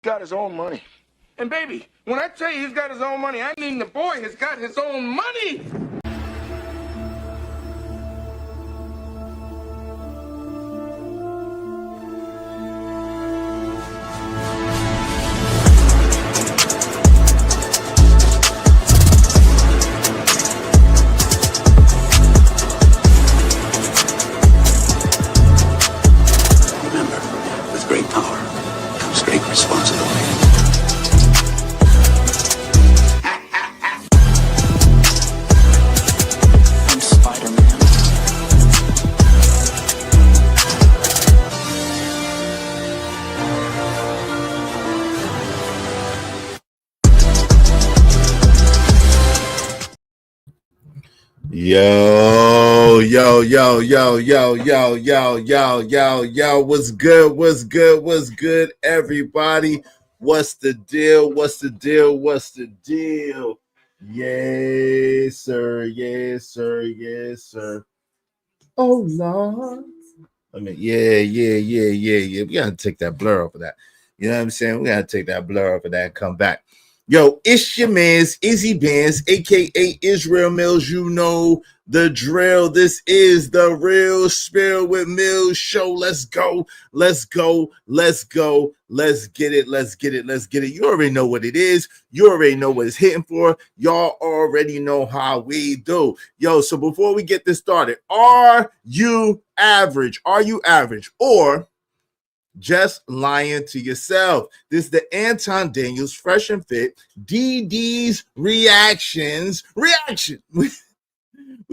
got his own money. And baby, when I tell you he's got his own money, I mean the boy has got his own money. Remember, with great power comes great responsibility. I'm Spider-Man. Yo, what's good? What's good? What's good, everybody? What's the deal? What's the deal? What's the deal? Yes, sir. Yes, sir. Yes, sir. Oh, Lord. I mean, yeah. We gotta take that blur off of that. You know what I'm saying? We gotta take that blur off of that and come back. Yo, it's your man's Izzy Bands, aka Israel Mills. You know the drill. This is the Real Spill with Mills show. Let's go. Let's go. Let's go. Let's get it. Let's get it. Let's get it. You already know what it is. You already know what it's hitting for. Y'all already know how we do. Yo, so before we get this started, are you average? Are you average? Or just lying to yourself? This is the Anton Daniels Fresh and Fit DD's reaction. We're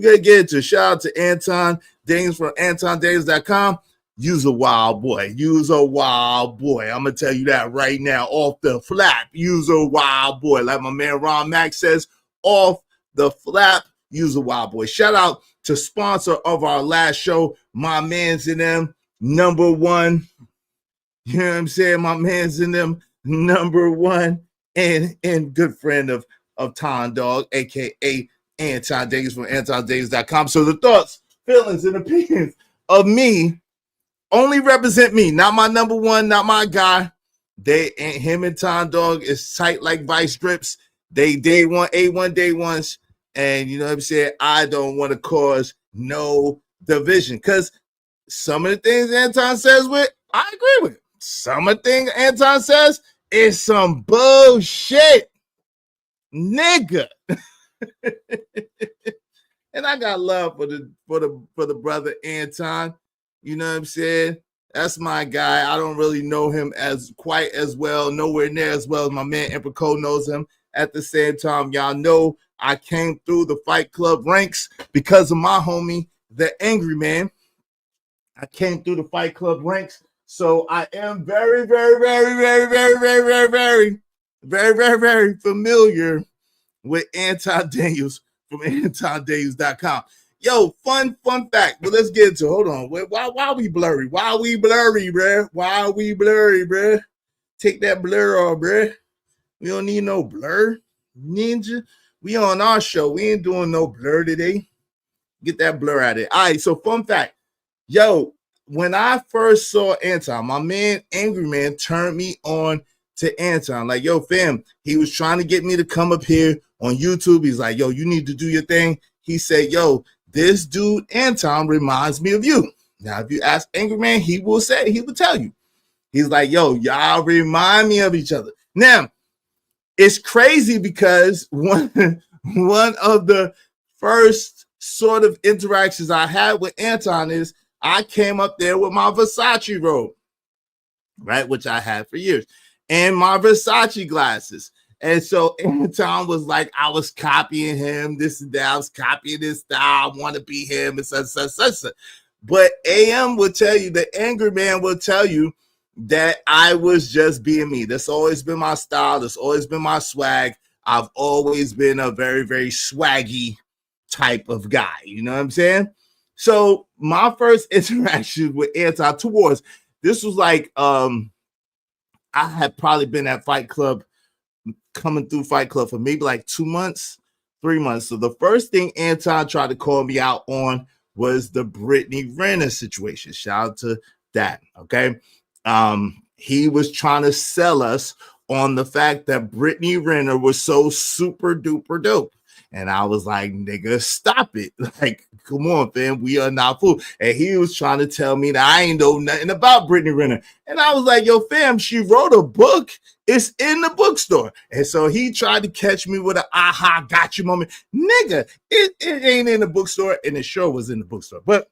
gonna get into. Shout out to Anton Daniels from AntonDaniels.com. Use a wild boy. Use a wild boy. I'm gonna tell you that right now. Off the flap. Use a wild boy. Like my man Ron Mack says, off the flap. Use a wild boy. Shout out to sponsor of our last show, my man's in them, number one. You know what I'm saying? My man's in them, number one, and good friend of Tom Dog, aka Anton Davis from AntonDavis.com. So the thoughts, feelings, and opinions of me only represent me, not my number one, not my guy. Him and Tom Dog is tight like vice grips. They day one, A1 day ones, and you know what I'm saying? I don't want to cause no division because some of the things Anton says with, I agree with. Some of the things Anton says is some bullshit, nigga. And I got love for the brother Anton. You know what I'm saying? That's my guy. I don't really know him as quite as well, nowhere near as well as my man Emperor Cole knows him. At the same time, y'all know I came through the Fight Club ranks because of my homie, the Angry Man. I came through the Fight Club ranks. So I am very familiar with Anton Daniels from AntonDaniels.com. Yo, fun fact. But let's get into it. Hold on. Why we blurry? Why we blurry, bruh? Why we blurry, bruh? Take that blur off, bruh. We don't need no blur. Ninja. We on our show. We ain't doing no blur today. Get that blur out of it. All right, so fun fact. Yo, when I first saw Anton, my man, Angry Man, turned me on to Anton. Like, yo, fam, he was trying to get me to come up here on YouTube. He's like, yo, you need to do your thing. He said, yo, this dude, Anton, reminds me of you. Now, if you ask Angry Man, he will tell you. He's like, yo, y'all remind me of each other. Now, it's crazy because one of the first sort of interactions I had with Anton is I came up there with my Versace robe, right, which I had for years, and my Versace glasses. And so Anton was like, I was copying him, this and that. I was copying his style. I want to be him, and such. But AM will tell you, the Angry Man will tell you that I was just being me. That's always been my style. That's always been my swag. I've always been a very, very swaggy type of guy. You know what I'm saying? So my first interaction with Anton towards this was like I had probably been at Fight Club, coming through Fight Club for maybe like 2 months, 3 months. So the first thing Anton tried to call me out on was the Brittany Renner situation. Shout out to that. Okay. he was trying to sell us on the fact that Brittany Renner was so super duper dope. And I was like, nigga, stop it. Like, come on, fam. We are not fool. And he was trying to tell me that I ain't know nothing about Brittany Renner. And I was like, yo, fam, she wrote a book. It's in the bookstore. And so he tried to catch me with an aha, got you moment. Nigga, it ain't in the bookstore. And it sure was in the bookstore. But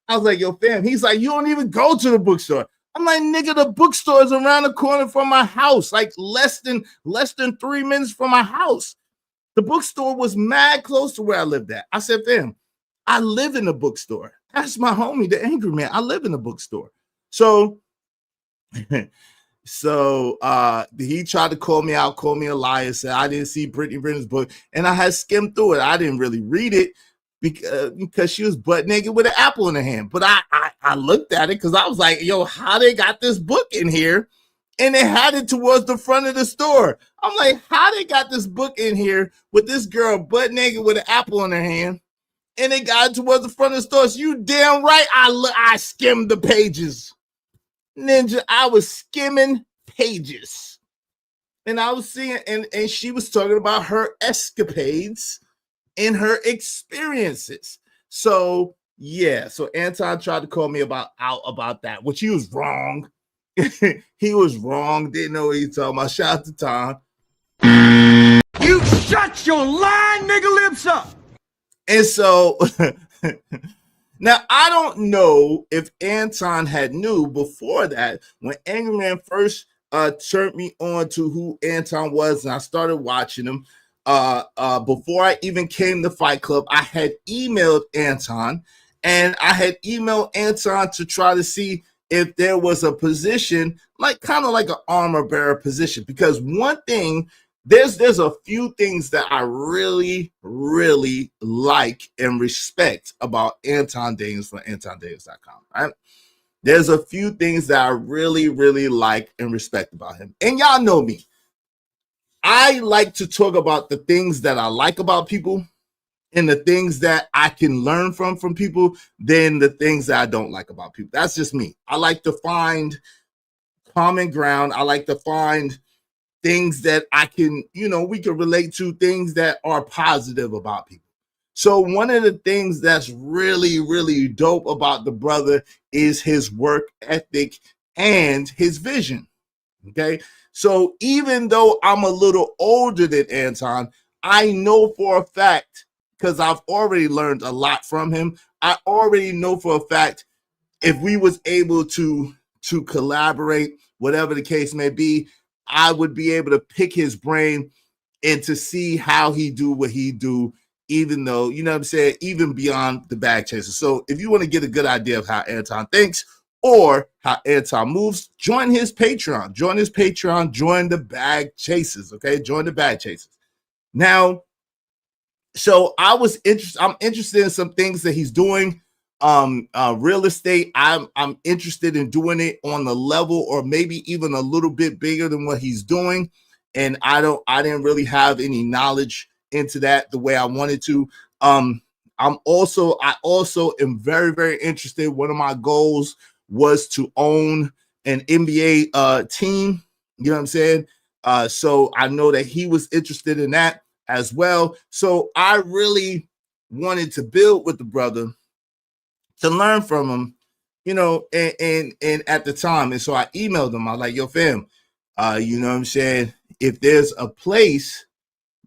I was like, yo, fam. He's like, you don't even go to the bookstore. I'm like, nigga, the bookstore is around the corner from my house, like less than 3 minutes from my house. The bookstore was mad close to where I lived at. I said, fam, I live in the bookstore. That's my homie, the angry man. I live in the bookstore. So, he tried to call me out, call me a liar, said I didn't see Brittany Renner's book, and I had skimmed through it. I didn't really read it because she was butt naked with an apple in her hand. But I looked at it because I was like, yo, how they got this book in here? And they had it towards the front of the store. I'm like, how they got this book in here with this girl butt naked with an apple in her hand, and they got it towards the front of the store? So you damn right I skimmed the pages. Ninja, I was skimming pages. And I was seeing, and she was talking about her escapades and her experiences. So, yeah. So Anton tried to call me out about that, which he was wrong. He was wrong. Didn't know what he was talking about. Shout out to Tom. You shut your lying nigga lips up. And so now I don't know if Anton had knew before that when Angry Man first turned me on to who Anton was, and I started watching him. Before I even came to Fight Club, I had emailed Anton, and I had emailed Anton to try to see if there was a position, like kind of like an armor bearer position. Because one thing, there's a few things that I really, really like and respect about Anton Daniels from AntonDaniels.com, right? There's a few things that I really, really like and respect about him. And y'all know me. I like to talk about the things that I like about people and the things that I can learn from people than the things that I don't like about people. That's just me. I like to find common ground. I like to find things that I can, we can relate to, things that are positive about people. So one of the things that's really, really dope about the brother is his work ethic and his vision. Okay. So even though I'm a little older than Anton, I know for a fact, because I've already learned a lot from him, I already know for a fact if we was able to collaborate, whatever the case may be, I would be able to pick his brain and to see how he do what he do, even though, you know what I'm saying, even beyond the bag chaser. So if you want to get a good idea of how Anton thinks or how Anton moves, join his Patreon. Join the bag chasers, okay? Join the bag chasers. Now, so I'm interested in some things that he's doing. Real estate, I'm interested in doing it on the level or maybe even a little bit bigger than what he's doing. And I didn't really have any knowledge into that the way I wanted to. I also am very, very interested. One of my goals was to own an NBA team. You know what I'm saying? So I know that he was interested in that as well. So I really wanted to build with the brother to learn from him, and at the time. And so I emailed him. I was like, yo, fam, you know what I'm saying? If there's a place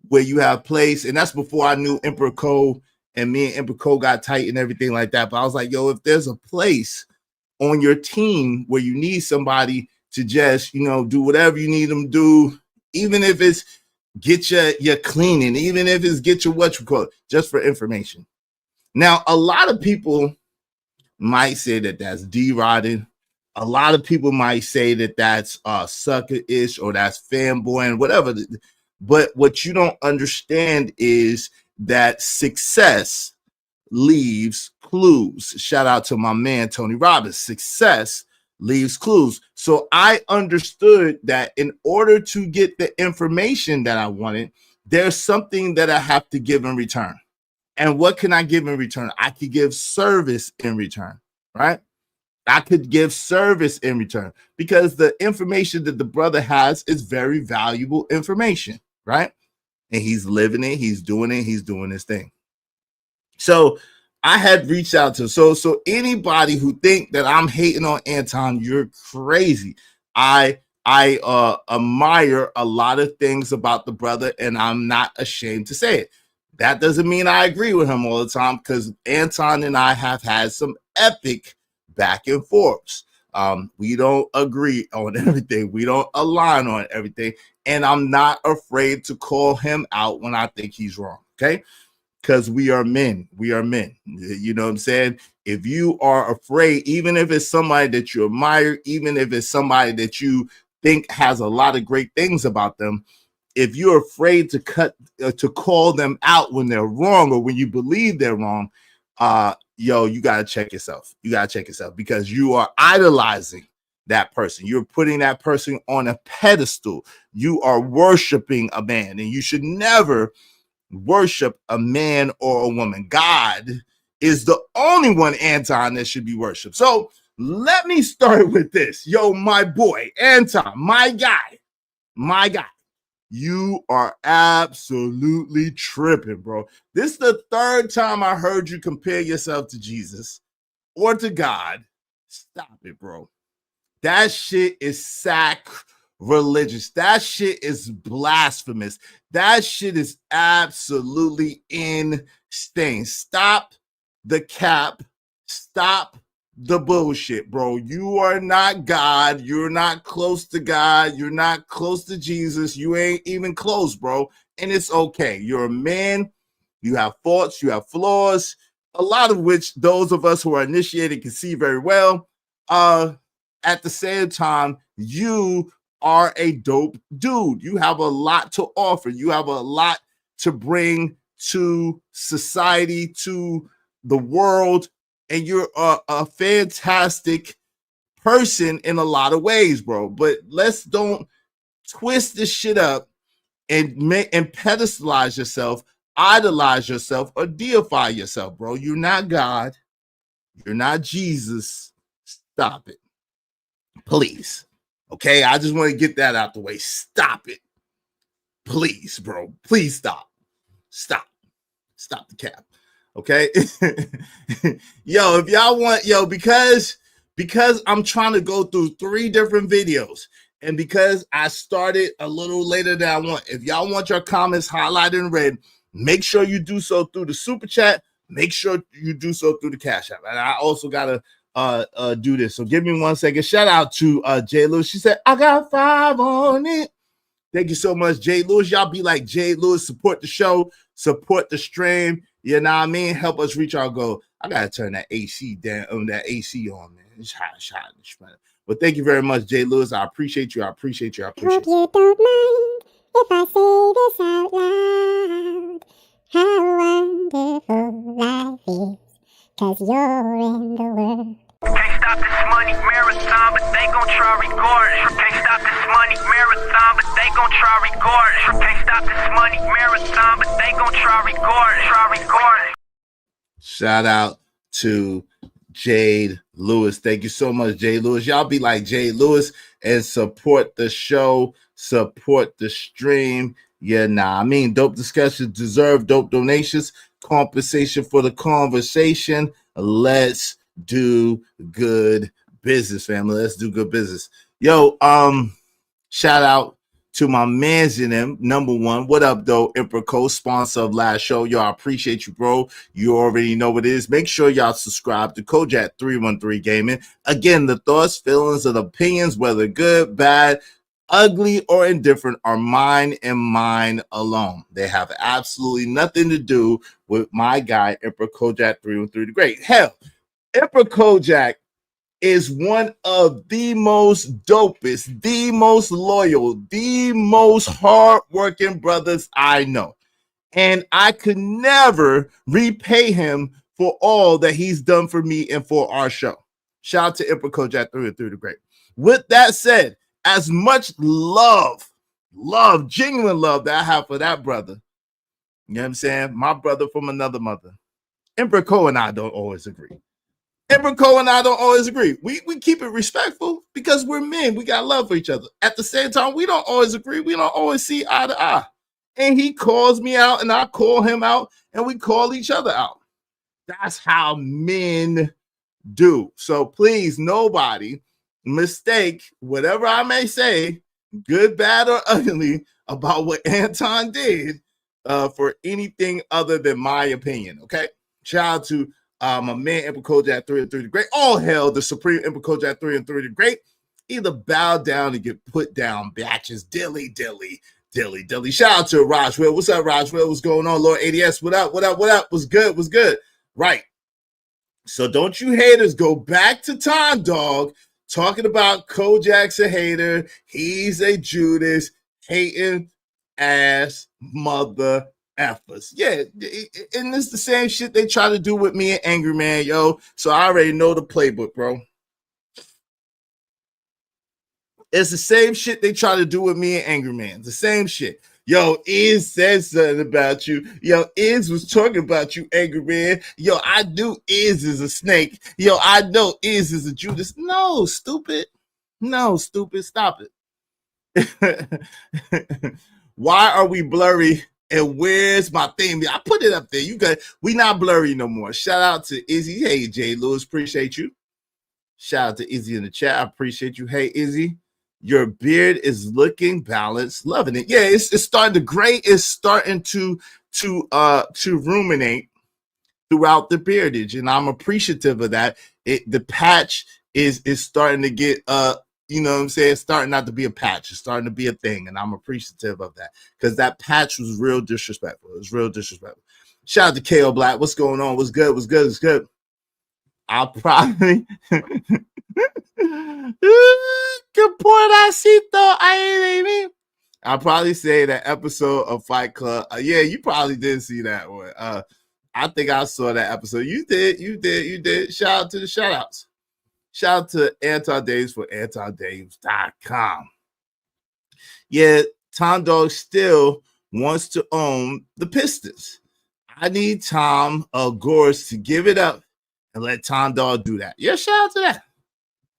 where you have place, and that's before I knew Emperor Cole, and me and Emperor Cole got tight and everything like that. But I was like, yo, if there's a place on your team where you need somebody to just, do whatever you need them to do, even if it's get your cleaning, even if it's get your just for information. Now, a lot of people might say that that's D-Rodding. A lot of people might say that that's sucker-ish or that's fanboy and whatever. But what you don't understand is that success leaves clues. Shout out to my man, Tony Robbins. Success leaves clues. So I understood that in order to get the information that I wanted, there's something that I have to give in return. And what can I give in return? I could give service in return, right? I could give service in return because the information that the brother has is very valuable information, right? And he's living it, he's doing his thing. So I had reached out to so anybody who think that I'm hating on Anton, you're crazy. I admire a lot of things about the brother, and I'm not ashamed to say it. That doesn't mean I agree with him all the time, because Anton and I have had some epic back and forths. We don't agree on everything. We don't align on everything. And I'm not afraid to call him out when I think he's wrong. Okay. Because we are men. We are men. You know what I'm saying? If you are afraid, even if it's somebody that you admire, even if it's somebody that you think has a lot of great things about them, if you're afraid to call them out when they're wrong or when you believe they're wrong, you got to check yourself. You got to check yourself, because you are idolizing that person. You're putting that person on a pedestal. You are worshiping a man, and you should never worship a man or a woman. God is the only one, Anton, that should be worshiped. So let me start with this. Yo, my boy, Anton, my guy. You are absolutely tripping, bro. This is the third time I heard you compare yourself to Jesus or to God. Stop it, bro. That shit is sacrilegious. That shit is blasphemous. That shit is absolutely insane. Stop the cap. Stop the bullshit, bro. You are not God. You're not close to God. You're not close to Jesus. You ain't even close, bro. And it's okay. You're a man. You have faults. You have flaws, a lot of which those of us who are initiated can see very well. At the same time, you are a dope dude. You have a lot to offer. You have a lot to bring to society, to the world, and you're a fantastic person in a lot of ways, bro. But let's don't twist this shit up and pedestalize yourself, idolize yourself, or deify yourself, bro. You're not God. You're not Jesus. Stop it. Please. Okay, I just want to get that out the way. Stop it. Please, bro. Please stop. Stop the cap. Okay. Yo, if y'all want, because I'm trying to go through 3 different videos, and because I started a little later than I want, if y'all want your comments highlighted in red, make sure you do so through the super chat. Make sure you do so through the Cash App. And I also gotta do this. So give me 1 second. Shout out to Jay Lewis. She said, I got 5 on it. Thank you so much, Jay Lewis. Y'all be like Jay Lewis. Support the show. Support the stream. You know what I mean? Help us reach our goal. I gotta turn that AC down, that AC on, man. It's hot. But thank you very much, Jay Lewis. I appreciate you. I appreciate you. Hope you don't mind if I say this out loud. How wonderful life is, 'cause you're in the world. Can't stop this money marathon, but they gon' try regardless. Can't stop this money marathon, but they gon' try regardless. Can't stop this money marathon, but they gon' try regardless. Shout out to Jade Lewis. Thank you so much, Jay Lewis. Y'all be like Jay Lewis and support the show, support the stream. Yeah, I mean, dope discussions deserve dope donations, compensation for the conversation. Let's do good business, family. Let's do good business. Yo, shout out to my mans in them. Number 1, what up, though? Emperor Co, sponsor of last show. Yo, I appreciate you, bro. You already know what it is. Make sure y'all subscribe to Kojak 313 Gaming. Again, the thoughts, feelings, and opinions, whether good, bad, ugly, or indifferent, are mine and mine alone. They have absolutely nothing to do with my guy, Emperor Kojak 313 the Great. Hell, Emperor Kojak is one of the most dopest, the most loyal, the most hardworking brothers I know. And I could never repay him for all that he's done for me and for our show. Shout out to Emperor Kojak 313 the Great. With that said, as much love, genuine love that I have for that brother, you know what I'm saying? My brother from another mother. Emperor Co and I don't always agree. Emperor Cole and I don't always agree. We keep it respectful because we're men. We got love for each other. At the same time, we don't always agree. We don't always see eye to eye. And he calls me out and I call him out and we call each other out. That's how men do. So please, nobody mistake whatever I may say, good, bad, or ugly, about what Anton did for anything other than my opinion. Okay. Shout out to my man Emperor Kojak 3 and 3 the Great. All hail the Supreme Emperor Kojak 3 and 3 the Great. Either bow down and get put down, batches. Dilly, dilly, dilly, dilly. Shout out to Roswell. What's up, Roswell? What's going on, Lord ADS? What up? What up? What up? What's good? What's good? Right. So don't you haters go back to Time Dog talking about Kojak's a hater. He's a Judas hating ass mother effers. Yeah, and it's the same shit they try to do with me and Angry Man, yo. So I already know the playbook, bro. It's the same shit they try to do with me and Angry Man. The same shit. Yo, Iz said something about you. Yo, Iz was talking about you, Angry Man. Yo, I knew Iz is a snake. Yo, I know Iz is a Judas. No, stupid. No, stupid. Stop it. Why are we blurry? And where's my thing? I put it up there. You got, we not blurry no more. Shout out to Izzy. Hey, Jay Lewis, appreciate you. Shout out to Izzy in the chat. I appreciate you. Hey, Izzy, your beard is looking balanced. Loving it. Yeah, it's starting to gray. It's starting to ruminate throughout the beardage, and I'm appreciative of that. The patch is starting to get you know what I'm saying? It's starting not to be a patch. It's starting to be a thing, and I'm appreciative of that because that patch was real disrespectful. It was real disrespectful. Shout out to KO Black. What's going on? What's good? What's good? What's good? I'll probably I'll probably say that episode of Fight Club. Yeah, you probably did see that one. I think I saw that episode. You did. Shout out to the shout outs. Shout out to Anton Daves for AntonDaves.com. Yeah, Tom Dog still wants to own the Pistons. I need Tom Gores to give it up and let Tom Dog do that. Yeah, shout out to that.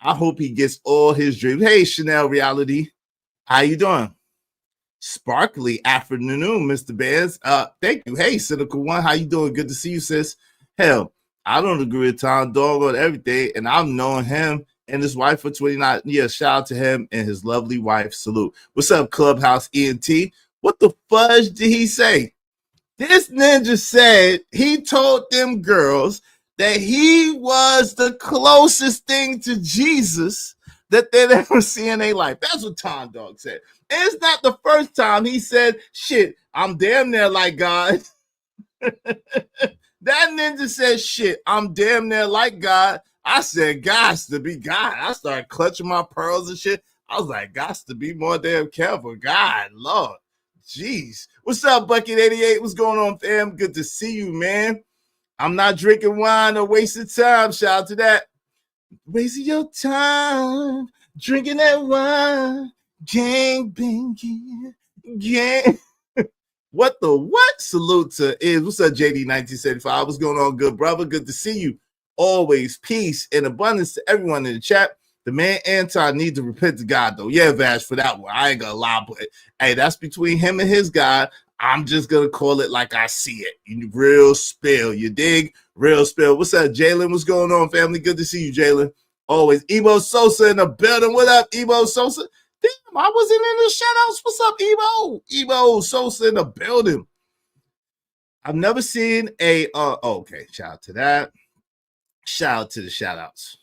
I hope he gets all his dreams. Hey, Chanel Reality. How you doing? Sparkly afternoon, Mr. Bears. Thank you. Hey, Cynical One. How you doing? Good to see you, sis. Hell, I don't agree with Tom Dog on everything, and I've known him and his wife for 29 years. Shout out to him and his lovely wife. Salute. What's up, Clubhouse ENT? What the fudge did he say? This ninja said he told them girls that he was the closest thing to Jesus that they'd ever seen in their life. That's what Tom Dog said. And it's not the first time he said, shit, I'm damn near like God. That ninja said, shit, I'm damn near like God. I said, gots to be God. I started clutching my pearls and shit. I was like, gots to be more damn careful. God, Lord. Jeez. What's up, Bucket88? What's going on, fam? Good to see you, man. I'm not drinking wine or wasting time. Shout out to that. Wasting your time drinking that wine. Gang banging. Gang. What the what? Salute to Iz. What's up, JD1975? What's going on, good brother? Good to see you. Always peace and abundance to everyone in the chat. The man Anton needs to repent to God, though. Yeah, Vash, for that one. I ain't gonna lie, but hey, that's between him and his God. I'm just gonna call it like I see it. Real spill. You dig? Real spill. What's up, Jalen? What's going on, family? Good to see you, Jalen. Always. Ebo Sosa in the building. What up, Ebo Sosa? Damn, I wasn't in the shout-outs. What's up, Ebo? Ebo Sosa in the building. I've never seen a okay, shout out to that. Shout out to the shout-outs.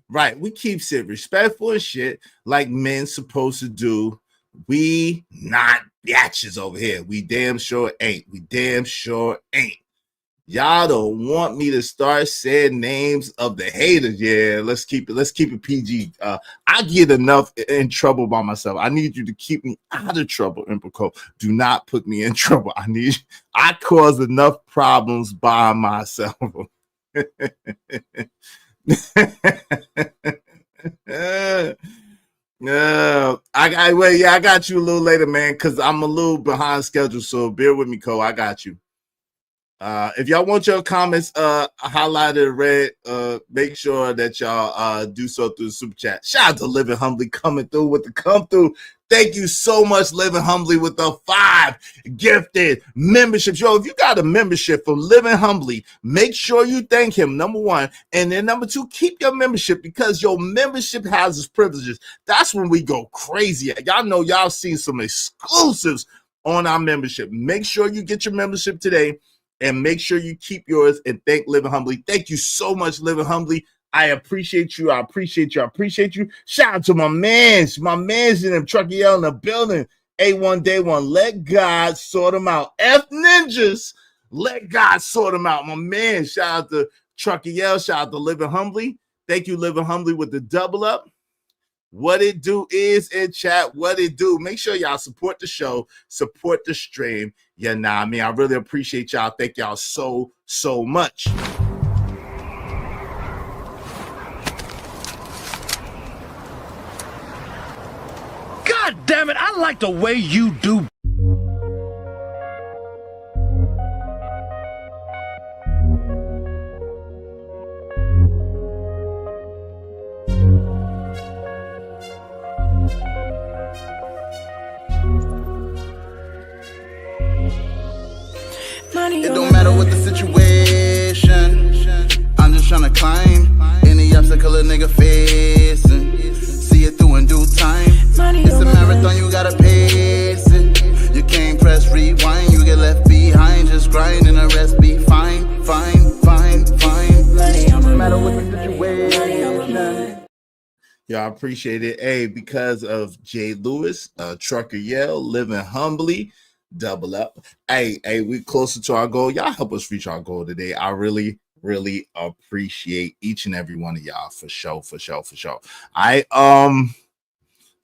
Right, we keep it respectful and shit like men supposed to do. We not bitches over here. We damn sure ain't. We damn sure ain't. Y'all don't want me to start saying names of the haters. Yeah, let's keep it PG. I get enough in trouble by myself. I need you to keep me out of trouble, Impico. Do not put me in trouble. I cause enough problems by myself. I got you a little later, man, because I'm a little behind schedule. So bear with me, Cole. I got you. If y'all want your comments highlighted in red, make sure that y'all do so through the super chat. Shout out to Living Humbly coming through with the come through. Thank you so much, Living Humbly, with the 5 gifted memberships. Yo, if you got a membership from Living Humbly, make sure you thank him, number 1. And then number 2, keep your membership because your membership has its privileges. That's when we go crazy. Y'all know y'all seen some exclusives on our membership. Make sure you get your membership today and make sure you keep yours and thank Living Humbly. Thank you so much, Living Humbly. I appreciate you. I appreciate you. I appreciate you. Shout out to my mans in them Truckee L in the building. A1 Day 1. Let God sort them out. F Ninjas. Let God sort them out. My man. Shout out to Truckee L. Shout out to Living Humbly. Thank you, Living Humbly, with the double up. What it do is in chat. What it do. Make sure y'all support the show. Support the stream. Yeah, I mean, I really appreciate y'all. Thank y'all so much. God damn it, I like the way you do. It don't matter what the situation, I'm just tryna climb any obstacle a nigga facing. See it through in due time. It's a marathon, you gotta pace it. You can't press rewind, you get left behind. Just grind and the rest be fine. No matter what the situation. Yeah, I appreciate it. Hey, because of Jay Lewis, Trucker Yell, Living Humbly, double up. Hey, we closer to our goal. Y'all help us reach our goal today. I really appreciate each and every one of y'all for sure.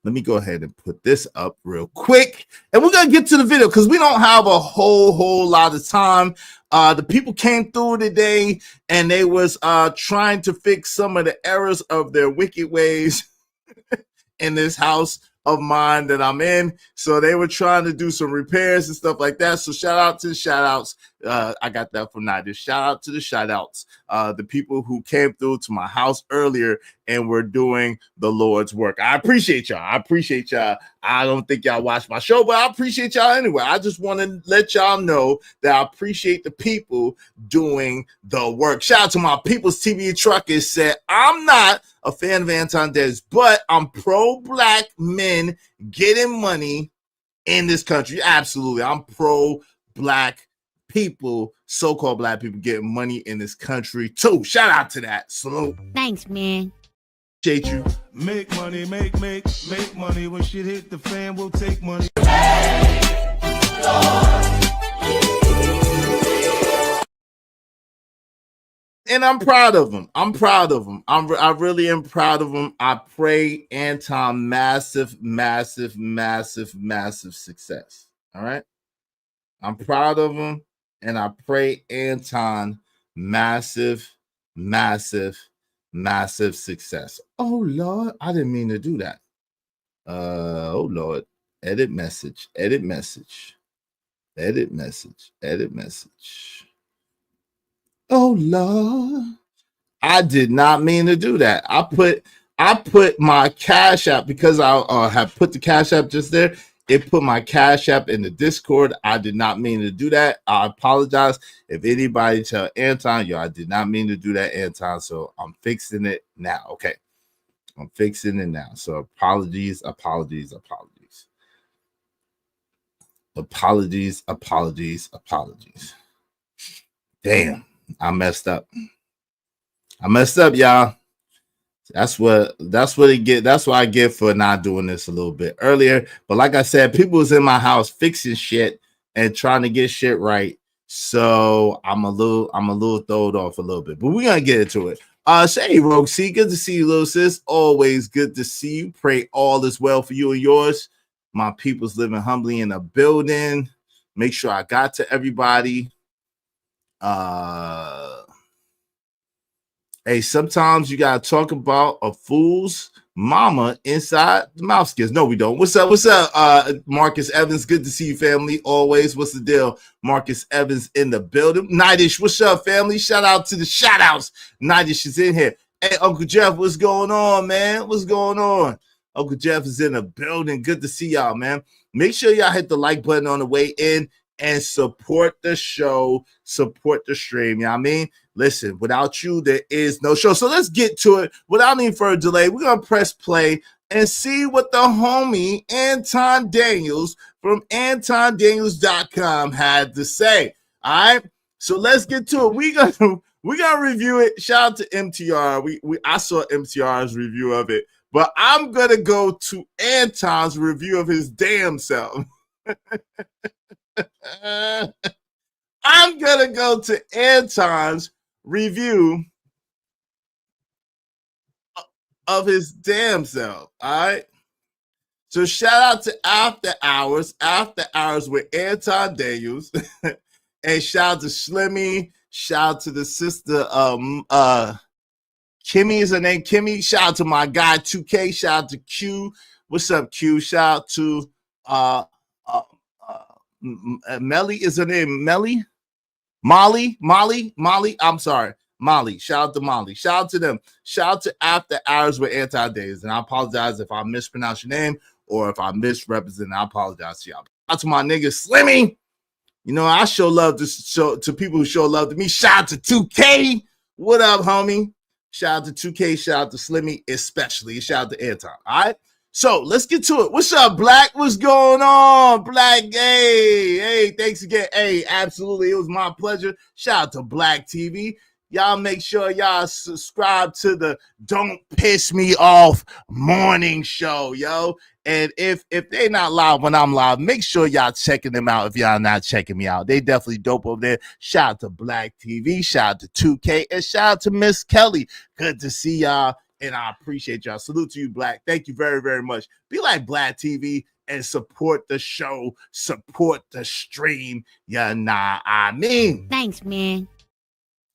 Let me go ahead and put this up real quick. And we're going to get to the video because we don't have a whole lot of time. The people came through today and they was trying to fix some of the errors of their wicked ways in this house of mine that I'm in. So they were trying to do some repairs and stuff like that. So shout out to the shout outs. I got that from Nadia. Shout out to the shout outs. The people who came through to my house earlier and were doing the Lord's work. I appreciate y'all. I don't think y'all watch my show, but I appreciate y'all anyway. I just want to let y'all know that I appreciate the people doing the work. Shout out to my People's TV Truckers said, I'm not a fan of Anton Dez, but I'm pro-black men getting money in this country. Absolutely. I'm pro-black people, so-called black people getting money in this country too. Shout out to that. Salute. Thanks, man. Appreciate you. Make money, make money. When shit hit the fan, we'll take money. And I'm proud of him. I really am proud of him. I pray Anton massive success. All right. I'm proud of him. And I pray Anton massive success. Oh, Lord. I didn't mean to do that. Oh, Lord. Edit message. Oh, Lord. I did not mean to do that. I put my Cash App because I have put the Cash App just there. It put my Cash App in the Discord. I did not mean to do that. I apologize. If anybody tell Anton, I did not mean to do that, Anton. So I'm fixing it now. Okay. I'm fixing it now. So apologies. Damn. I messed up, y'all. That's what it get. That's what I get for not doing this a little bit earlier. But like I said, people was in my house fixing shit and trying to get shit right. So I'm a little throwed off a little bit. But we're gonna get into it. Hey, Rogue C, good to see you, little sis. Always good to see you. Pray all is well for you and yours. My people's living humbly in a building. Make sure I got to everybody. Hey, sometimes you gotta talk about a fool's mama inside the mouth skins. No, we don't. What's up? Marcus Evans. Good to see you, family. Always. What's the deal? Marcus Evans in the building. Nightish, what's up, family? Shout out to the shout outs. Nightish is in here. Hey, Uncle Jeff, what's going on, man? What's going on? Uncle Jeff is in the building. Good to see y'all, man. Make sure y'all hit the like button on the way in and support the show, support the stream. You know what I mean? Listen, without you, there is no show. So let's get to it. Without any further delay, we're going to press play and see what the homie Anton Daniels from AntonDaniels.com had to say. All right? So let's get to it. We're gonna review it. Shout out to MTR. I saw MTR's review of it, but I'm gonna go to Anton's review of his damn self. I'm gonna go to Anton's review of his damn self. All right. So shout out to After Hours with Anton Daniels, and shout out to Slimmy. Shout out to the sister, Kimmy is her name. Kimmy. Shout out to my guy 2K. Shout out to Q. What's up, Q? Shout out to Melly is her name. Melly, Molly. I'm sorry, Molly. Shout out to Molly. Shout out to them. Shout out to After Hours with Anti Days. And I apologize if I mispronounce your name or if I misrepresent. I apologize to y'all. Shout out to my nigga Slimmy. You know, I show love to people who show love to me. Shout out to 2K. What up, homie? Shout out to 2K. Shout out to Slimmy, especially. Shout out to Anton. All right. So let's get to it. What's up, Black? What's going on, Black? Hey, thanks again. Hey, absolutely. It was my pleasure. Shout out to Black TV. Y'all make sure y'all subscribe to the Don't Piss Me Off morning show, yo. And if they're not live when I'm live, make sure y'all checking them out if y'all not checking me out. They definitely dope over there. Shout out to Black TV. Shout out to 2K. And shout out to Miss Kelly. Good to see y'all. And I appreciate y'all. Salute to you, Black. Thank you very, very much. Be like Black TV and support the show. Support the stream. Yeah, nah, I mean. Thanks, man.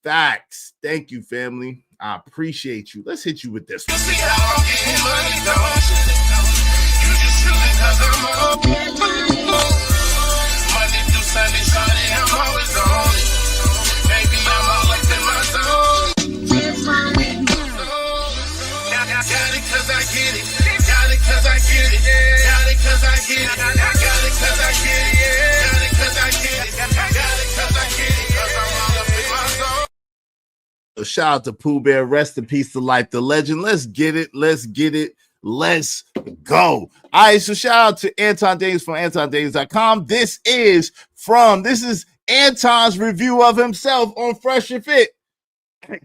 Facts. Thank you, family. I appreciate you. Let's hit you with this one. See how I'm getting money, don't you? You just shooting 'cause I'm up. Monday through Sunday, Sunday, I'm always on it. Baby, I'm always in my zone. Got it 'cause I get it. Got it 'cause I get it. Got it 'cause I get it. Got it 'cause I get it. Got it 'cause I get it. Got it 'cause I get it. 'Cause I'm all up in my zone. So shout out to Pooh Bear. Rest in peace to Life the Legend. Let's get it. Let's get it. Let's go. All right. So shout out to Anton Daniels from AntonDaniels.com. This is Anton's review of himself on Fresh and Fit.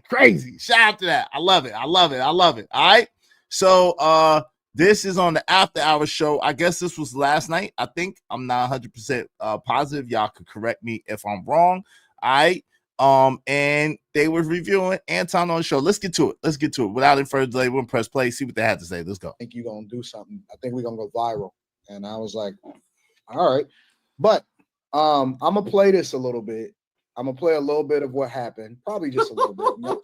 Crazy. Shout out to that. I love it. I love it. I love it. All right. So this is on the After Hours show. I guess this was last night. I think I'm not 100% positive. Y'all could correct me if I'm wrong. All right. And they were reviewing Anton on the show. Let's get to it. Let's get to it. Without any further delay, we'll press play, see what they had to say. Let's go. I think you're gonna do something. I think we're gonna go viral. And I was like, all right. But I'm gonna play this a little bit. I'm gonna play a little bit of what happened, probably just a little bit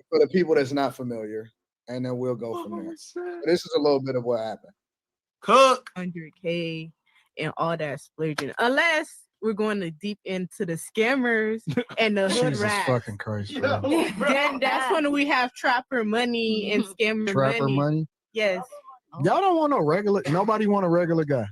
for the people that's not familiar, and then we'll go from there. This is a little bit of what happened. Cook 100K and all that splurging, unless we're going to deep into the scammers and the hood Jesus rats. fucking Christ, bro. Then that's when we have trapper money and scammer Trapper money? Yes. Y'all don't want no regular. Nobody want a regular guy.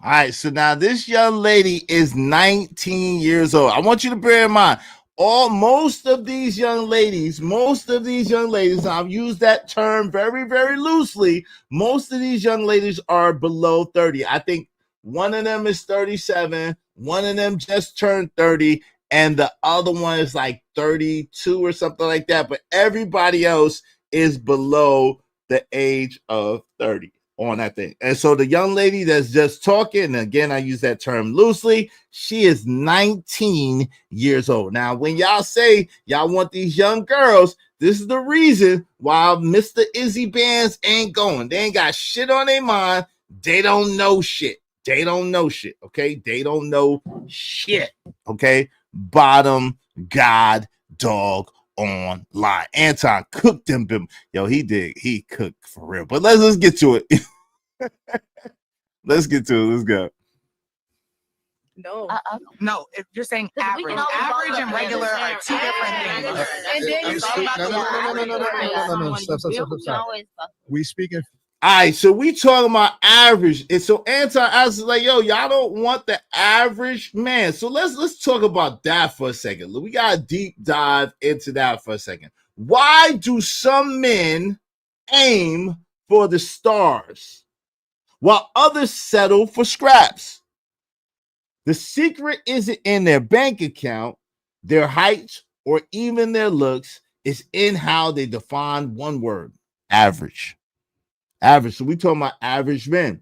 All right, so now this young lady is 19 years old. I want you to bear in mind, most of these young ladies, I've used that term very, very loosely. Most of these young ladies are below 30. I think one of them is 37, one of them just turned 30, and the other one is like 32 or something like that. But everybody else is below the age of 30. On that thing. And so the young lady that's just talking, and again, I use that term loosely, she is 19 years old. Now, when y'all say y'all want these young girls, this is the reason why Mr. Izzy Bands ain't going. They ain't got shit on their mind. They don't know shit. Okay? They don't know shit. Okay? Bottom, God, dog, online. Anton cooked them. Yo, he did. He cooked for real. But let's get to it. Let's get to it. Let's go. No. No, if you're saying average, average and regular are two different things. And then you No. Stop. We speaking. All right, so we talking about average. And so Anton asks like, yo, y'all don't want the average man. So let's talk about that for a second. We got to deep dive into that for a second. Why do some men aim for the stars while others settle for scraps? The secret isn't in their bank account, their height, or even their looks. It's in how they define one word: average. Average. So we talking about average men,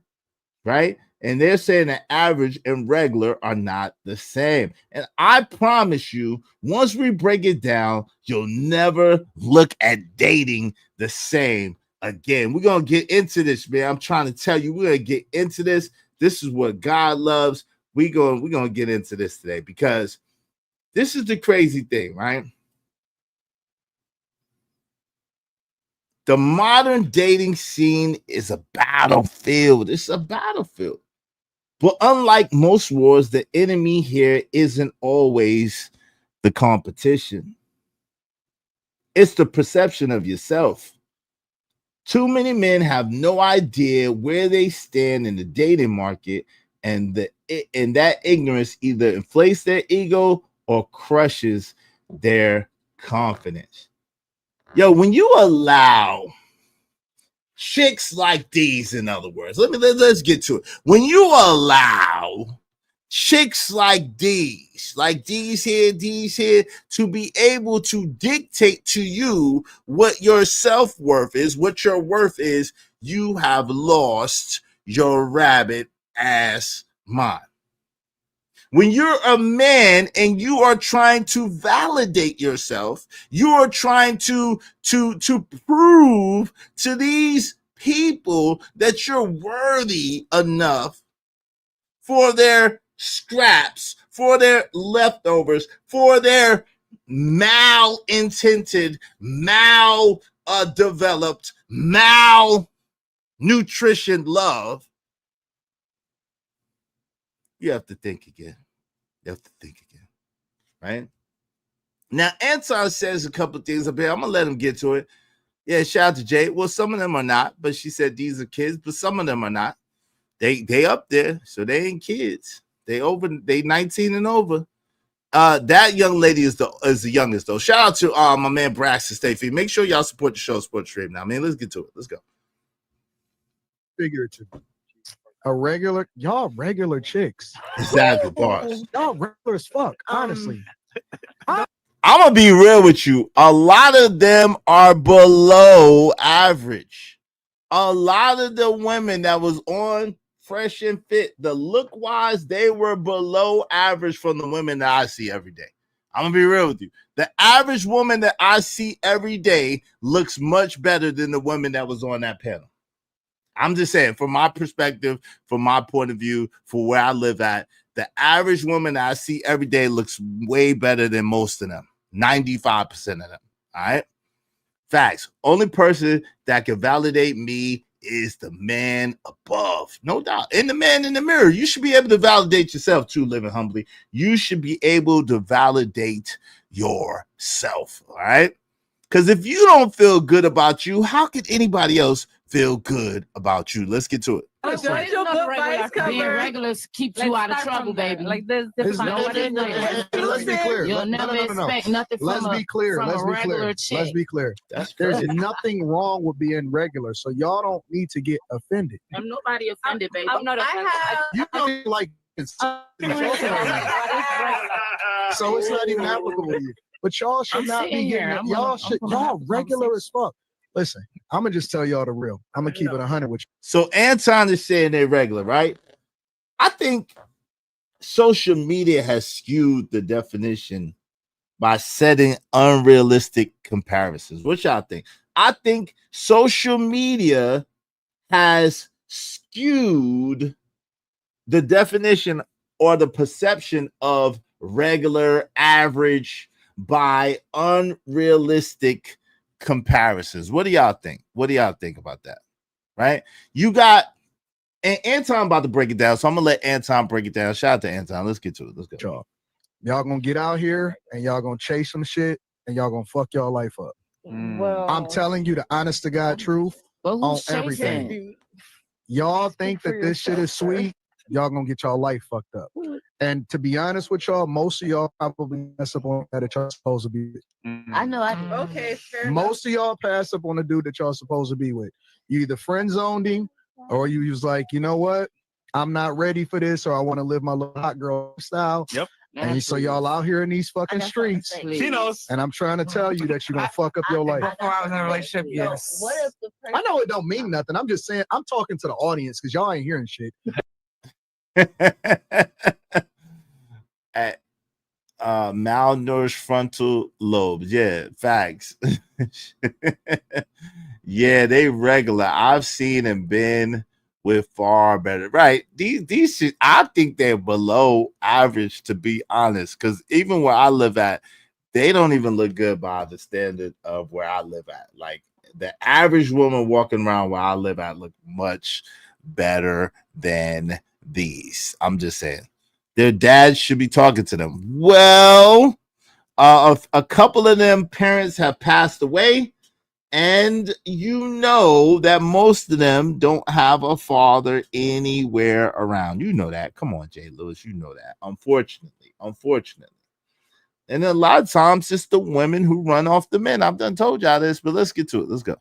right? And they're saying that average and regular are not the same. And I promise you, once we break it down, you'll never look at dating the same again. We're going to get into this, man. I'm trying to tell you, we're going to get into this. This is what God loves. We're going to get into this today because this is the crazy thing, right? The modern dating scene is a battlefield. It's a battlefield. But unlike most wars, the enemy here isn't always the competition. It's the perception of yourself. Too many men have no idea where they stand in the dating market, and that ignorance either inflates their ego or crushes their confidence. Yo, when you allow chicks like these, in other words, let's get to it. When you allow chicks like these here, to be able to dictate to you what your self-worth is, what your worth is, you have lost your rabbit ass mind. When you're a man and you are trying to validate yourself, you are trying to prove to these people that you're worthy enough for their scraps, for their leftovers, for their malintended, developed, malnutrition love. You have to think again. Right? Now, Anton says a couple of things up here. I'm going to let him get to it. Yeah, shout out to Jay. Well, some of them are not, but she said these are kids, but some of them are not. They up there, so they ain't kids. They 19 and over. That young lady is the youngest, though. Shout out to my man Braxton Stayfee. Make sure y'all support the show, support the stream now. Man, let's get to it. Let's go. Figurative. Y'all regular chicks. Exactly, boss. Y'all regular as fuck, honestly. I'm gonna be real with you. A lot of them are below average. A lot of the women that was on Fresh and Fit, the look wise, they were below average from the women that I see every day. I'm gonna be real with you. The average woman that I see every day looks much better than the woman that was on that panel. I'm just saying, from my perspective, from my point of view, for where I live at, the average woman that I see every day looks way better than most of them. 95% of them. All right. Facts. Only person that can validate me is the man above. No doubt. And the man in the mirror. You should be able to validate yourself too, living humbly. You should be able to validate yourself. All right. Because if you don't feel good about you, how could anybody else feel good about you? Let's get to it. Being regular keeps you out of trouble, baby. Like this, Let's be clear. You'll never expect nothing from a regular chick. Let's be clear. There's nothing wrong with being regular, so y'all don't need to get offended. I'm nobody offended, baby. I'm not offended. You don't like so it's not even applicable to you. But y'all should not be getting y'all regular as fuck. Listen, I'm gonna just tell y'all the real. I'm gonna keep it 100 with you. So Anton is saying they're regular, right? I think social media has skewed the definition by setting unrealistic comparisons. What y'all think? I think social media has skewed the definition or the perception of regular, average, by unrealistic comparisons. What do y'all think? What do y'all think about that? Right? You got and Anton about to break it down, so I'm gonna let Anton break it down. Shout out to Anton. Let's get to it. Let's go. Y'all gonna get out here and y'all gonna chase some shit and y'all gonna fuck y'all life up. Well, I'm telling you the honest to God truth on everything. Y'all think that this shit is sweet, y'all gonna get y'all life fucked up. And to be honest with y'all, most of y'all probably mess up on that y'all supposed to be with. I know I do. Okay, fair Most of y'all pass up on the dude that y'all supposed to be with. You either friend zoned him or you was like, you know what? I'm not ready for this, or I want to live my little hot girl style. Yep. And so y'all out here in these fucking streets. She knows. And I'm trying to tell you that you're gonna fuck up your life. Before I was in a relationship, yes. What if the person I know it don't mean nothing. I'm just saying, I'm talking to the audience because y'all ain't hearing shit. At malnourished frontal lobes. Yeah, facts. Yeah, they regular. I've seen and been with far better. Right. These shit, I think they're below average, to be honest. Because even where I live at, they don't even look good by the standard of where I live at. Like the average woman walking around where I live at look much better than these. I'm just saying. Their dads should be talking to them. Well, a couple of them parents have passed away, and you know that most of them don't have a father anywhere around. You know that. Come on, Jay Lewis. You know that. Unfortunately. And a lot of times it's the women who run off the men. I've done told y'all this, but let's get to it. Let's go.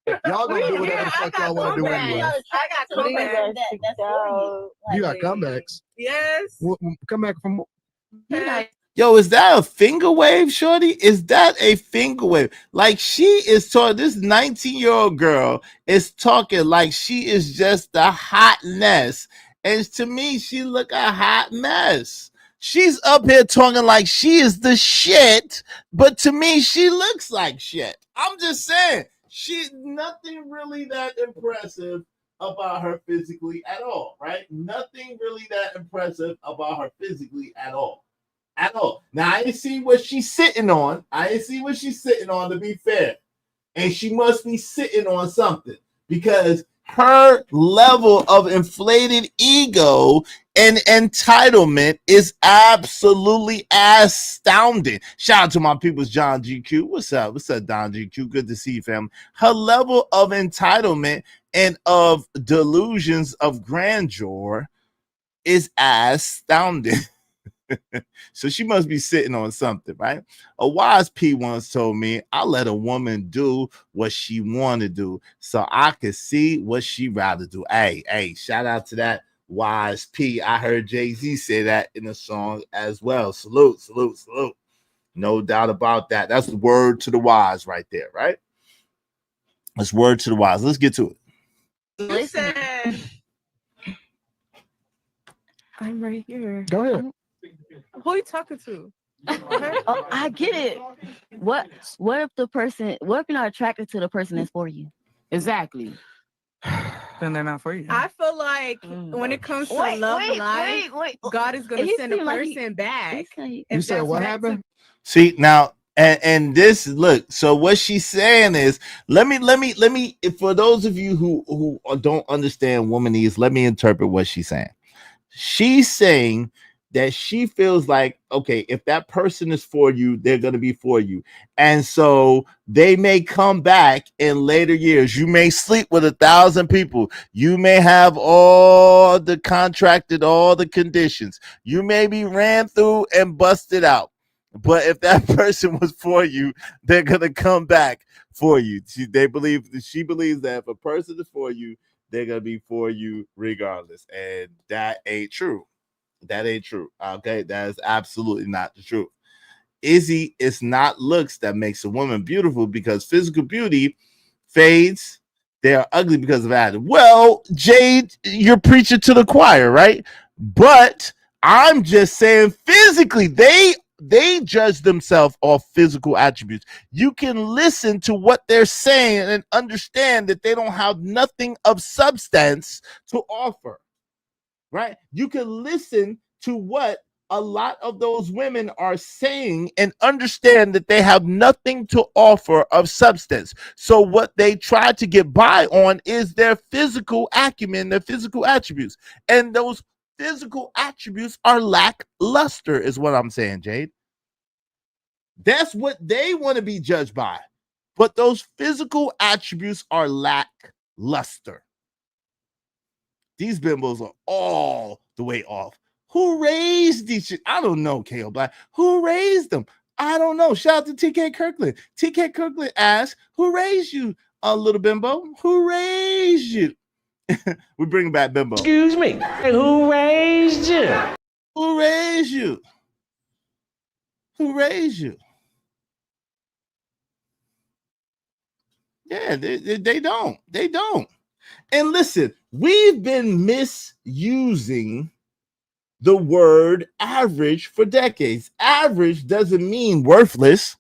Y'all gonna do whatever the fuck y'all want to do anyway. I got comebacks. You got comebacks. Yes. Come back from. Yo, is that a finger wave, shorty? Is that a finger wave? Like she is talking, this 19-year-old girl is talking like she is just a hot mess. And to me, she look a hot mess. She's up here talking like she is the shit, but to me, she looks like shit. I'm just saying, she's nothing really that impressive about her physically at all, right? Nothing really that impressive about her physically at all. At all. Now, I didn't see what she's sitting on. To be fair. And she must be sitting on something because her level of inflated ego and entitlement is absolutely astounding. Shout out to my people's John GQ. What's up? What's up, Don GQ? Good to see you, fam. Her level of entitlement and of delusions of grandeur is astounding. So she must be sitting on something, right? A wise P once told me, I let a woman do what she want to do so I could see what she rather do. Hey, shout out to that wise P. I heard Jay-Z say that in a song as well. Salute. No doubt about that. That's the word to the wise right there, right? That's word to the wise. Let's get to it. Listen. I'm right here. Go ahead. Who are you talking to? Oh, I get it. What if you're not attracted to the person that's for you? Exactly. Then they're not for you. I feel like when it comes to love life, God is going to send a person back. You said what happened? See, now, and this, look, so what she's saying is, let me, for those of you who don't understand womanese, let me interpret what she's saying. She's saying that she feels like, okay, if that person is for you, they're going to be for you. And so they may come back in later years. You may sleep with 1,000 people. You may have all the conditions. You may be ran through and busted out. But if that person was for you, they're going to come back for you. She believes that if a person is for you, they're going to be for you regardless. And that ain't true. Okay, that is absolutely not the truth. Izzy, it's not looks that makes a woman beautiful, because physical beauty fades. They are ugly because of attitude. Well, Jade, you're preaching to the choir, right? But I'm just saying, physically, they judge themselves off physical attributes. You can listen to what they're saying and understand that they don't have nothing of substance to offer. Right? You can listen to what a lot of those women are saying and understand that they have nothing to offer of substance. So what they try to get by on is their physical acumen, their physical attributes. And those physical attributes are lackluster, is what I'm saying, Jade. That's what they want to be judged by. But those physical attributes are lackluster. These bimbos are all the way off. Who raised these shit? I don't know, KO Black. Who raised them? I don't know. Shout out to TK Kirkland. TK Kirkland asked, who raised you, little bimbo? Who raised you? We bring back bimbo. Excuse me. Who raised you? Who raised you? Who raised you? Yeah, they don't. They don't. And listen, we've been misusing the word average for decades. Average doesn't mean worthless.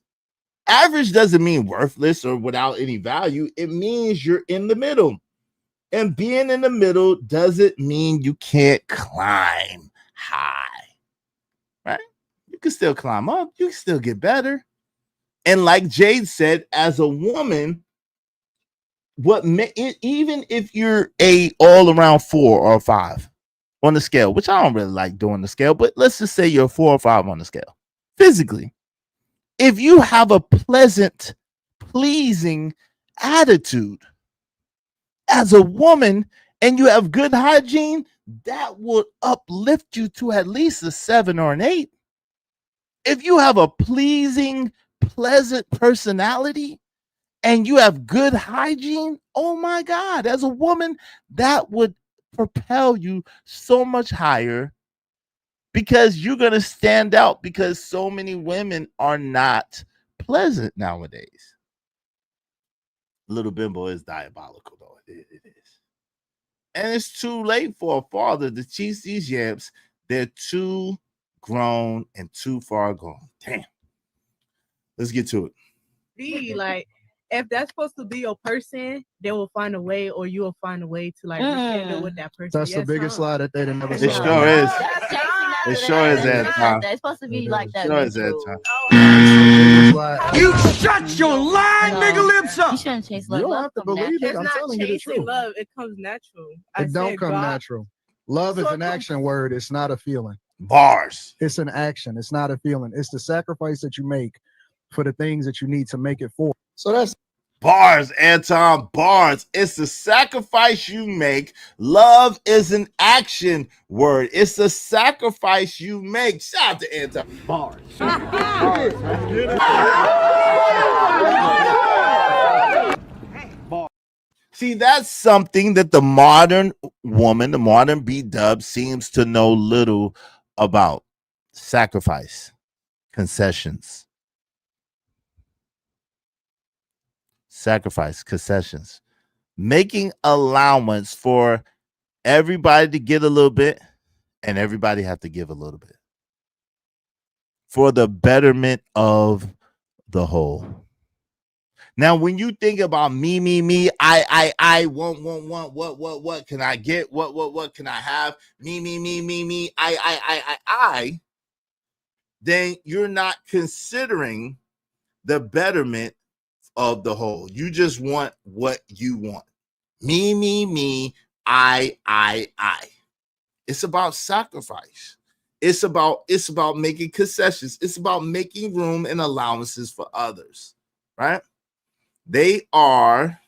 Average doesn't mean worthless or without any value. It means you're in the middle. And being in the middle doesn't mean you can't climb high. Right? You can still climb up. You can still get better. And like Jade said, as a woman, even if you're a all around 4 or 5 on the scale, which I don't really like doing the scale, but let's just say you're 4 or 5 on the scale physically. If you have a pleasant, pleasing attitude as a woman and you have good hygiene, that will uplift you to at least a 7 or an 8. If you have a pleasing, pleasant personality and you have good hygiene, oh my God, as a woman, that would propel you so much higher because you're going to stand out because so many women are not pleasant nowadays. Little bimbo is diabolical, though. It is. And it's too late for a father to teach these yamps. They're too grown and too far gone. Damn. Let's get to it. Be like, if that's supposed to be your person, they will find a way, or you will find a way to like rekindle with that person. That's the biggest lie that they done never It saw. sure is. It sure is that time. It's supposed to be like that. Sure is that time. You shut your lying nigga lips up. You shouldn't chase You love. don't Love have to come believe natural. it. I'm It's not telling you the chasing truth. love; it comes natural. It don't come natural. Love is an action word. It's not a feeling. Bars. It's an action. It's not a feeling. It's the sacrifice that you make for the things that you need to make it for. So that's Bars, Anton, bars. It's the sacrifice you make. Love is an action word. It's the sacrifice you make. Shout out to Anton. Bars. See, that's something that the modern woman, the modern B-dub, seems to know little about. Sacrifice, concessions. Sacrifice, concessions, making allowance for everybody to get a little bit and everybody have to give a little bit for the betterment of the whole. Now, when you think about me, I want, what can I get? What can I have? Me, I, then you're not considering the betterment of the whole. You just want what you want. Me, I. It's about sacrifice. It's about making concessions. It's about making room and allowances for others, right? They are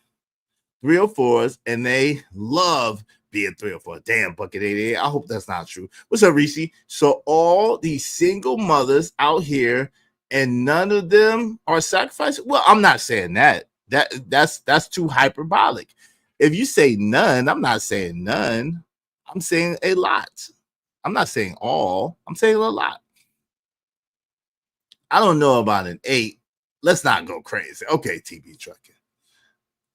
304s and they love being 304. Damn, Bucket 88. I hope that's not true. What's up, Reese? So all these single mothers out here and none of them are sacrificing. Well, I'm not saying that. That's too hyperbolic. If you say none, I'm not saying none. I'm saying a lot. I'm not saying all. I'm saying a lot. I don't know about an 8. Let's not go crazy. Okay, TB Trucking.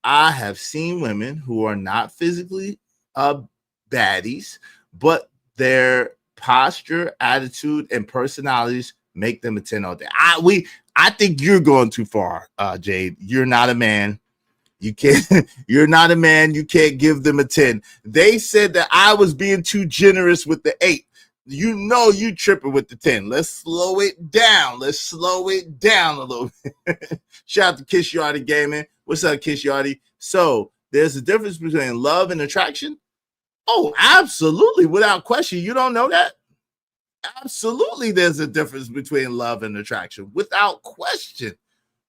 I have seen women who are not physically baddies, but their posture, attitude, and personalities make them a 10 all day. I think you're going too far, Jade. You're not a man. You can't. You're not a man. You can't give them a 10. They said that I was being too generous with the 8. You know you tripping with the 10. Let's slow it down. Let's slow it down a little bit. Shout out to Kiss Yardy Gaming. What's up, Kiss Yardy? So there's a difference between love and attraction. Oh, absolutely. Without question. You don't know that? Absolutely, there's a difference between love and attraction. Without question.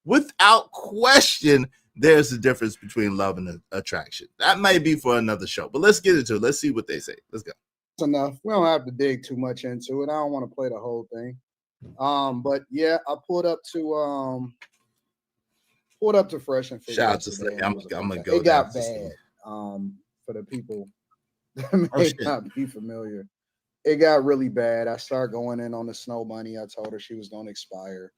Without question, there's a difference between love and attraction. That might be for another show, but let's get into it. Let's see what they say. Let's go. That's enough. We don't have to dig too much into it. I don't want to play the whole thing. But yeah, I pulled up to Fresh and Fit. Shout out to Slay. I'm gonna go. It got bad. For the people that may not be familiar, it got really bad. I started going in on the snow bunny. I told her she was going to expire.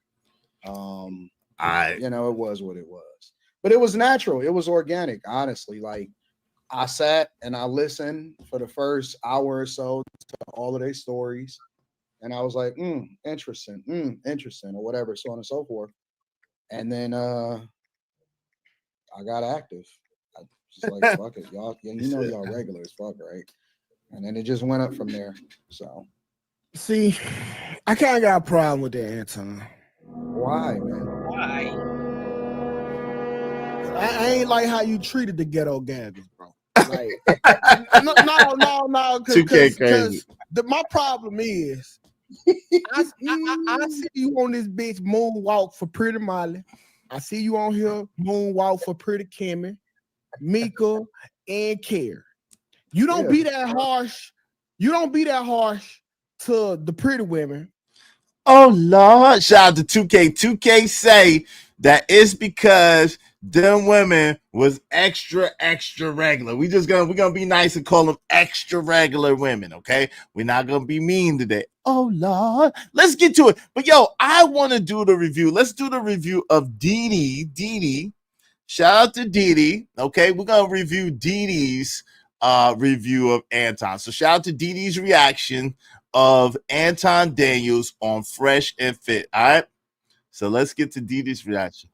It was what it was, but it was natural. It was organic, honestly. Like, I sat and I listened for the first hour or so to all of their stories, and I was like, interesting, or whatever, so on and so forth. And then I got active. I just like, fuck it, y'all. You know y'all regular as fuck, right? And then it just went up from there. So, see, I kind of got a problem with that, Anton. Why, man? Why? I ain't like how you treated the ghetto gaggers, bro. Like, no. Because my problem is, I see you on this bitch moonwalk for Pretty Molly. I see you on here moonwalk for Pretty Kimmy, Mika, and Care. You don't be that harsh. You don't be that harsh to the pretty women. Oh Lord! Shout out to 2K. 2K say that it's because them women was extra regular. We're gonna be nice and call them extra regular women. Okay, we're not gonna be mean today. Oh Lord, let's get to it. But yo, I want to do the review. Let's do the review of Dee Dee. Shout out to Dee Dee. Okay, we're gonna review Dee Dee's review of Anton. So shout out to Dee Dee's reaction of Anton Daniels on Fresh and Fit. All right. So let's get to Dee Dee's reaction.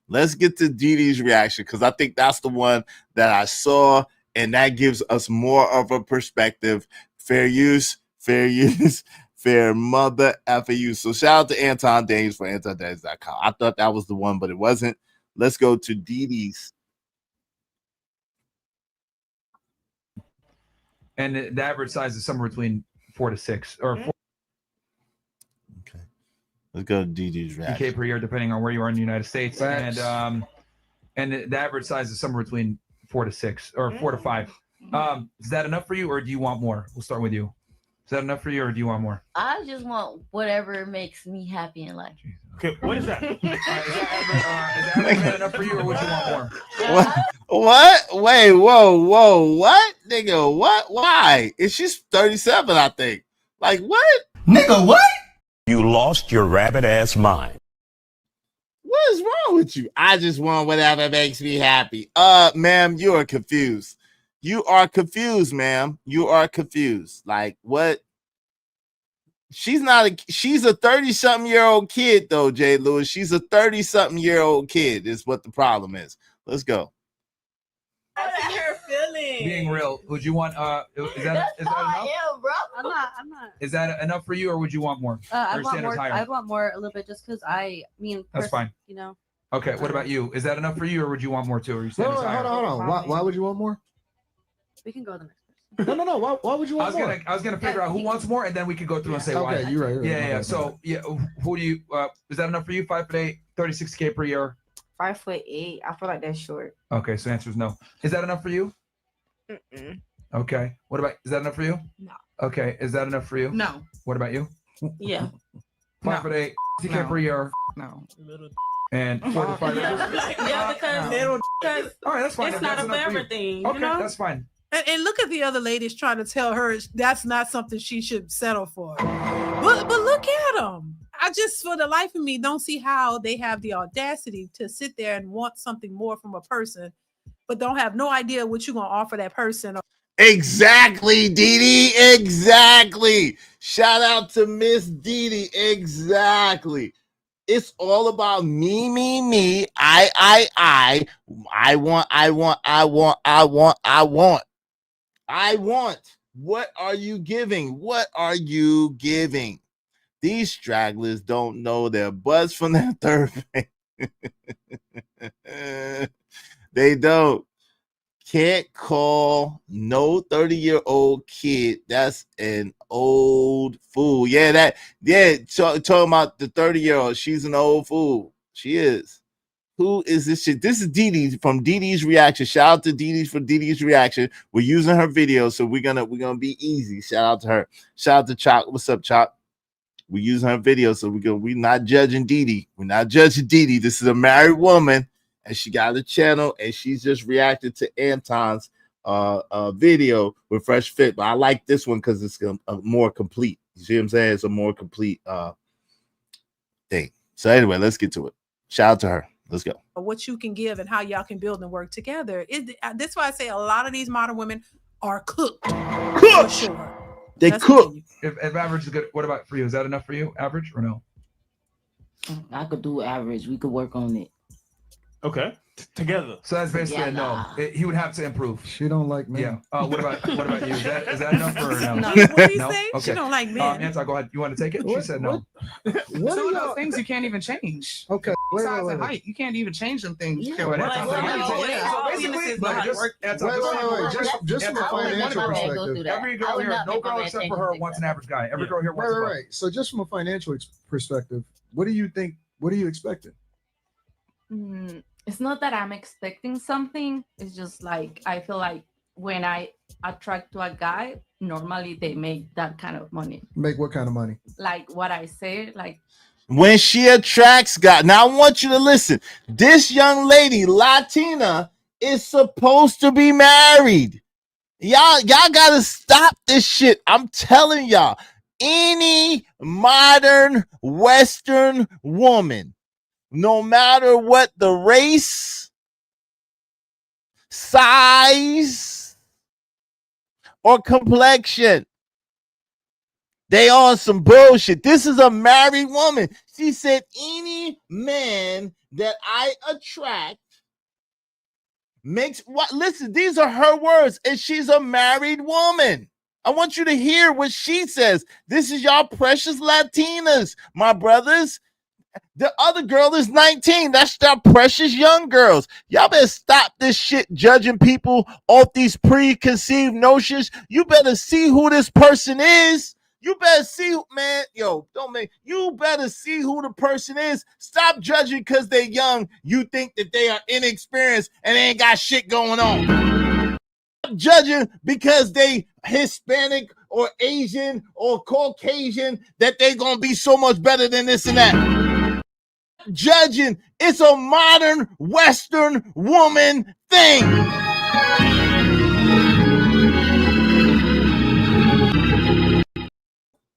Let's get to Dee Dee's reaction, because I think that's the one that I saw, and that gives us more of a perspective. Fair use, fair mother effer use. So shout out to Anton Daniels for AntonDaniels.com. I thought that was the one, but it wasn't. Let's go to Dee Dee's. And the average size is somewhere between 4 to 6 or 4. Okay. Let's go to Dee Dee's reaction. DK per year, depending on where you are in the United States. Facts. And the average size is somewhere between 4 to 6 or 4 to 5. Is that enough for you, or do you want more? We'll start with you. Is that enough for you, or do you want more? I just want whatever makes me happy in life. Okay, what is that? Is that enough for you, or would you want more? What? Wait, whoa, what? Nigga, what? Why? It's just 37, I think. Like, what? Nigga, what? You lost your rabbit ass mind. What is wrong with you? I just want whatever makes me happy. Ma'am, you are confused. You are confused, ma'am. You are confused. Like, what? She's a 30-something-year-old kid, though, Jay Lewis. She's a 30-something-year-old kid is what the problem is. Let's go. Her feeling. Being real, would you want is that enough? Bro. I'm not. Is that enough for you, or would you want more? I want more. I want more a little bit, just because That's fine. You know. Okay. What about you? Is that enough for you, or would you want more too? Or you standards higher? Hold on. Why would you want more? We can go to the next person. No. Why would you want more? I was gonna figure out who wants more, and then we could go through and say why. Okay, you're right. Yeah. So who do you? Is that enough for you? 5'8", 36K per year. 5'8". I feel like that's short. Okay, so the answer is no. Is that enough for you? Mm-mm. Okay. What about? Is that enough for you? No. Okay. Is that enough for you? No. What about you? Yeah. 5'8", 60K per year. No. And 4 to 5 years. Yeah, because All right, that's fine. it's If not that's a enough for you. forever thing. Okay, You know? that's fine. And look at the other ladies trying to tell her that's not something she should settle for. But look at them. I just, for the life of me, don't see how they have the audacity to sit there and want something more from a person, but don't have no idea what you're going to offer that person. Exactly, Dee Dee. Exactly. Shout out to Miss Dee Dee. Exactly. It's all about me. I want. What are you giving? What are you giving? These stragglers don't know their butts from their third finger. They don't. Can't call no 30-year-old kid. That's an old fool. Yeah, talking about the 30-year-old. She's an old fool. She is. Who is this shit? This is Dee Dee from Dee Dee's Reaction. Shout out to Dee Dee for Dee Dee's Reaction. We're using her video, so we're gonna be easy. Shout out to her. Shout out to Chalk. What's up, Chalk? We're using her video, so we're not judging Dee Dee. We're not judging Dee Dee. This is a married woman, and she got a channel, and she's just reacted to Anton's video with Fresh Fit. But I like this one because it's a more complete. You see what I'm saying? It's a more complete thing. So anyway, let's get to it. Shout out to her. Let's go. What you can give and how y'all can build and work together. That's why I say a lot of these modern women are cooked. For sure. They cook. If average is good, what about for you? Is that enough for you? Average or no? I could do average. We could work on it. Okay. Together. So that's basically a no. He would have to improve. She don't like me. Yeah. What about you? Is that enough or no? No. What do you No? say? Okay. She don't like men. Anti, go ahead. You want to take it? She said no. Some of those things you can't even change. Okay. Size and height, you can't even change them things. You can't Wait, work that's on not them. so Basically, But Just from a financial perspective. Every girl here, no girl except for her wants an average guy. Every girl here wants a Right. So just from a financial perspective, what do you think? What are you expecting? It's not that I'm expecting something. It's just like I feel like when I attract to a guy, normally they make that kind of money. Make what kind of money? Like what I say, like When she attracts God. Now I want you to listen. This young lady, Latina, is supposed to be married. Y'all gotta stop this shit. I'm telling y'all, any modern Western woman, no matter what the race, size, or complexion, they on some bullshit. This is a married woman. She said, any man that I attract makes what? Listen, these are her words, and she's a married woman. I want you to hear what she says. This is y'all precious Latinas, my brothers. The other girl is 19. That's our precious young girls. Y'all better stop this shit judging people off these preconceived notions. You better see who this person is. You better see, man. You better see who the person is. Stop judging because they're young. You think that they are inexperienced and they ain't got shit going on. Stop judging because they Hispanic or Asian or Caucasian that they gonna be so much better than this and that. Judging, it's a modern Western woman thing.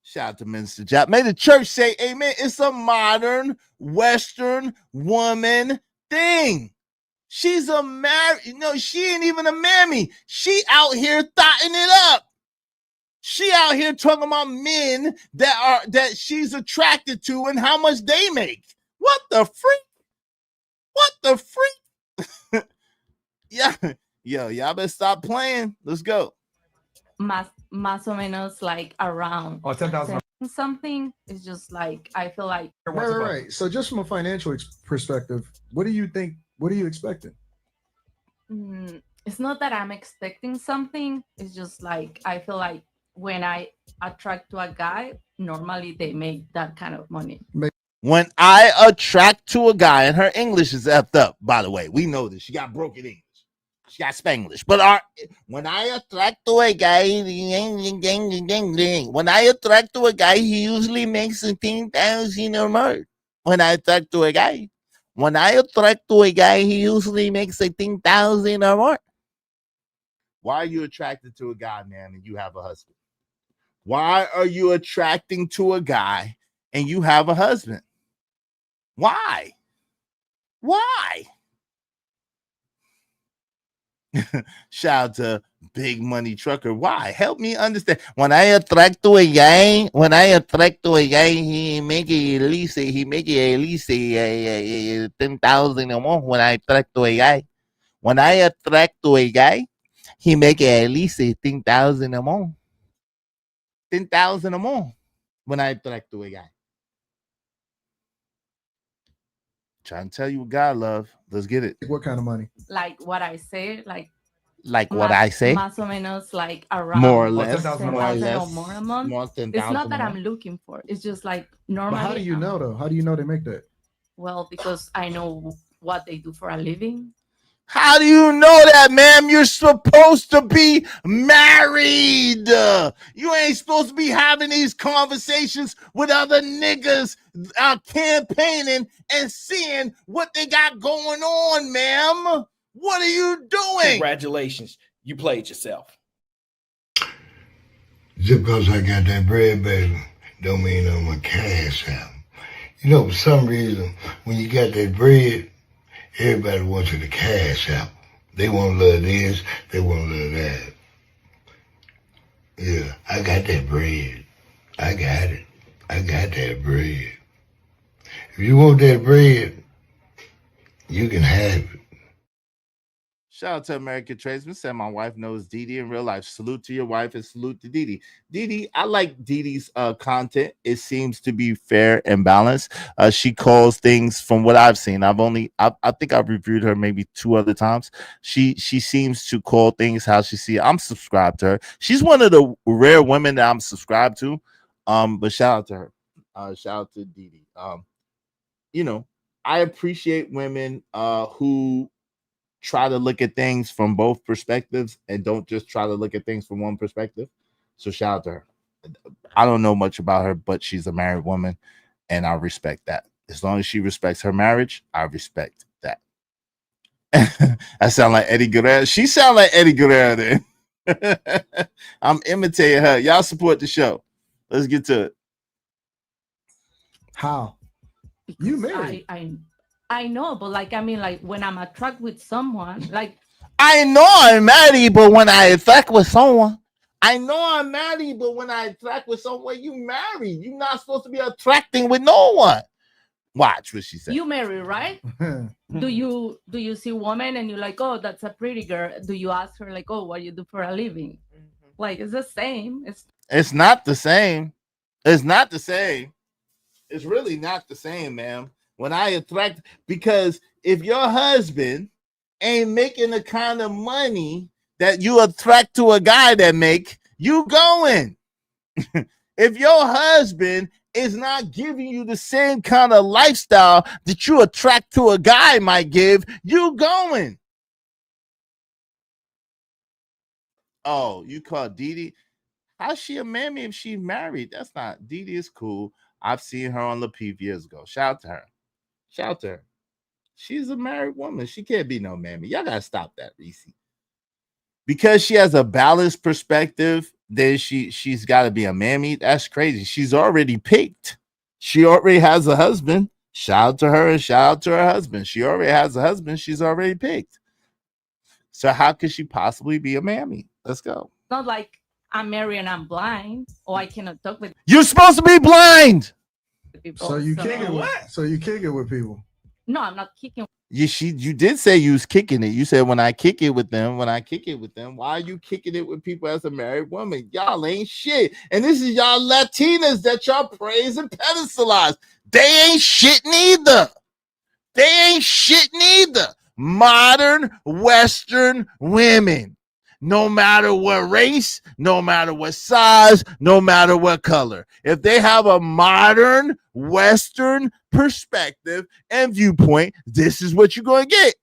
Shout out to Minister Jap. May the church say amen. It's a modern Western woman thing. She's a married, she ain't even a mammy. She out here thotting it up. She out here talking about men that she's attracted to and how much they make. What the freak? What the freak? Y'all better stop playing. Let's go. más o menos like around 10,000 something. It's just like I feel like Right. So just from a financial perspective, what do you think? What are you expecting? It's not that I'm expecting something. It's just like I feel like when I attract to a guy, normally they make that kind of money. When I attract to a guy, and her English is effed up, by the way. We know this. She got broken English. She got Spanglish. But when I attract to a guy, he usually makes 15,000 or more. When I attract to a guy, he usually makes 15,000 or more. Why are you attracted to a guy, man, and you have a husband? Why are you attracting to a guy and you have a husband? Why? Shout out to Big Money Trucker. Why? Help me understand. When I attract to a guy, he make it at least 10,000 or more. When I attract to a guy, he make it at least 10,000 or more. 10,000 or more when I interact with a guy. Trying to tell you what God love. Let's get it. What kind of money? Like what I say, Like what I say? Más o menos like around More or less. 10,000 More or or less. more a month. More It's 10,000 not that a I'm month. looking for. It's just like But normally. how do you know though? How do you know they make that? Well, because I know what they do for a living. How do you know that, ma'am? You're supposed to be married. You ain't supposed to be having these conversations with other niggas campaigning and seeing what they got going on, ma'am. What are you doing? Congratulations. You played yourself. Just because I got that bread, baby, don't mean I'm a cash out. You know, for some reason, when you got that bread, everybody wants you to cash out. They want to love this, they want to love that. Yeah, I got that bread. I got it. I got that bread. If you want that bread, you can have it. Shout out to American Tradesman. Said my wife knows Didi in real life. Salute to your wife and salute to Didi. Didi, I like Didi's content. It seems to be fair and balanced. She calls things from what I've seen. I think I've reviewed her maybe 2 other times. She seems to call things how she see it. I'm subscribed to her. She's one of the rare women that I'm subscribed to. But shout out to her. Shout out to Didi. You know, I appreciate women who try to look at things from both perspectives and don't just try to look at things from one perspective. So shout out to her. I don't know much about her, but she's a married woman and I respect that. As long as she respects her marriage, I respect that. I sound like Eddie Guerrero. She sound like Eddie Guerrero then. I'm imitating her. Y'all support the show. Let's get to it. How? You married. I know, but like, I mean, like when I'm attracted with someone, like I know I'm married, but when I interact with someone, I know I'm married, but when I interact with someone, you married. You're not supposed to be attracting with no one. Watch what she said. you marry, right? do you see a woman and you're like, oh, that's a pretty girl? Do you ask her like, oh, what you do for a living? Like, it's the same. It's not the same. It's not the same. It's really not the same, ma'am. When I attract, because if your husband ain't making the kind of money that you attract to a guy that make, you going. If your husband is not giving you the same kind of lifestyle that you attract to a guy might give, you going. Oh, you call Didi? How's she a mammy if she's married? That's not. Didi is cool. I've seen her on La Peep years ago. Shout out to her. Shout out to her. She's a married woman. She can't be no mammy. Y'all gotta stop that, Reese. Because she has a balanced perspective, then she's got to be a mammy. That's crazy. She's already picked. She already has a husband. Shout out to her and shout out to her husband. She already has a husband. She's already picked. So how could she possibly be a mammy? Let's go. Not like I'm married and I'm blind, or I cannot talk with You're supposed to be blind. people. So you kick it. So you kick it with people. No, I'm not kicking. You did say you was kicking it. You said when I kick it with them, why are you kicking it with people as a married woman? Y'all ain't shit. And this is y'all Latinas that y'all praise and pedestalize. They ain't shit neither. They ain't shit neither. Modern Western women. No matter what race, no matter what size, no matter what color. If they have a modern Western perspective and viewpoint, this is what you're going to get.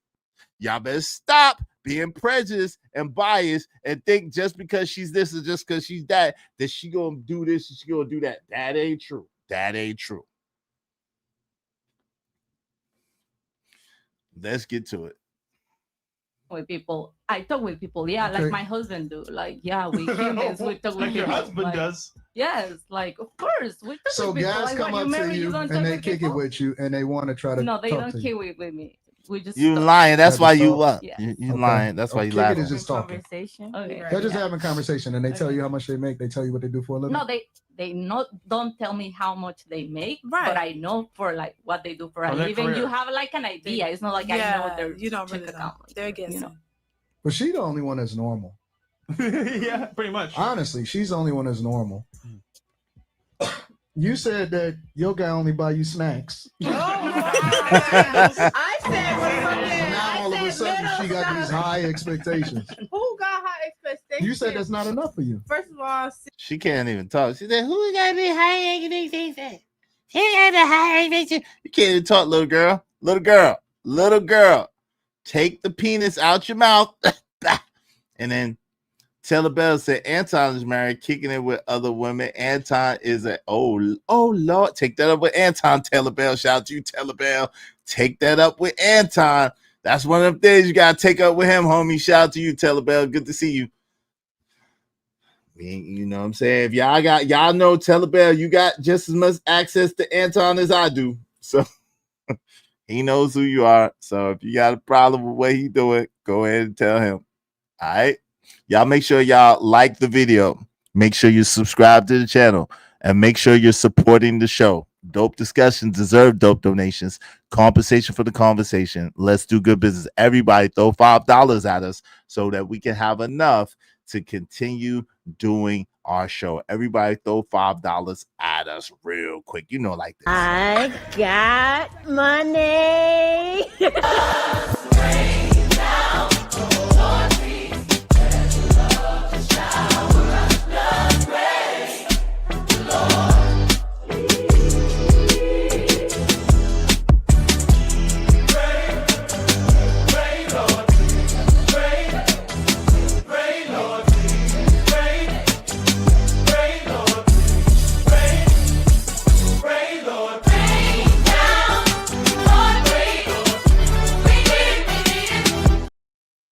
Y'all better stop being prejudiced and biased and think just because she's this or just because she's that she going to do this and she going to do that. That ain't true. That ain't true. Let's get to it. With people, I talk with people, yeah, Okay. like my husband do. Like, yeah, we humans, we talk with Your people. husband like, does. Yes, like of course, we talk So with people. guys Like, come when up you to marry, you don't and talk they with kick it people? with you and they want to try to No, they talk don't to kick you. with me. We just You talk. lying. That's That why just you talk? what? Yeah. You Okay. lying. That's why you Kick it laughing. is just talking. Conversation. Okay. They're just having conversation and they tell you how much they make. They tell you what they do for a living. No, they don't tell me how much they make, Right. but I know for like what they do for a For their living. career. You have like an idea. It's not like I know their you don't check really know. account. They're guessing. You know. But she the only one that's normal. Yeah, pretty much. Honestly, she's the only one that's normal. You said that your guy only buy you snacks. I said when something. Now all of a sudden she got these high expectations. Who got high expectations? You said that's not enough for you. First of all, She can't even talk. She said, "Who got the high expectations? He got the high expectations." You can't even talk, little girl. Little girl. Little girl. Take the penis out your mouth, and then tell the bell. Say Anton is married, kicking it with other women. Anton is oh Lord. Take that up with Anton. Taylor Bell. Shout out to you, Taylor Bell. Take that up with Anton. That's one of the things you gotta take up with him, homie. Shout out to you, Taylor Bell. Good to see you. You know what I'm saying? If y'all know Taylor Bell, you got just as much access to Anton as I do. So he knows who you are. So if you got a problem with what he doing, go ahead and tell him. All right. Y'all make sure y'all like the video. Make sure you subscribe to the channel and make sure you're supporting the show. Dope discussions deserve dope donations. Compensation for the conversation. Let's do good business. Everybody throw $5 at us so that we can have enough to continue doing our show. Everybody throw $5 at us real quick. You know, like this. I got money.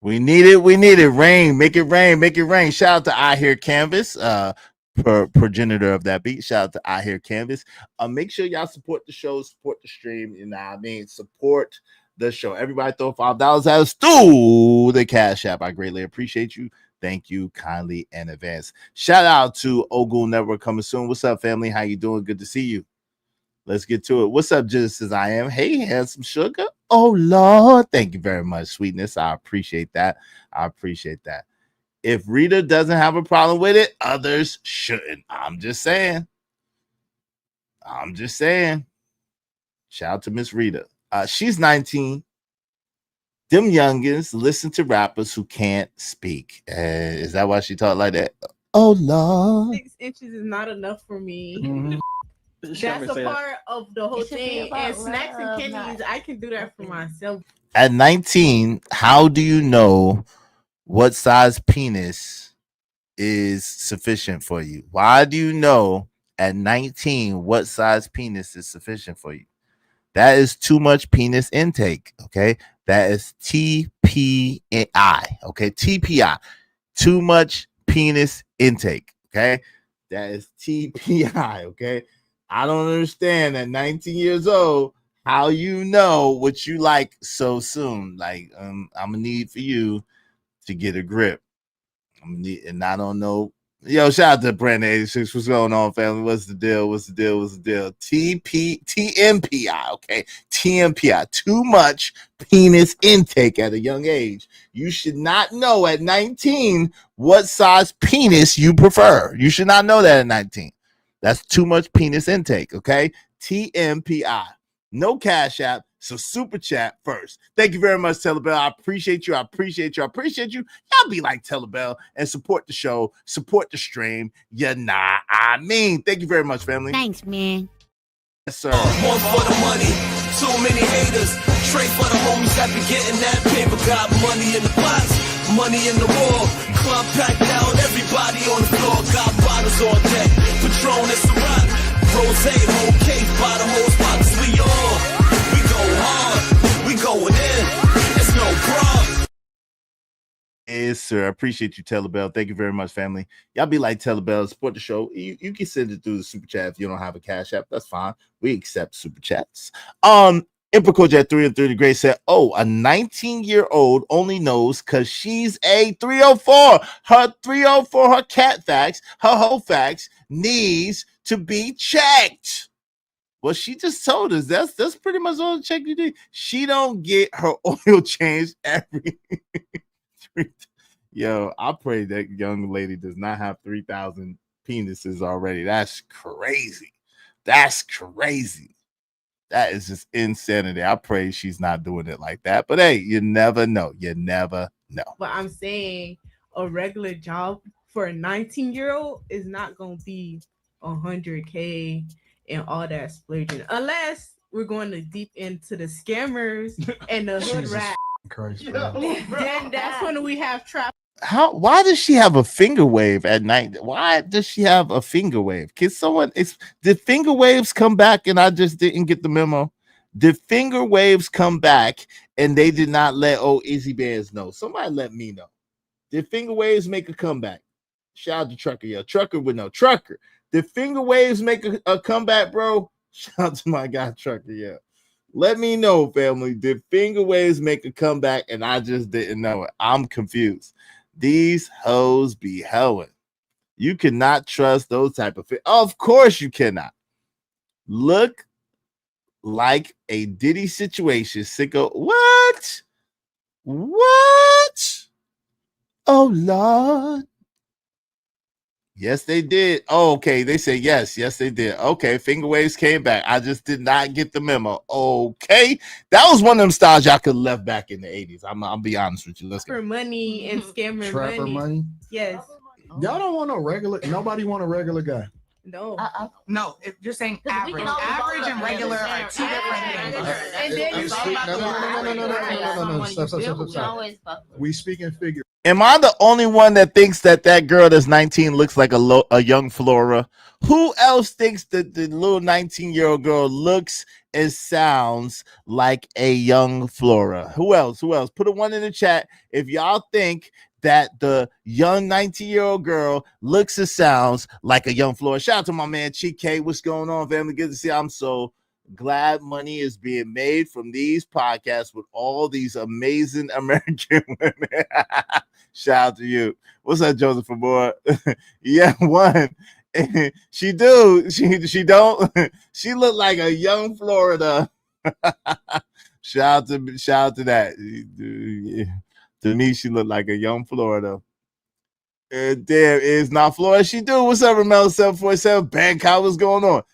We need it. Rain, make it rain. Shout out to I Hear Canvas, progenitor of that beat. Shout out to I Hear Canvas. Make sure y'all support the show, support the stream. You know what I mean? Support the show. Everybody throw $5 at us through the Cash App. I greatly appreciate you. Thank you kindly in advance. Shout out to Ogun Network coming soon. What's up, family? How you doing? Good to see you. Let's get to it. What's up, just as I am? Hey, handsome sugar. Oh, Lord. Thank you very much, sweetness. I appreciate that. If Rita doesn't have a problem with it, others shouldn't. I'm just saying. Shout out to Miss Rita. She's 19. Them youngins listen to rappers who can't speak. Is that why she talked like that? Oh, Lord. 6 inches is not enough for me. Mm-hmm. That's a part of the whole thing. And snacks and candies, I can do that for myself. At 19, how do you know what size penis is sufficient for you? Why do you know at 19 what size penis is sufficient for you? That is too much penis intake. Okay. That is TPI. Okay. TPI. Too much penis intake. Okay. That is TPI. Okay. I don't understand at 19 years old how you know what you like so soon. Like, I'm gonna need for you to get a grip. And I don't know. Yo, shout out to Brandon 86. What's going on, family? What's the deal? TMPI, okay? TMPI. Too much penis intake at a young age. You should not know at 19 what size penis you prefer. You should not know that at 19. That's too much penis intake, okay? TMPI. No Cash App, so super chat first. Thank you very much, Telebell. I appreciate you. Y'all be like Telebell and support the show, support the stream. I mean. Thank you very much, family. Thanks, man. Yes, sir. One for the money, too many haters. Straight for the homies that be getting that paper. Got money in the pots, money in the wall. Club packed out, everybody on the floor. Got bottles on deck, Patron and Ciroc. Rose, whole cake, bottom hole spots. We go hard, we going in. It's no problem. Yes, sir. I appreciate you, Telebell. Thank you very much, family. Y'all be like Telebell, support the show. You can send it through the super chat if you don't have a Cash App. That's fine. We accept super chats. Emperor Coach at 3 and 3 the Great said, "Oh, a 19-year-old only knows because she's a 304. Her 304, her cat facts, her whole facts needs to be checked." Well, she just told us that's pretty much all the check you do. She don't get her oil changed every Yo, I pray that young lady does not have 3,000 penises already. That's crazy. That's crazy. That is just insanity. I pray she's not doing it like that. But hey, you never know. You never know. But I'm saying a regular job for a 19-year-old is not gonna be 100K and all that splurging, unless we're going to deep into the scammers and the hood Jesus rat. Christ, bro. Then that's when we have trap. Why does she have a finger wave at night? Why does she have a finger wave? Can someone did finger waves come back and I just didn't get the memo? Did finger waves come back and they did not let Izzy Bears know? Somebody let me know. Did finger waves make a comeback? Shout out to Trucker. Yeah, Trucker would know. Trucker. Did finger waves make a comeback, bro? Shout out to my guy Trucker. Yeah. Let me know, family. Did finger waves make a comeback and I just didn't know it? I'm confused. These hoes be hoeing. You cannot trust those type of Of course you cannot. Look like a Diddy situation. Sicko. What? What? Oh, Lord. Yes, they did. Oh, okay. They said yes. Yes, they did. Okay. Finger waves came back. I just did not get the memo. Okay. That was one of them styles y'all could have left back in the 80s. I'll be honest with you. Let's For money and scammer Trapper money. Yes. Y'all don't want no regular. Nobody want a regular guy. No. No, if you're saying average. Average and regular are two different things. No. Stop. We speaking figure. Am I the only one that thinks that girl that's 19 looks like a young Flora? Who else thinks that the little 19-year-old girl looks and sounds like a young Flora? Who else? Put a one in the chat if y'all think that the young 19-year-old girl looks and sounds like a young Flora. Shout out to my man Chick K. What's going on, family? Good to see you. I'm so glad money is being made from these podcasts with all these amazing American women. Shout out to you. What's up, Joseph boy? Yeah, one. She do. She don't. She look like a young Florida. Shout out to that. To me, she looked like a young Florida. There is not Florida. She do. What's up, Ramel 747? Bangkok, what's going on?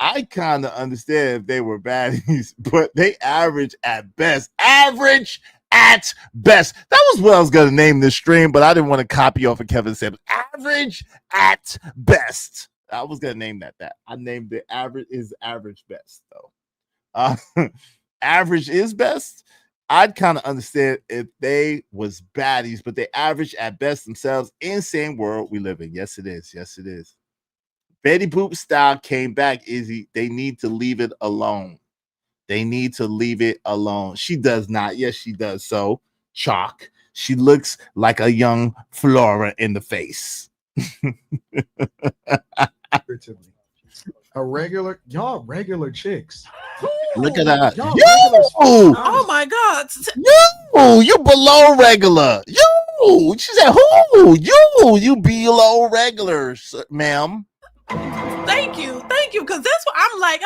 I kind of understand if they were baddies, but they average at best. Average at best. That was what I was going to name this stream, but I didn't want to copy off of Kevin said. Average at best. I was going to name that. I named it average is average best, though. Average is best. I'd kind of understand if they was baddies, but they average at best themselves. Insane world we live in. Yes, it is. Yes, it is. Betty Boop style came back, Izzy. They need to leave it alone. They need to leave it alone. She does not. Yes, she does. So, chalk. She looks like a young Flora in the face. A regular, y'all regular chicks. Look at that. Yo! Oh my God. You below regular. She said, who? You below regular, ma'am. Thank you, because that's what I'm like,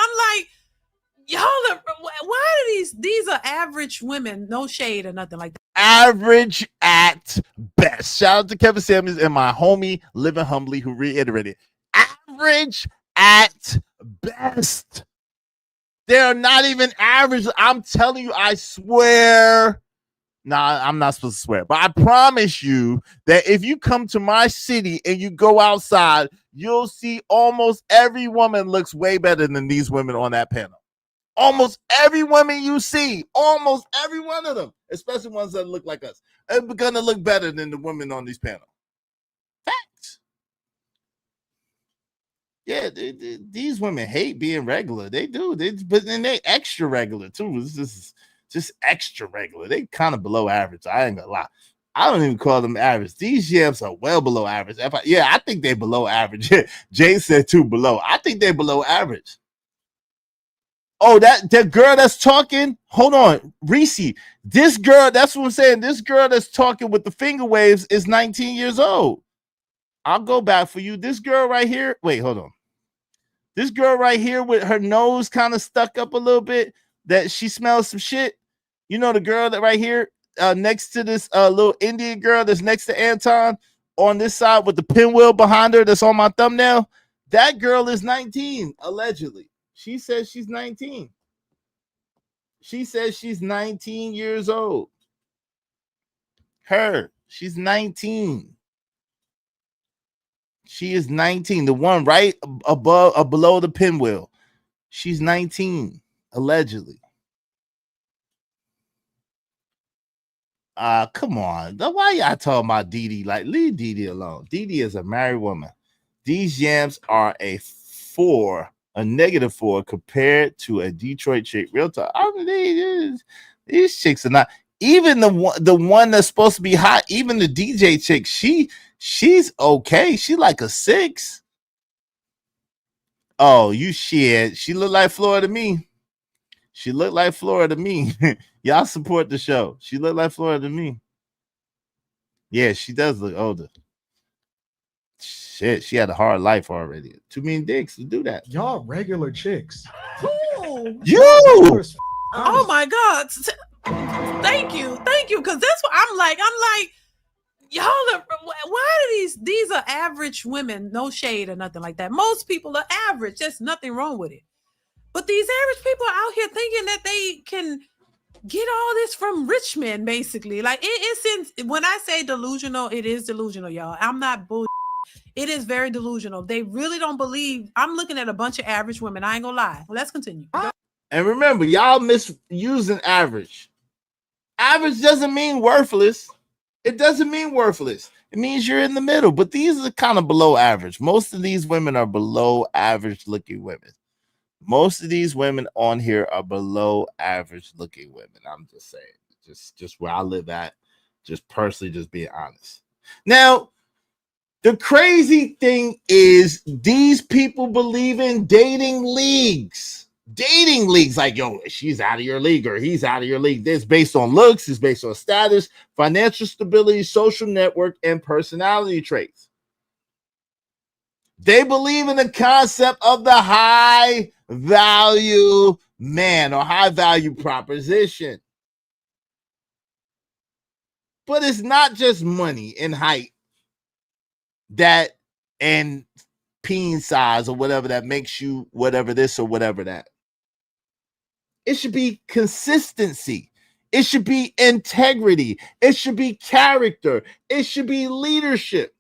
y'all are, why are these are average women, no shade or nothing like that. Average at best. Shout out to Kevin Samuels and my homie Living Humbly who reiterated. Average at best. They're not even average. I'm telling you, I swear. Nah, I'm not supposed to swear, but I promise you that if you come to my city and you go outside, you'll see almost every woman looks way better than these women on that panel. Almost every woman you see, almost every one of them, especially ones that look like us, are going to look better than the women on this panel. Facts. Yeah, these women hate being regular. They do. But then they extra regular too. It's just extra regular. They kind of below average. I ain't gonna lie. I don't even call them average. These yams are well below average. I think they're below average. Jay said too below. I think they're below average. Oh, that girl that's talking. Hold on, Reese. This girl, that's what I'm saying. This girl that's talking with the finger waves is 19 years old. I'll go back for you. This girl right here. Wait, hold on. This girl right here with her nose kind of stuck up a little bit, that she smells some shit. You know the girl that right here next to this little Indian girl that's next to Anton on this side with the pinwheel behind her that's on my thumbnail, that girl is 19, allegedly. She says she's 19. She says she's 19 years old. She's 19. She is 19. The one right above or below the pinwheel. She's 19, allegedly. Come on. Why y'all talking about Didi? Like, leave Didi alone. Didi is a married woman. These yams are a -4 compared to a Detroit chick. Real talk. I mean, these chicks are not. Even the one that's supposed to be hot, even the DJ chick, she's okay. She like a 6. Oh, you shit. She look like Florida to me. She looked like Florida to me. Y'all support the show. She looked like Florida to me. Yeah, she does look older. Shit, she had a hard life already. Too many dicks to do that. Y'all regular chicks. You. Oh my God. Thank you. Because that's what I'm like, y'all are, why are these are average women, no shade or nothing like that. Most people are average. There's nothing wrong with it. But these average people are out here thinking that they can get all this from rich men, basically. Like, when I say delusional, it is delusional, y'all. I'm not bull. It is very delusional. They really don't believe. I'm looking at a bunch of average women. I ain't gonna lie. Well, let's continue. And remember, y'all misusing average. Average doesn't mean worthless. It doesn't mean worthless. It means you're in the middle. But these are kind of below average. Most of these women are below average looking women. Most of these women on here are below average looking women. I'm just saying, just where I live at, just personally, just being honest. Now, the crazy thing is these people believe in dating leagues. Dating leagues, like, yo, she's out of your league or he's out of your league. This based on looks, it's based on status, financial stability, social network, and personality traits. They believe in the concept of the high value man or high value proposition. But it's not just money and height that and peen size or whatever that makes you whatever this or whatever that. It should be consistency. It should be integrity. It should be character. It should be leadership.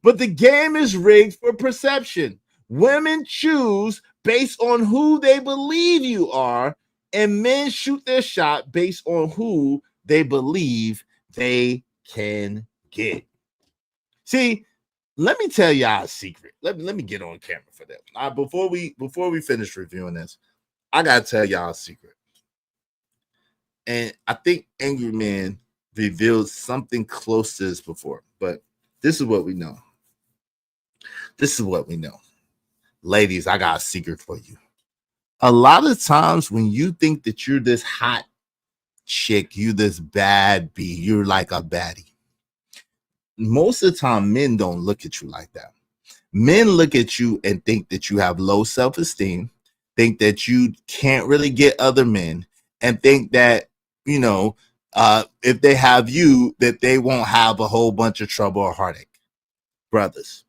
But the game is rigged for perception. Women choose based on who they believe you are, and men shoot their shot based on who they believe they can get. See, let me tell y'all a secret. Let me get on camera for that. Before we finish reviewing this, I gotta tell y'all a secret. And I think Angry Man revealed something close to this before, but this is what we know. This is what we know. Ladies, I got a secret for you. A lot of times when you think that you're this hot chick, you this bad bee, you're like a baddie. Most of the time, men don't look at you like that. Men look at you and think that you have low self-esteem, think that you can't really get other men, and think that, you know, if they have you, that they won't have a whole bunch of trouble or heartache. Brothers,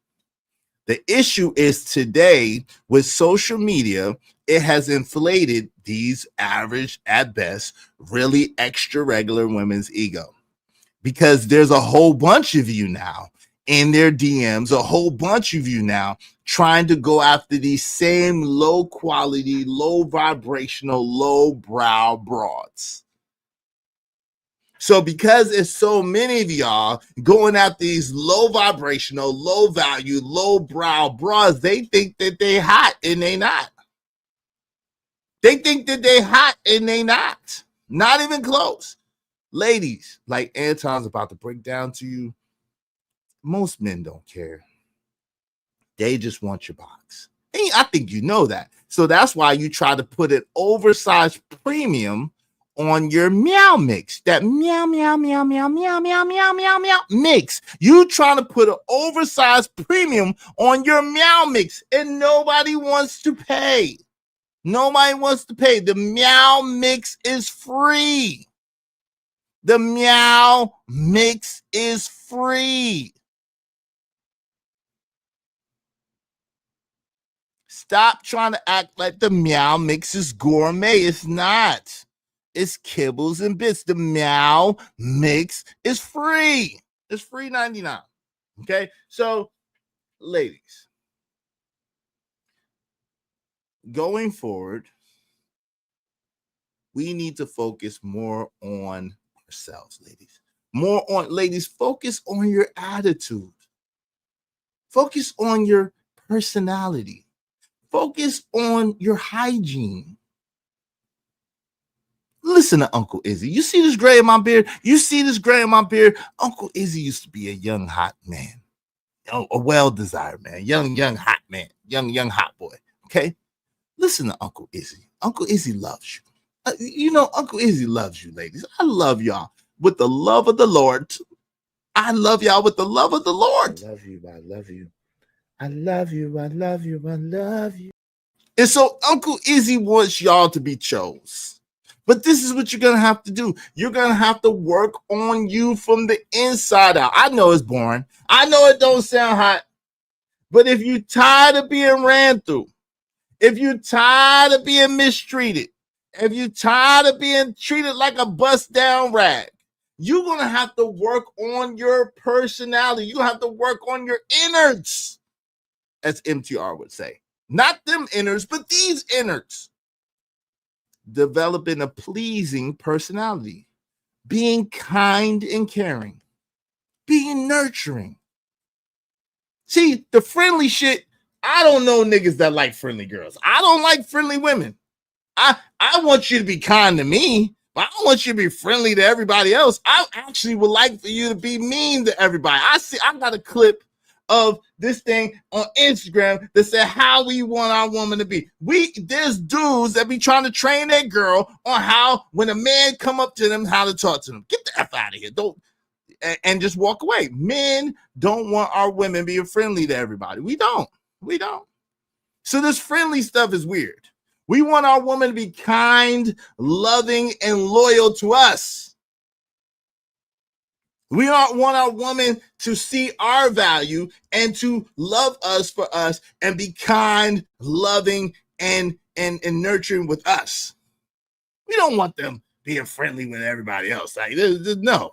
the issue is today with social media, it has inflated these average, at best, really extra regular women's ego. Because there's a whole bunch of you now in their DMs, a whole bunch of you now trying to go after these same low quality, low vibrational, low brow broads. So because it's so many of y'all going after these low vibrational, low value, low brow broads, they think that they hot and they not. They think that they hot and they not. Not even close. Ladies, like Anton's about to break down to you, most men don't care. They just want your box. And I think you know that. So that's why you try to put an oversized premium on your meow mix. That meow, meow, meow, meow, meow, meow, meow, meow, meow mix. You trying to put an oversized premium on your meow mix, and nobody wants to pay. Nobody wants to pay. The meow mix is free. The Meow Mix is free. Stop trying to act like the Meow Mix is gourmet. It's not. It's kibbles and bits. The Meow Mix is free. It's free 99. Okay, so ladies, going forward, we need to focus more on ourselves, ladies. More on, ladies, focus on your attitude. Focus on your personality. Focus on your hygiene. Listen to Uncle Izzy. You see this gray in my beard? You see this gray in my beard? Uncle Izzy used to be a young, hot man. A well-desired man. Young, hot man. Young, hot boy. Okay? Listen to Uncle Izzy. Uncle Izzy loves you. Uncle Izzy loves you, ladies. I love y'all with the love of the Lord. I love y'all with the love of the Lord. I love you. I love you. I love you. I love you. I love you. And so Uncle Izzy wants y'all to be chose. But this is what you're going to have to do. You're going to have to work on you from the inside out. I know it's boring. I know it don't sound hot. But if you're tired of being ran through, if you're tired of being mistreated, if you're tired of being treated like a bust down rag, you're going to have to work on your personality. You have to work on your innards, as MTR would say. Not them innards, but these innards. Developing a pleasing personality, being kind and caring, being nurturing. See, the friendly shit, I don't know niggas that like friendly girls. I don't like friendly women. I want you to be kind to me, but I don't want you to be friendly to everybody else. I actually would like for you to be mean to everybody. I got a clip of this thing on Instagram that said how we want our woman to be. There's dudes that be trying to train their girl on how, when a man come up to them, how to talk to them. Get the F out of here. Don't and just walk away. Men don't want our women being friendly to everybody. We don't. So this friendly stuff is weird. We want our woman to be kind, loving, and loyal to us. We don't want our woman to see our value and to love us for us and be kind, loving, and nurturing with us. We don't want them being friendly with everybody else. Like, no.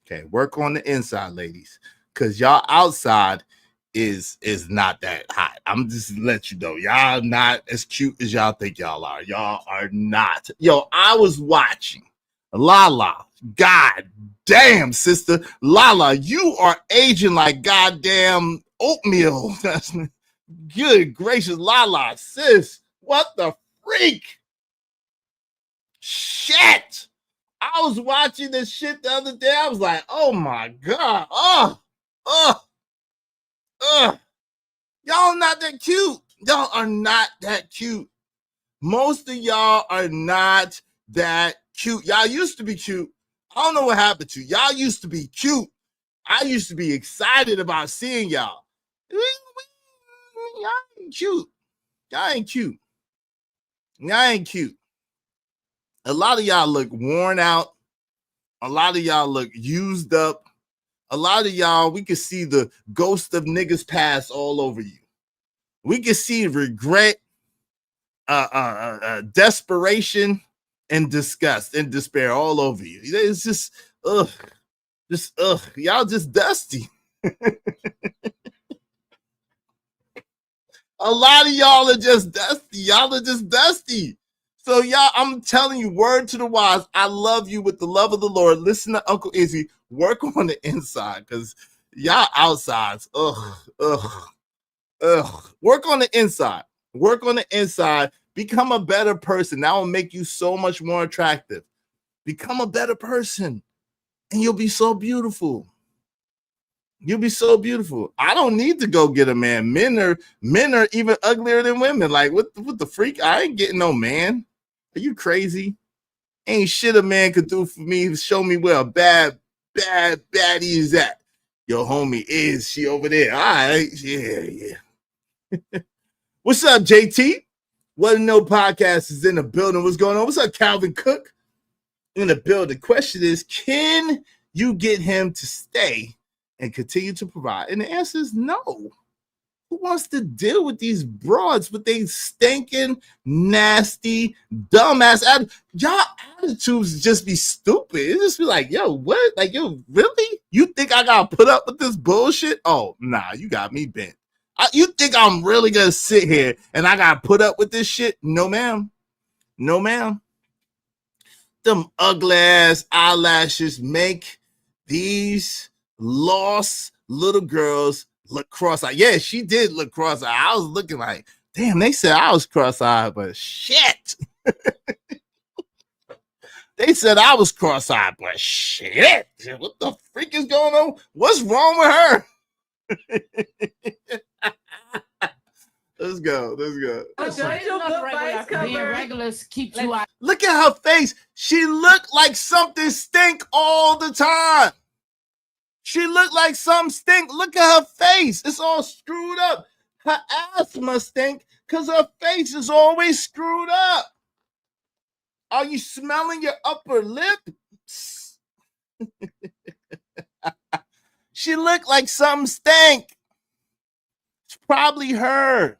Okay, work on the inside, ladies, because y'all outside is not that hot. I'm just let you know, y'all not as cute as y'all think y'all are. Y'all are not. Yo, I was watching Lala. God damn, sister. Lala, you are aging like goddamn oatmeal. Good gracious, Lala, sis. What the freak? Shit. I was watching this shit the other day. I was like, oh my God. Y'all not that cute. Y'all are not that cute. Most of y'all are not that cute. Y'all used to be cute. I don't know what happened to you. Y'all used to be cute. I used to be excited about seeing y'all. Y'all ain't cute. Y'all ain't cute. Y'all ain't cute. A lot of y'all look worn out. A lot of y'all look used up. A lot of y'all, we can see the ghost of niggas past all over you. We can see regret, desperation, and disgust and despair all over you. It's just, y'all just dusty. A lot of y'all are just dusty. Y'all are just dusty. So y'all, I'm telling you, word to the wise, I love you with the love of the Lord. Listen to Uncle Izzy. Work on the inside, because y'all outsides. Work on the inside. Work on the inside. Become a better person. That will make you so much more attractive. Become a better person, and you'll be so beautiful. You'll be so beautiful. I don't need to go get a man. Men are even uglier than women. Like, what the freak? I ain't getting no man. Are you crazy? Ain't shit a man could do for me. Show me where a bad baddie is at. Your homie is she over there. All right. Yeah. What's up, JT? What No Podcast is in the building. What's going on? What's up, Calvin Cook? In the building. The question is, can you get him to stay and continue to provide? And the answer is no. Who wants to deal with these broads with they stinking, nasty, dumbass y'all attitudes just be stupid. It just be like, yo, what? Like, yo, really? You think I gotta put up with this bullshit? Oh, nah, you got me bent. You think I'm really gonna sit here and I gotta put up with this shit? No, ma'am. No, ma'am. Them ugly ass eyelashes make these lost little girls look cross-eyed. Yeah, she did look cross-eyed. I was looking like, damn, they said I was cross-eyed, but shit. They said I was cross-eyed, but shit. What the freak is going on? What's wrong with her? Let's go. Being regulars keep you out. Look at her face. She looked like something stink all the time. She looked like some stink. Look at her face. It's all screwed up. Her ass must stink because her face is always screwed up. Are you smelling your upper lip? She looked like something stank. It's probably her.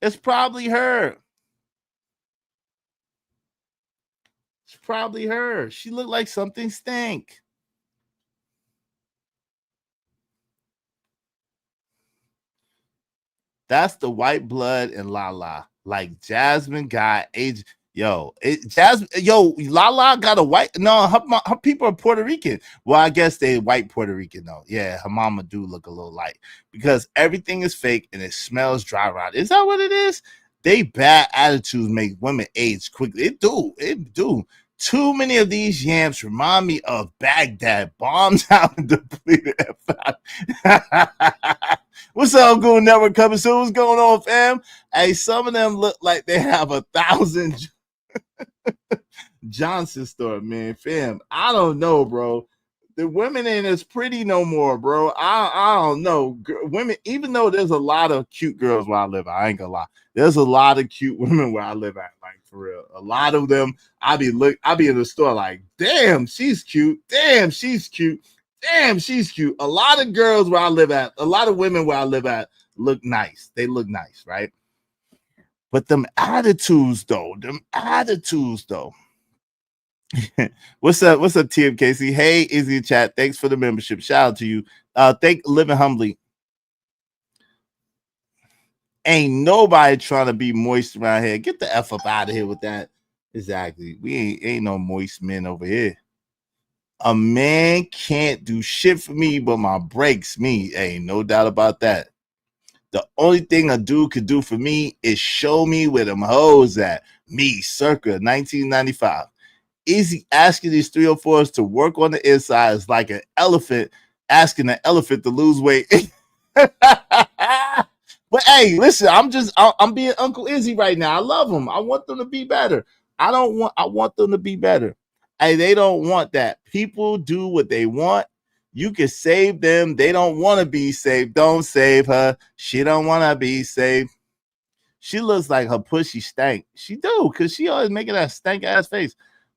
It's probably her. It's probably her. She looked like something stank. That's the white blood in Lala. Like Jasmine got age. Lala got a white. No, her people are Puerto Rican. Well, I guess they white Puerto Rican though. Yeah, her mama do look a little light because everything is fake and it smells dry rot. Is that what it is? They bad attitudes make women age quickly. It do. Too many of these yams remind me of Baghdad bombs out and depleted. What's up, Uncle Network coming soon? What's going on, fam? Hey, some of them look like they have 1,000 Johnson store, man. Fam, I don't know, bro. The women ain't as pretty no more, bro. I don't know. Women, even though there's a lot of cute girls where I live, I ain't gonna lie. There's a lot of cute women where I live at, like for real. A lot of them, I be in the store like, damn, she's cute. Damn, she's cute. Damn, she's cute. A lot of girls where I live at, a lot of women where I live at look nice. They look nice, right? But them attitudes, though. What's up, TMKC? Hey, Izzy Chat. Thanks for the membership. Shout out to you. Thank Living Humbly. Ain't nobody trying to be moist around here. Get the F up out of here with that. Exactly. We ain't no moist men over here. A man can't do shit for me, but my breaks me. Ain't no doubt about that. The only thing a dude could do for me is show me where them hoes at. Me, circa 1995. Easy asking these 304s to work on the inside is like an elephant asking an elephant to lose weight. But hey, listen, I'm being Uncle Izzy right now. I love them. I want them to be better. I want them to be better. Hey, they don't want that. People do what they want. You can save them. They don't want to be saved. Don't save her. She don't want to be saved. She looks like her pussy stank. She do, because she always making that stank ass face.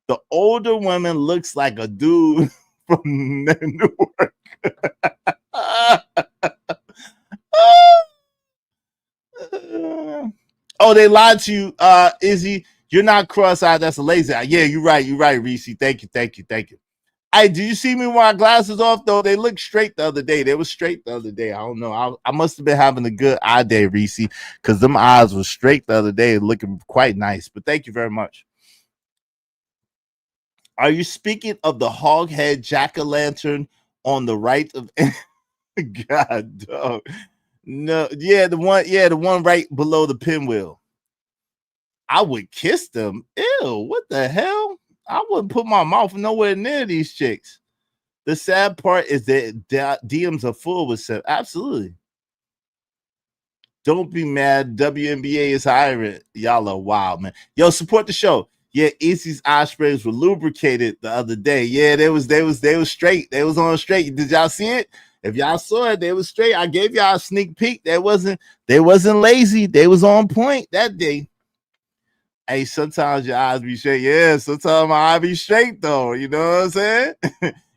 The older woman looks like a dude from Newark. Oh, they lied to you, Izzy. You're not cross-eyed. That's a lazy eye. Yeah, you're right. You're right, Reese. Thank you. Hey, did you see me with my glasses off, though? They looked straight the other day. They were straight the other day. I don't know. I must have been having a good eye day, Reese, because them eyes were straight the other day, looking quite nice. But thank you very much. Are you speaking of the hog head jack-o'-lantern on the right of God, dog? No, the one right below the pinwheel. I would kiss them. Ew, what the hell? I wouldn't put my mouth nowhere near these chicks. The sad part is that DMs are full with stuff. Absolutely. Don't be mad. WNBA is hiring. Y'all are wild, man. Yo, support the show. Yeah, Izzy's eye sprays were lubricated the other day. Yeah, they was straight. They was on straight. Did y'all see it? If y'all saw it, they was straight. I gave y'all a sneak peek. They wasn't lazy. They was on point that day. Hey, sometimes your eyes be straight. Yeah, sometimes my eye be straight though. You know what I'm saying?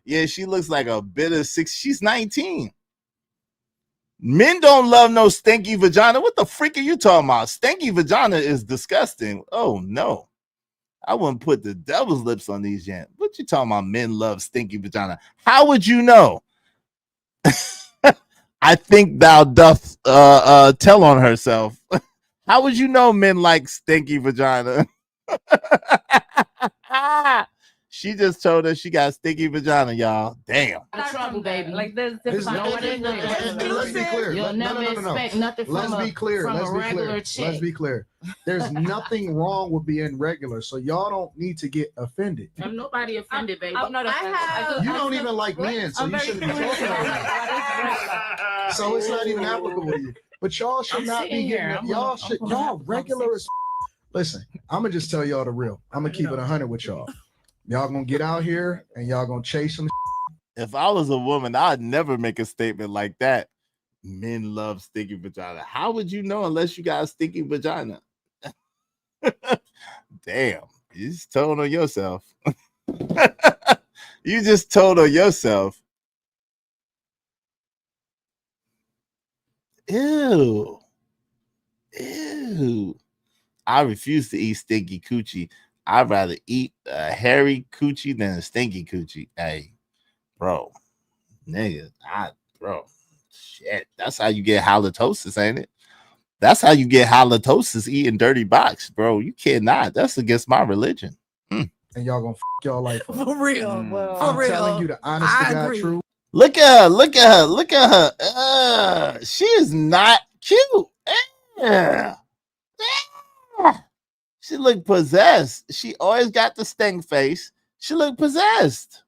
Yeah, she looks like a bit of 6. She's 19. Men don't love no stinky vagina. What the freak are you talking about? Stinky vagina is disgusting. Oh no. I wouldn't put the devil's lips on these yet. What you talking about? Men love stinky vagina. How would you know? I think thou doth tell on herself. How would you know men like stinky vagina? She just told us she got stinky vagina, y'all. Damn. Trouble, baby. Like there's Let's different. be clear. You'll never expect nothing from Let's be clear. from Let's a be regular clear. chick. Let's be clear. There's nothing wrong with being regular, so y'all don't need to get offended. I'm nobody offended, baby. I'm not offended. You don't even like men, so you shouldn't be talking about it. So it's not even applicable to you. But y'all should not be getting y'all regular as. Listen, I'm gonna just tell y'all the real. I'm gonna keep it 100 with y'all. Y'all gonna get out here and y'all gonna chase some. If I was a woman, I'd never make a statement like that. Men love stinky vagina. How would you know unless you got a stinky vagina? Damn, you just told on yourself. You just told on yourself. Ew. Ew. I refuse to eat stinky coochie. I'd rather eat a hairy coochie than a stinky coochie. Hey, bro. Nigga, bro. Shit. That's how you get halitosis, ain't it? That's how you get halitosis eating dirty box, bro. You cannot. That's against my religion. And y'all gonna y'all life up. For real. I'm telling you the honest to God truth. Look at her. Look at her. Look at her. She is not cute. Yeah. She look possessed. She always got the stink face. She look possessed.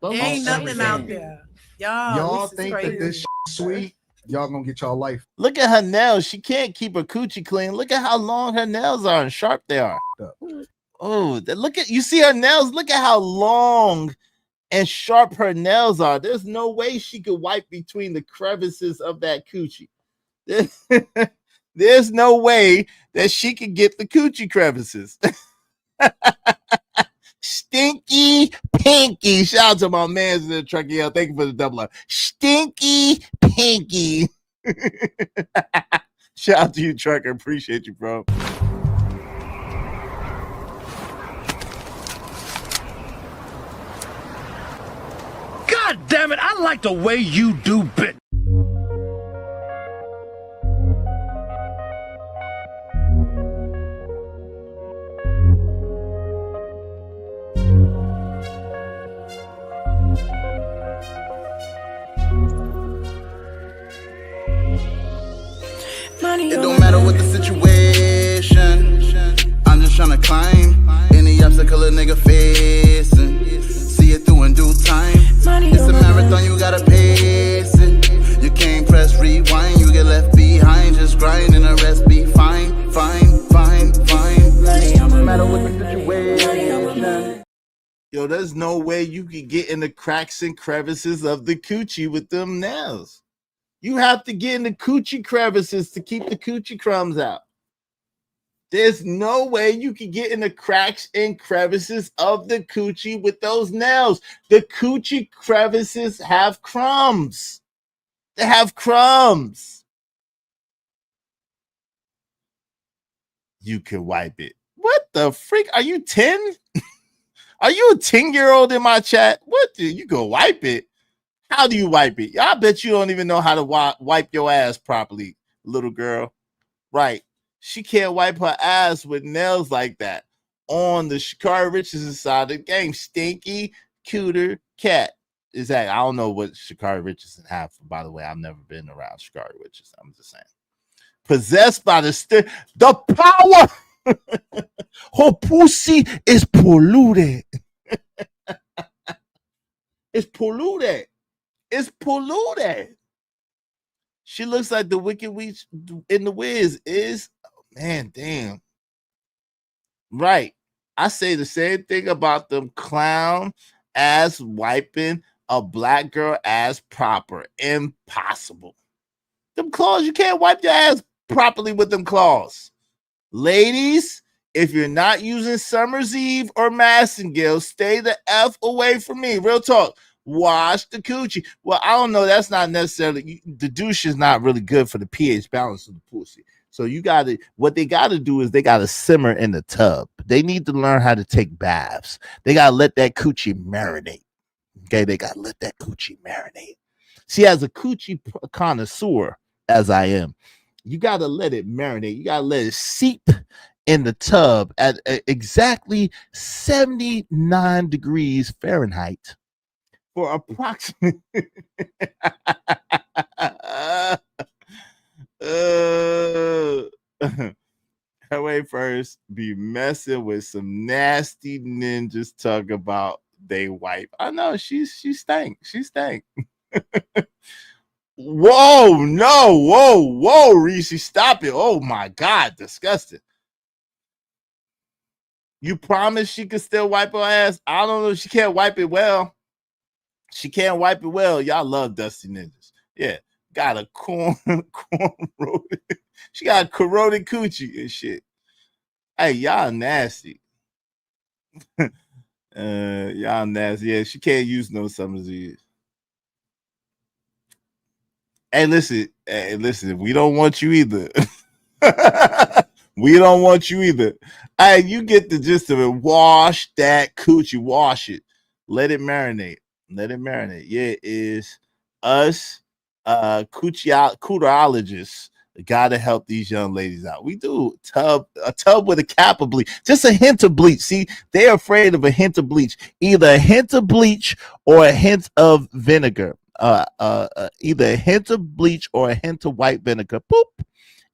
Ain't nothing out there. Y'all think that this sweet, y'all gonna get y'all life. Look at her nails. She can't keep her coochie clean. Look at how long her nails are and sharp they are. Oh, look at you see her nails. Look at how long and sharp her nails are. There's no way she could wipe between the crevices of that coochie. There's no way that she could get the coochie crevices. Stinky Pinky. Shout out to my man's in the truck. Yeah, thank you for the double up. Stinky Pinky. Shout out to you, trucker. Appreciate you, bro. God damn it, I like the way you do bit. It don't matter what the situation. I'm just tryna climb any obstacle a nigga facing. See it through in due time. It's a marathon, you gotta pace it. You can't press rewind, you get left behind. Just grind and the rest be fine, fine, fine, fine. No matter what the situation. Yo, there's no way you could get in the cracks and crevices of the coochie with them nails. You have to get in the coochie crevices to keep the coochie crumbs out. There's no way you can get in the cracks and crevices of the coochie with those nails. The coochie crevices have crumbs. They have crumbs. You can wipe it. What the freak? Are you 10? Are you a 10-year-old in my chat? What? You go wipe it? How do you wipe it? I bet you don't even know how to wipe your ass properly, little girl. Right. She can't wipe her ass with nails like that. On the Sha'Carri Richardson side of the game, stinky, cuter cat. Exactly. I don't know what Sha'Carri Richardson have, by the way. I've never been around Sha'Carri Richardson. I'm just saying. Possessed by the power. Her pussy is polluted. It's polluted. It's polluted. She looks like the Wicked Witch in the Wiz. Man, damn. Right. I say the same thing about them clown ass wiping a black girl ass proper. Impossible. Them claws, you can't wipe your ass properly with them claws. Ladies, if you're not using Summer's Eve or Massengale, stay the F away from me. Real talk. Wash the coochie. Well, I don't know. That's not necessarily, the douche is not really good for the pH balance of the pussy. So what they got to do is they got to simmer in the tub. They need to learn how to take baths. They got to let that coochie marinate. Okay, they got to let that coochie marinate. See, as a coochie connoisseur, as I am, you got to let it marinate. You got to let it seep in the tub at exactly 79 degrees Fahrenheit for approximately wait first, be messing with some nasty ninjas talk about they wipe. I know she stank. She stank. Whoa, no, whoa, Reese, stop it. Oh my God, disgusting. You promise she can still wipe her ass? I don't know. She can't wipe it well. She can't wipe it well. Y'all love Dusty Ninjas. Yeah. Got a corroded. She got a corroded coochie and shit. Hey, y'all nasty. Y'all nasty. Yeah, she can't use no Summer's Eve. Hey, listen, we don't want you either. We don't want you either. Hey, you get the gist of it. Wash that coochie. Wash it. Let it marinate. Let it marinate. Yeah, it is us cooterologists got to help these young ladies out. We do a tub with a cap of bleach. Just a hint of bleach. See, they're afraid of a hint of bleach. Either a hint of bleach or a hint of vinegar. Either a hint of bleach or a hint of white vinegar. Boop.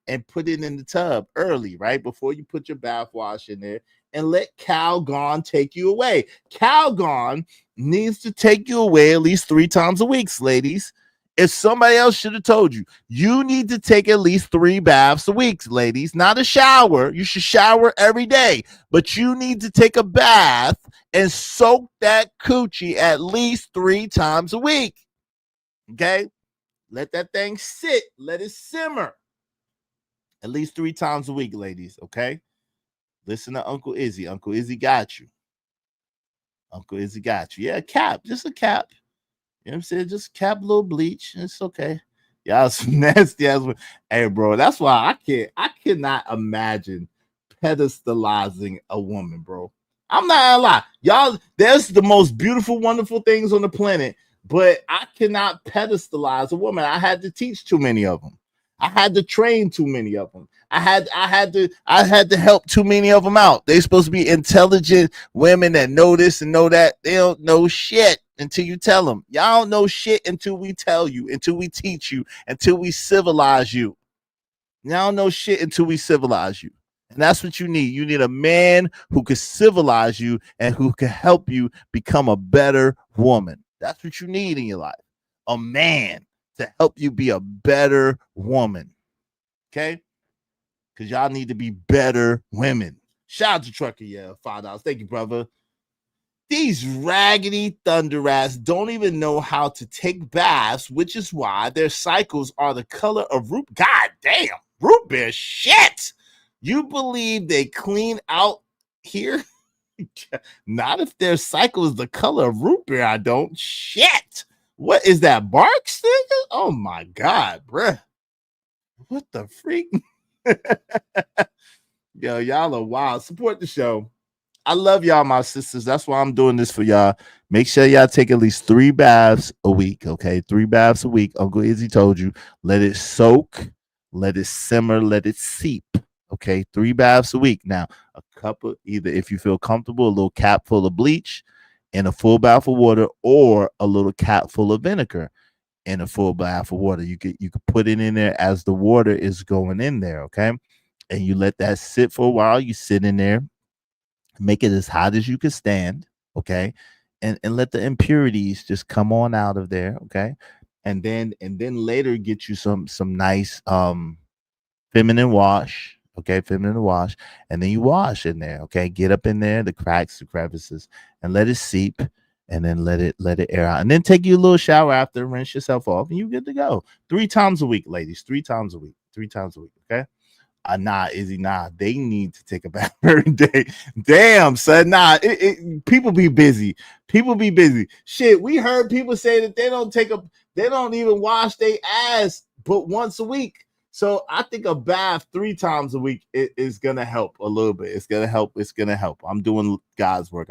And put it in the tub early, right? Before you put your bath wash in there, and let Calgon take you away. Calgon needs to take you away at least 3 times a week, ladies. If somebody else should have told you, you need to take at least 3 baths a week, ladies. Not a shower. You should shower every day, but you need to take a bath and soak that coochie at least 3 times a week. Okay? Let that thing sit. Let it simmer. At least 3 times a week, ladies, okay? Listen to Uncle Izzy. Uncle Izzy got you. Uncle Izzy got you. Yeah, cap. Just a cap. You know what I'm saying? Just cap a little bleach. It's okay. Y'all some nasty ass. Hey, bro, that's why I cannot imagine pedestalizing a woman, bro. I'm not gonna lie. Y'all, there's the most beautiful, wonderful things on the planet, but I cannot pedestalize a woman. I had to teach too many of them. I had to train too many of them. I had to help too many of them out. They're supposed to be intelligent women that know this and know that. They don't know shit until you tell them. Y'all don't know shit until we tell you, until we teach you, until we civilize you. Y'all don't know shit until we civilize you. And that's what you need. You need a man who can civilize you and who can help you become a better woman. That's what you need in your life. A man to help you be a better woman. Okay? Because y'all need to be better women. Shout out to Trucker, yeah, $5. Thank you, brother. These raggedy thunder ass don't even know how to take baths, which is why their cycles are the color of root. God damn, root beer shit. You believe they clean out here? Not if their cycle is the color of root beer. I don't. Shit. What is that, bark sticker? Oh my God, bruh. What the freak? Yo, y'all are wild. Support the show. I love y'all, my sisters. That's why I'm doing this for y'all. Make sure y'all take at least 3 baths a week, okay? 3 baths a week. Uncle Izzy told you. Let it soak, let it simmer, let it seep, okay? 3 baths a week. Now, a cup of either, if you feel comfortable, a little cap full of bleach in a full bath of water, or a little cap full of vinegar in a full bath of water. You could put it in there as the water is going in there, okay? And you let that sit for a while. You sit in there, make it as hot as you can stand, okay? And let the impurities just come on out of there, okay? And then later get you some nice feminine wash, okay? Feminine wash, and then you wash in there, okay? Get up in there, the cracks, the crevices, and let it seep. and then let it air out, and then take you a little shower after, rinse yourself off, and you're good to go. 3 times a week, ladies. 3 times a week. 3 times a week. Okay. Nah, Izzy, nah. They need to take a bath every day. Damn, son. Nah, people be busy. People be busy. Shit, we heard people say that they don't even wash their ass but once a week. So I think a bath 3 times a week is gonna help a little bit. It's gonna help. It's gonna help. I'm doing God's work.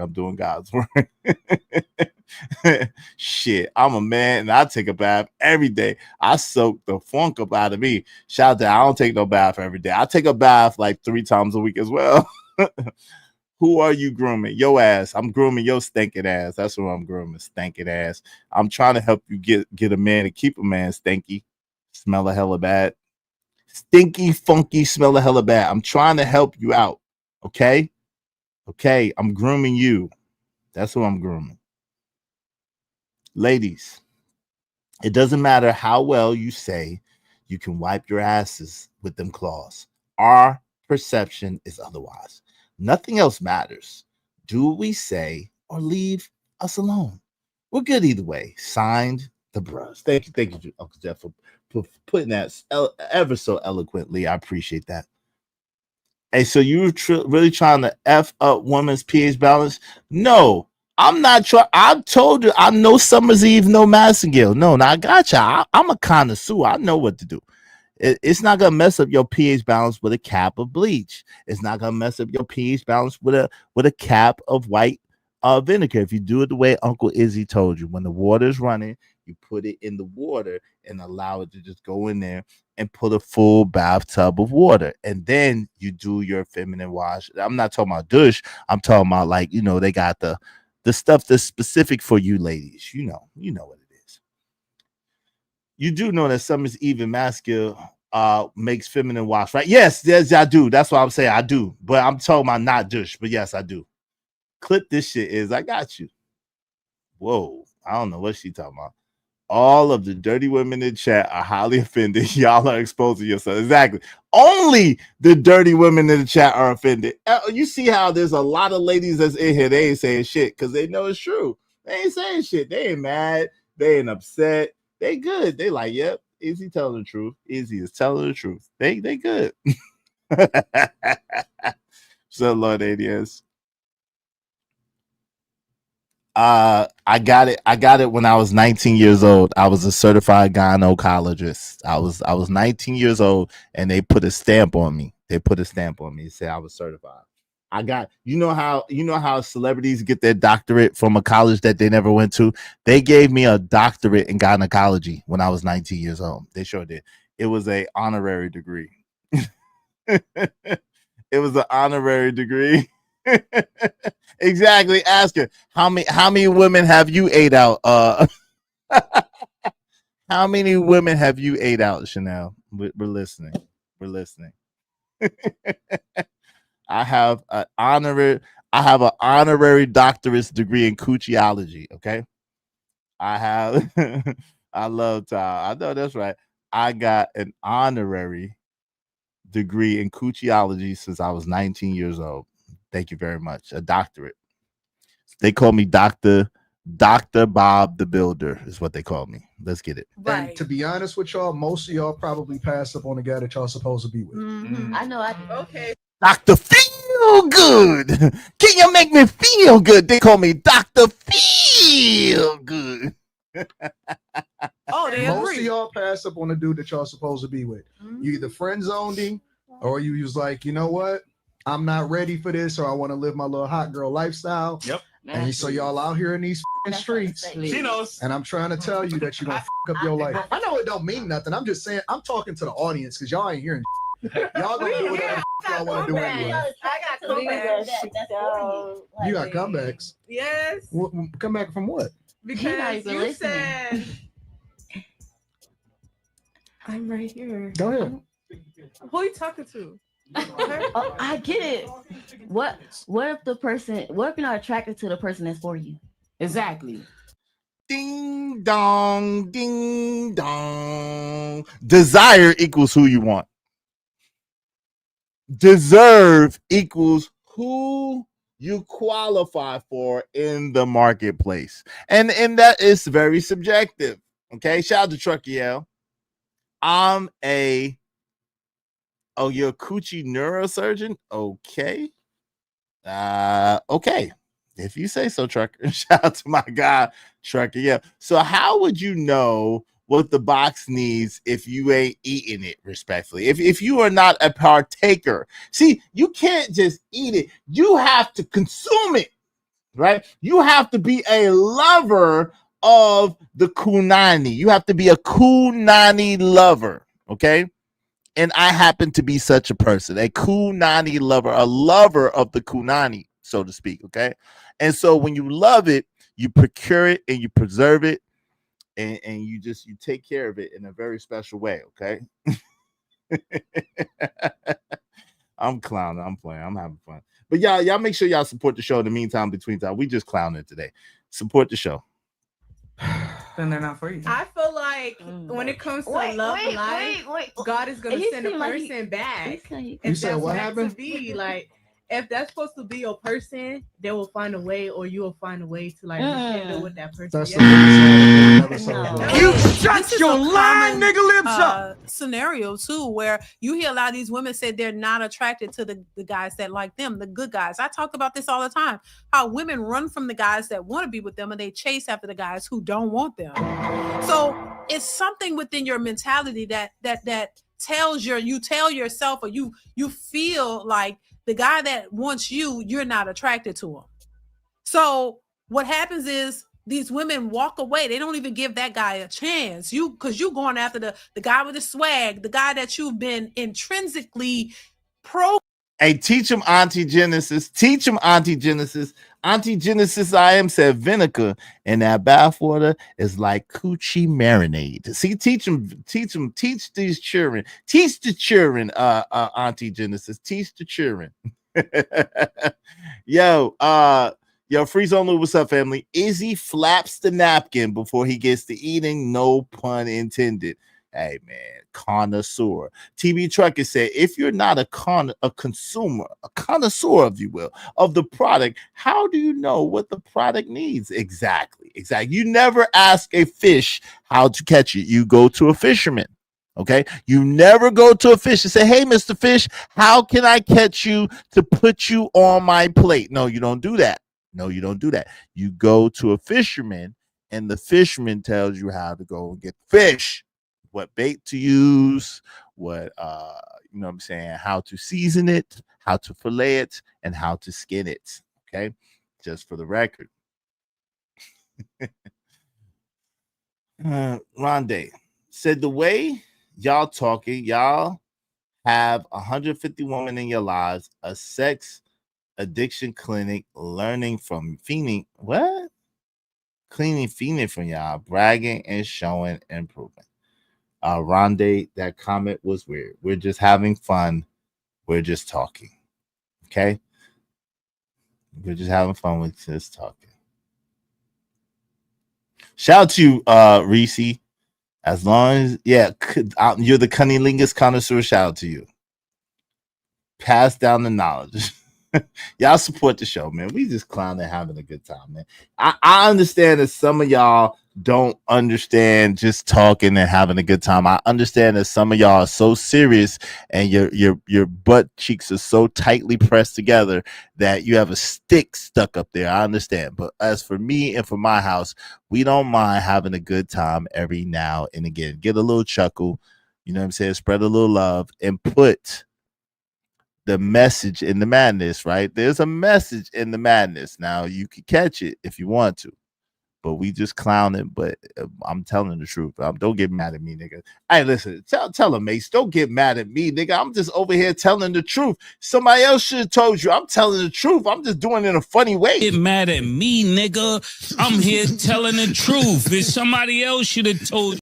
Shit, I'm a man and I take a bath every day. I soak the funk up out of me. Shout out to I don't take no bath every day. I take a bath like 3 times a week as well. Who are you grooming? Your ass. I'm grooming your stinking ass. That's what I'm grooming. Stinking ass. I'm trying to help you get a man to keep a man stinky. Smell a hella bad. Stinky, funky, smell a hella bad. I'm trying to help you out. Okay? Okay. I'm grooming you. That's who I'm grooming. Ladies, it doesn't matter how well you say you can wipe your asses with them claws. Our perception is otherwise. Nothing else matters. Do what we say or leave us alone. We're good either way. Signed, the bros. Thank you, Uncle Jeff, for putting that ever so eloquently. I appreciate that. Hey, so you're really trying to F up women's pH balance? No, I'm not trying. I told you, I'm no Summer's Eve, no Massengale. No, I got you. I'm a connoisseur. I know what to do. It's not gonna mess up your pH balance with a cap of bleach. It's not gonna mess up your pH balance with a cap of white vinegar. If you do it the way Uncle Izzy told you, when the water's running, you put it in the water and allow it to just go in there and put a full bathtub of water. And then you do your feminine wash. I'm not talking about douche. I'm talking about, like, they got the stuff that's specific for you ladies. You know what it is. You do know that Summer's Eve and Masculine makes feminine wash, right? Yes, I do. That's what I'm saying. I do. But I'm talking about not douche. But yes, I do. Clip this shit is I got you. Whoa. I don't know what she talking about. All of the dirty women in chat are highly offended. Y'all are exposing yourself. Exactly. Only the dirty women in the chat are offended. You see how there's a lot of ladies that's in here. They ain't saying shit because they know it's true. They ain't saying shit. They ain't mad. They ain't upset. They good. They like, yep, Izzy telling the truth. Izzy is telling the truth. They good. So, Lord ADS. I got it when I was 19 years old. I was a certified gynecologist. I was 19 years old and they put a stamp on me. They said I was certified. I got, you know how celebrities get their doctorate from a college that they never went to? They gave me a doctorate in gynecology when I was 19 years old. They sure did. It was an honorary degree. It was an honorary degree. Exactly. Ask her how many women have you ate out? How many women have you ate out, Chanel? We're listening. We're listening. I have an honorary doctorate degree in coochiology. Okay. I love Tom. I know that's right. I got an honorary degree in coochiology since I was 19 years old. Thank you very much. A doctorate. They call me Dr. Bob the Builder is what they call me. Let's get it. Right. And to be honest with y'all, most of y'all probably pass up on the guy that y'all supposed to be with. Mm-hmm. I know. Okay. Dr. Feel Good. Can you make me feel good? They call me Dr. Feel Good. Oh, they most agree. of y'all pass up on the dude that y'all supposed to be with. Mm-hmm. You either friend zoned him or you was like, you know what? I'm not ready for this, or I want to live my little hot girl lifestyle. Yep. And so y'all out here in these streets. She knows. And I'm trying to tell you that you're going to up your life. I know it don't mean nothing. I'm just saying, I'm talking to the audience because y'all ain't hearing. Y'all going to do whatever y'all want to do anyway. I got comebacks. You got comebacks. Yes. Come back from what? Because you said I'm right here. Go ahead. Who are you talking to? Oh, I get it. What if you're not attracted to the person that's for you? Exactly. Ding dong, ding dong. Desire equals who you want. Deserve equals who you qualify for in the marketplace. And that is very subjective. Okay. Shout out to Trucky L. You're a coochie neurosurgeon? Okay. Okay. If you say so, Trucker. Shout out to my guy, Trucker. Yeah. So how would you know what the box needs if you ain't eating it, respectfully? If you are not a partaker. See, you can't just eat it. You have to consume it, right? You have to be a lover of the kunani. You have to be a kunani lover, okay? And I happen to be such a person, a kunani lover, a lover of the kunani, so to speak. Okay. And so when you love it, you procure it and you preserve it, and you take care of it in a very special way. Okay. I'm clowning, I'm playing, I'm having fun. But y'all make sure y'all support the show in the meantime, between time. We just clowning today. Support the show. Then they're not for you. I feel like when it comes to love life, God is gonna send a person back. You said what happened? To be like, if that's supposed to be your person, they will find a way, or you will find a way to like rekindle with that person. That's You shut your lying nigga lips up. Scenario too, where you hear a lot of these women say they're not attracted to the guys that like them, the good guys. I talk about this all the time. How women run from the guys that want to be with them, and they chase after the guys who don't want them. So it's something within your mentality that tells you tell yourself, or you feel like the guy that wants you, you're not attracted to him. So what happens is these women walk away. They don't even give that guy a chance. Because you going after the guy with the swag, the guy that you've been intrinsically Hey, teach him Auntie Genesis. Teach him Auntie Genesis. Auntie Genesis I am said vinegar and that bathwater is like coochie marinade. See, teach these children. Teach the children, Auntie Genesis. Teach the children. Yo, Freeze Only, what's up, family? Izzy flaps the napkin before he gets to eating, no pun intended. Hey, man, connoisseur. TB Trucker said, if you're not a consumer, a connoisseur, if you will, of the product, how do you know what the product needs? Exactly. You never ask a fish how to catch it. You go to a fisherman. Okay. You never go to a fish and say, hey, Mr. Fish, how can I catch you to put you on my plate? No, you don't do that. You go to a fisherman, and the fisherman tells you how to go and get fish, what bait to use, what I'm saying, how to season it, how to fillet it, and how to skin it. Okay, just for the record. Rondé said, the way y'all talking, y'all have 150 women in your lives, a sex addiction clinic, learning from fiending. What? Cleaning fiending from y'all, bragging and showing improvement. Rondé, that comment was weird. We're just having fun. We're just talking. Okay? We're just having fun with just talking. Shout out to you, Reese. As long as, you're the cunnilingus connoisseur. Shout out to you. Pass down the knowledge. Y'all support the show, man. We just clowning, having a good time, man. I understand that some of y'all don't understand just talking and having a good time. I understand that some of y'all are so serious and your butt cheeks are so tightly pressed together that you have a stick stuck up there. I understand. But as for me and for my house, we don't mind having a good time every now and again. Get a little chuckle, you know what I'm saying? Spread a little love and put the message in the madness, right? There's a message in the madness. Now you can catch it if you want to, but we just clowning. But I'm telling the truth. Don't get mad at me, nigga. Hey, listen, tell him, Mace. Don't get mad at me, nigga. I'm just over here telling the truth. Somebody else should have told you. I'm telling the truth. I'm just doing it in a funny way. Get mad at me, nigga. I'm here telling the truth. If somebody else should have told you.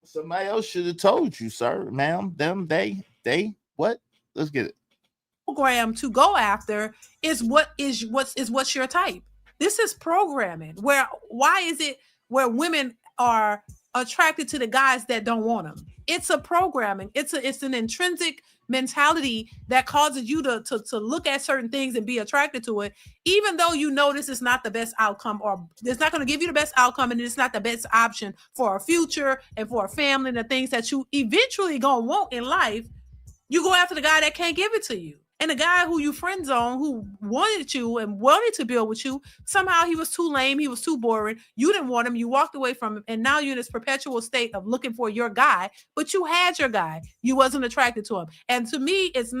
Somebody else should have told you, sir, ma'am, them, they, what? Let's get it. Program to go after is what's your type. This is programming. Why is it where women are attracted to the guys that don't want them? It's a programming. It's an intrinsic mentality that causes you to look at certain things and be attracted to it, even though you know this is not the best outcome, or it's not going to give you the best outcome, and it's not the best option for a future and for a family and the things that you eventually gonna want in life. You go after the guy that can't give it to you. And the guy who you friend zone, who wanted you and wanted to build with you, somehow he was too lame, he was too boring. You didn't want him, you walked away from him, and now you're in this perpetual state of looking for your guy, but you had your guy. You wasn't attracted to him. And to me, it's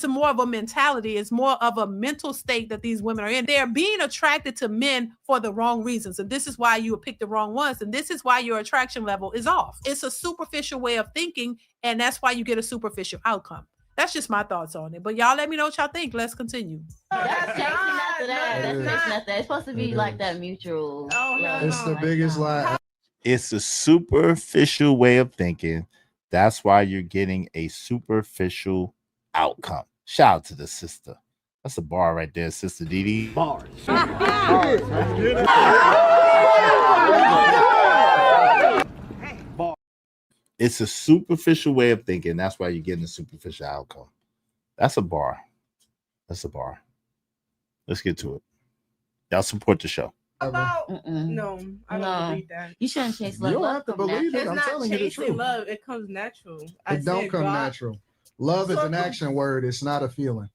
more of a mentality. It's more of a mental state that these women are in. They're being attracted to men for the wrong reasons. And this is why you would pick the wrong ones. And this is why your attraction level is off. It's a superficial way of thinking. And that's why you get a superficial outcome. That's just my thoughts on it. But y'all let me know what y'all think. Let's continue. That's chasing after that. That's chasing after that. It's supposed to be like that mutual. It's the biggest lie. It's a superficial way of thinking. That's why you're getting a superficial outcome. Shout out to the sister. That's a bar right there, Sister Dee. Bars. It's a superficial way of thinking. That's why you're getting a superficial outcome. That's a bar. That's a bar. Let's get to it. Y'all support the show. No, I don't believe that. You shouldn't chase love. You don't Love have to come believe natural. it. I'm telling you the Chasing truth. love, it comes natural. It don't come natural. Love is an action word. It's not a feeling.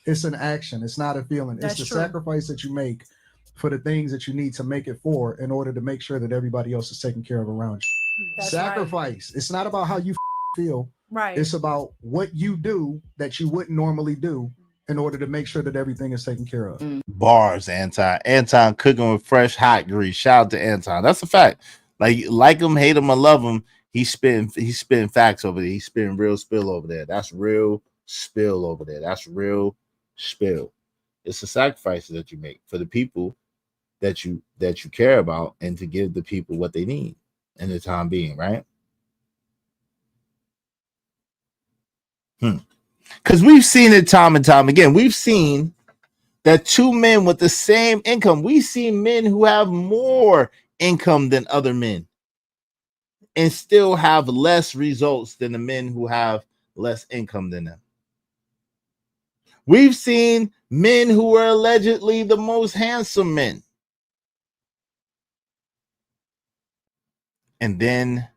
It's an action. It's not a feeling. That's it's the true. sacrifice that you make for the things that you need to make it for in order to make sure that everybody else is taken care of around you. That's Sacrifice. It's not about how you feel. Right. It's about what you do that you wouldn't normally do in order to make sure that everything is taken care of. Bars, Anton. Anton cooking with fresh hot grease. Shout out to Anton. That's a fact. Like him, hate him, or love him. He's spitting facts over there. He's spitting real spill over there. That's real spill over there. That's real spill. It's the sacrifices that you make for the people that you care about, and to give the people what they need in the time being, right? Because we've seen it time and time again. We've seen that two men with the same income, we see men who have more income than other men and still have less results than the men who have less income than them. We've seen men who are allegedly the most handsome men and then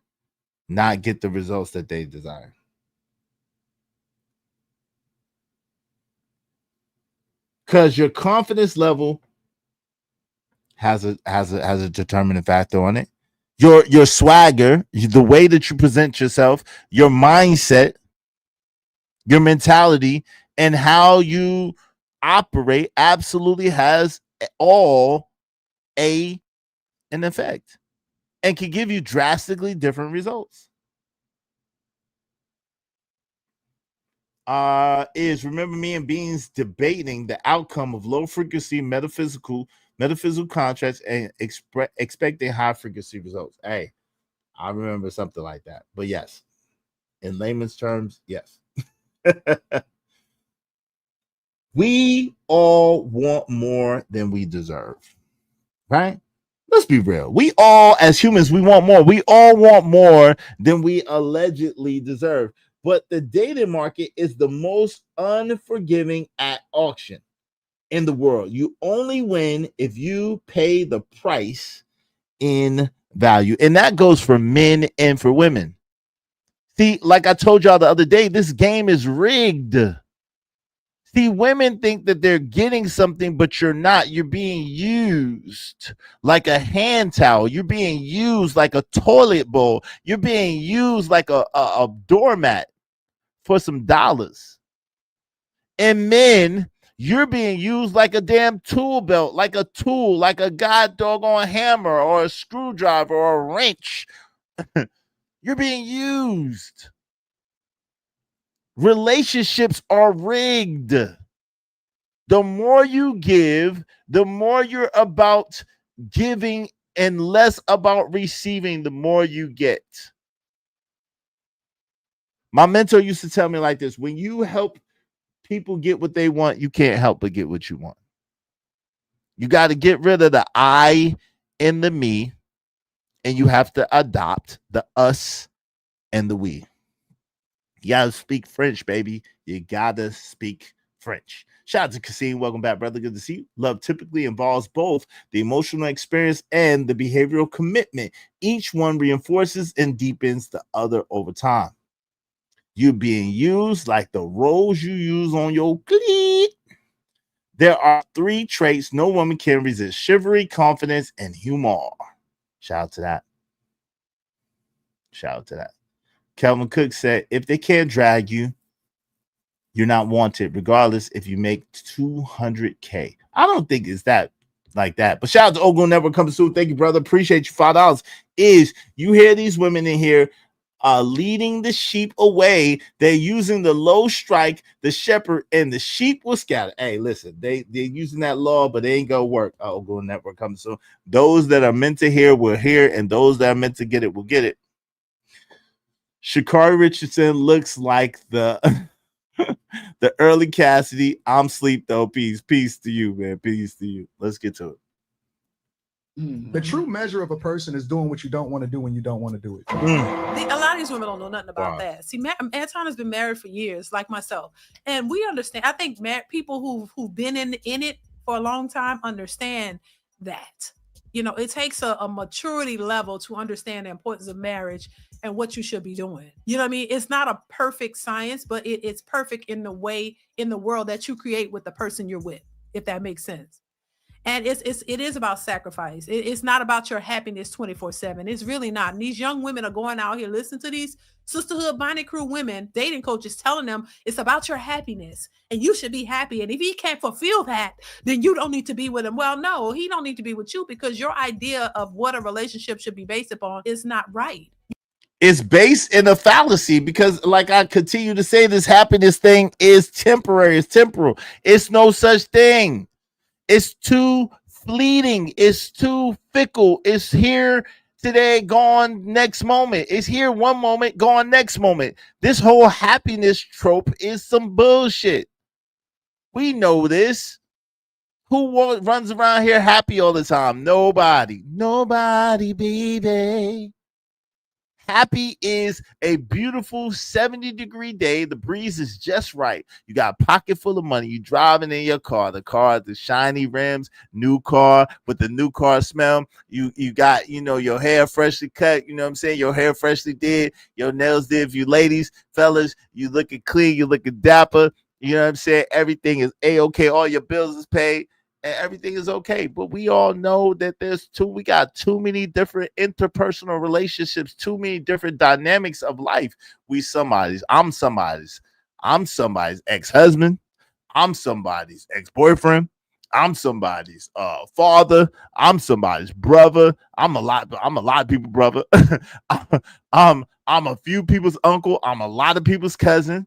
not get the results that they desire. Because your confidence level has a determining factor on it. Your swagger, the way that you present yourself, your mindset, your mentality, and how you operate absolutely has all an effect and can give you drastically different results. Remember me and Beans debating the outcome of low frequency metaphysical contracts and expecting high frequency results. Hey, I remember something like that. But yes, in layman's terms, yes. We all want more than we deserve, right? Let's be real. We all, as humans, we want more. We all want more than we allegedly deserve. But the dating market is the most unforgiving at auction in the world. You only win if you pay the price in value. And that goes for men and for women. See, like I told y'all the other day, this game is rigged. See, women think that they're getting something, but you're not. You're being used like a hand towel. You're being used like a toilet bowl. You're being used like a doormat for some dollars. And men, you're being used like a damn tool belt, like a tool, like a god doggone hammer or a screwdriver or a wrench. You're being used. Relationships are rigged. The more you give, the more you're about giving and less about receiving, the more you get. My mentor used to tell me like this: when you help people get what they want, you can't help but get what you want. You got to get rid of the I and the me, and you have to adopt the us and the we. You gotta speak French, baby. You gotta speak French. Shout out to Kasim. Welcome back, brother. Good to see you. Love typically involves both the emotional experience and the behavioral commitment. Each one reinforces and deepens the other over time. You're being used like the roles you use on your cleat. There are 3 traits no woman can resist: chivalry, confidence, and humor. Shout out to that. Shout out to that. Calvin Cook said, if they can't drag you, you're not wanted, regardless if you make 200K. I don't think it's that like that. But shout out to Ogo Network coming soon. Thank you, brother. Appreciate you. $5 is you hear these women in here leading the sheep away. They're using the low strike, the shepherd, and the sheep will scatter. Hey, listen, they're using that law, but they ain't gonna work. Ogo Network coming soon. Those that are meant to hear will hear, and those that are meant to get it will get it. Shakari Richardson looks like the the early Cassidy. I'm sleep though. Peace to you, man. Peace to you. Let's get to it. The true measure of a person is doing what you don't want to do when you don't want to do it. A lot of these women don't know nothing about Wow. that. See, Anton has been married for years, like myself, and we understand. I think people who've been in it for a long time understand that. You know, it takes a maturity level to understand the importance of marriage and what you should be doing. You know what I mean? It's not a perfect science, but it's perfect in the way, in the world that you create with the person you're with, if that makes sense. And it is about sacrifice. It's not about your happiness 24/7. It's really not. And these young women are going out here, listen to these sisterhood bonnet crew women, dating coaches telling them it's about your happiness and you should be happy. And if he can't fulfill that, then you don't need to be with him. Well, no, he don't need to be with you because your idea of what a relationship should be based upon is not right. It's based in a fallacy because, like I continue to say, this happiness thing is temporary. It's temporal. It's no such thing. It's too fleeting. It's too fickle. It's here today, gone next moment. It's here one moment, gone next moment. This whole happiness trope is some bullshit. We know this. Who runs around here happy all the time? Nobody. Nobody, baby. Happy is a beautiful 70-degree day. The breeze is just right. You got a pocket full of money. You driving in your car. The car, the shiny rims, new car with the new car smell. You got, your hair freshly cut. You know what I'm saying? Your hair freshly did. Your nails did. If you ladies, fellas, you looking clean. You looking dapper. You know what I'm saying? Everything is A-okay. All your bills is paid. And everything is okay. But we all know that we got too many different interpersonal relationships, too many different dynamics of life. I'm somebody's ex-husband. I'm somebody's ex-boyfriend. I'm somebody's father. I'm somebody's brother. I'm a lot of people, brother. I'm a few people's uncle. I'm a lot of people's cousin.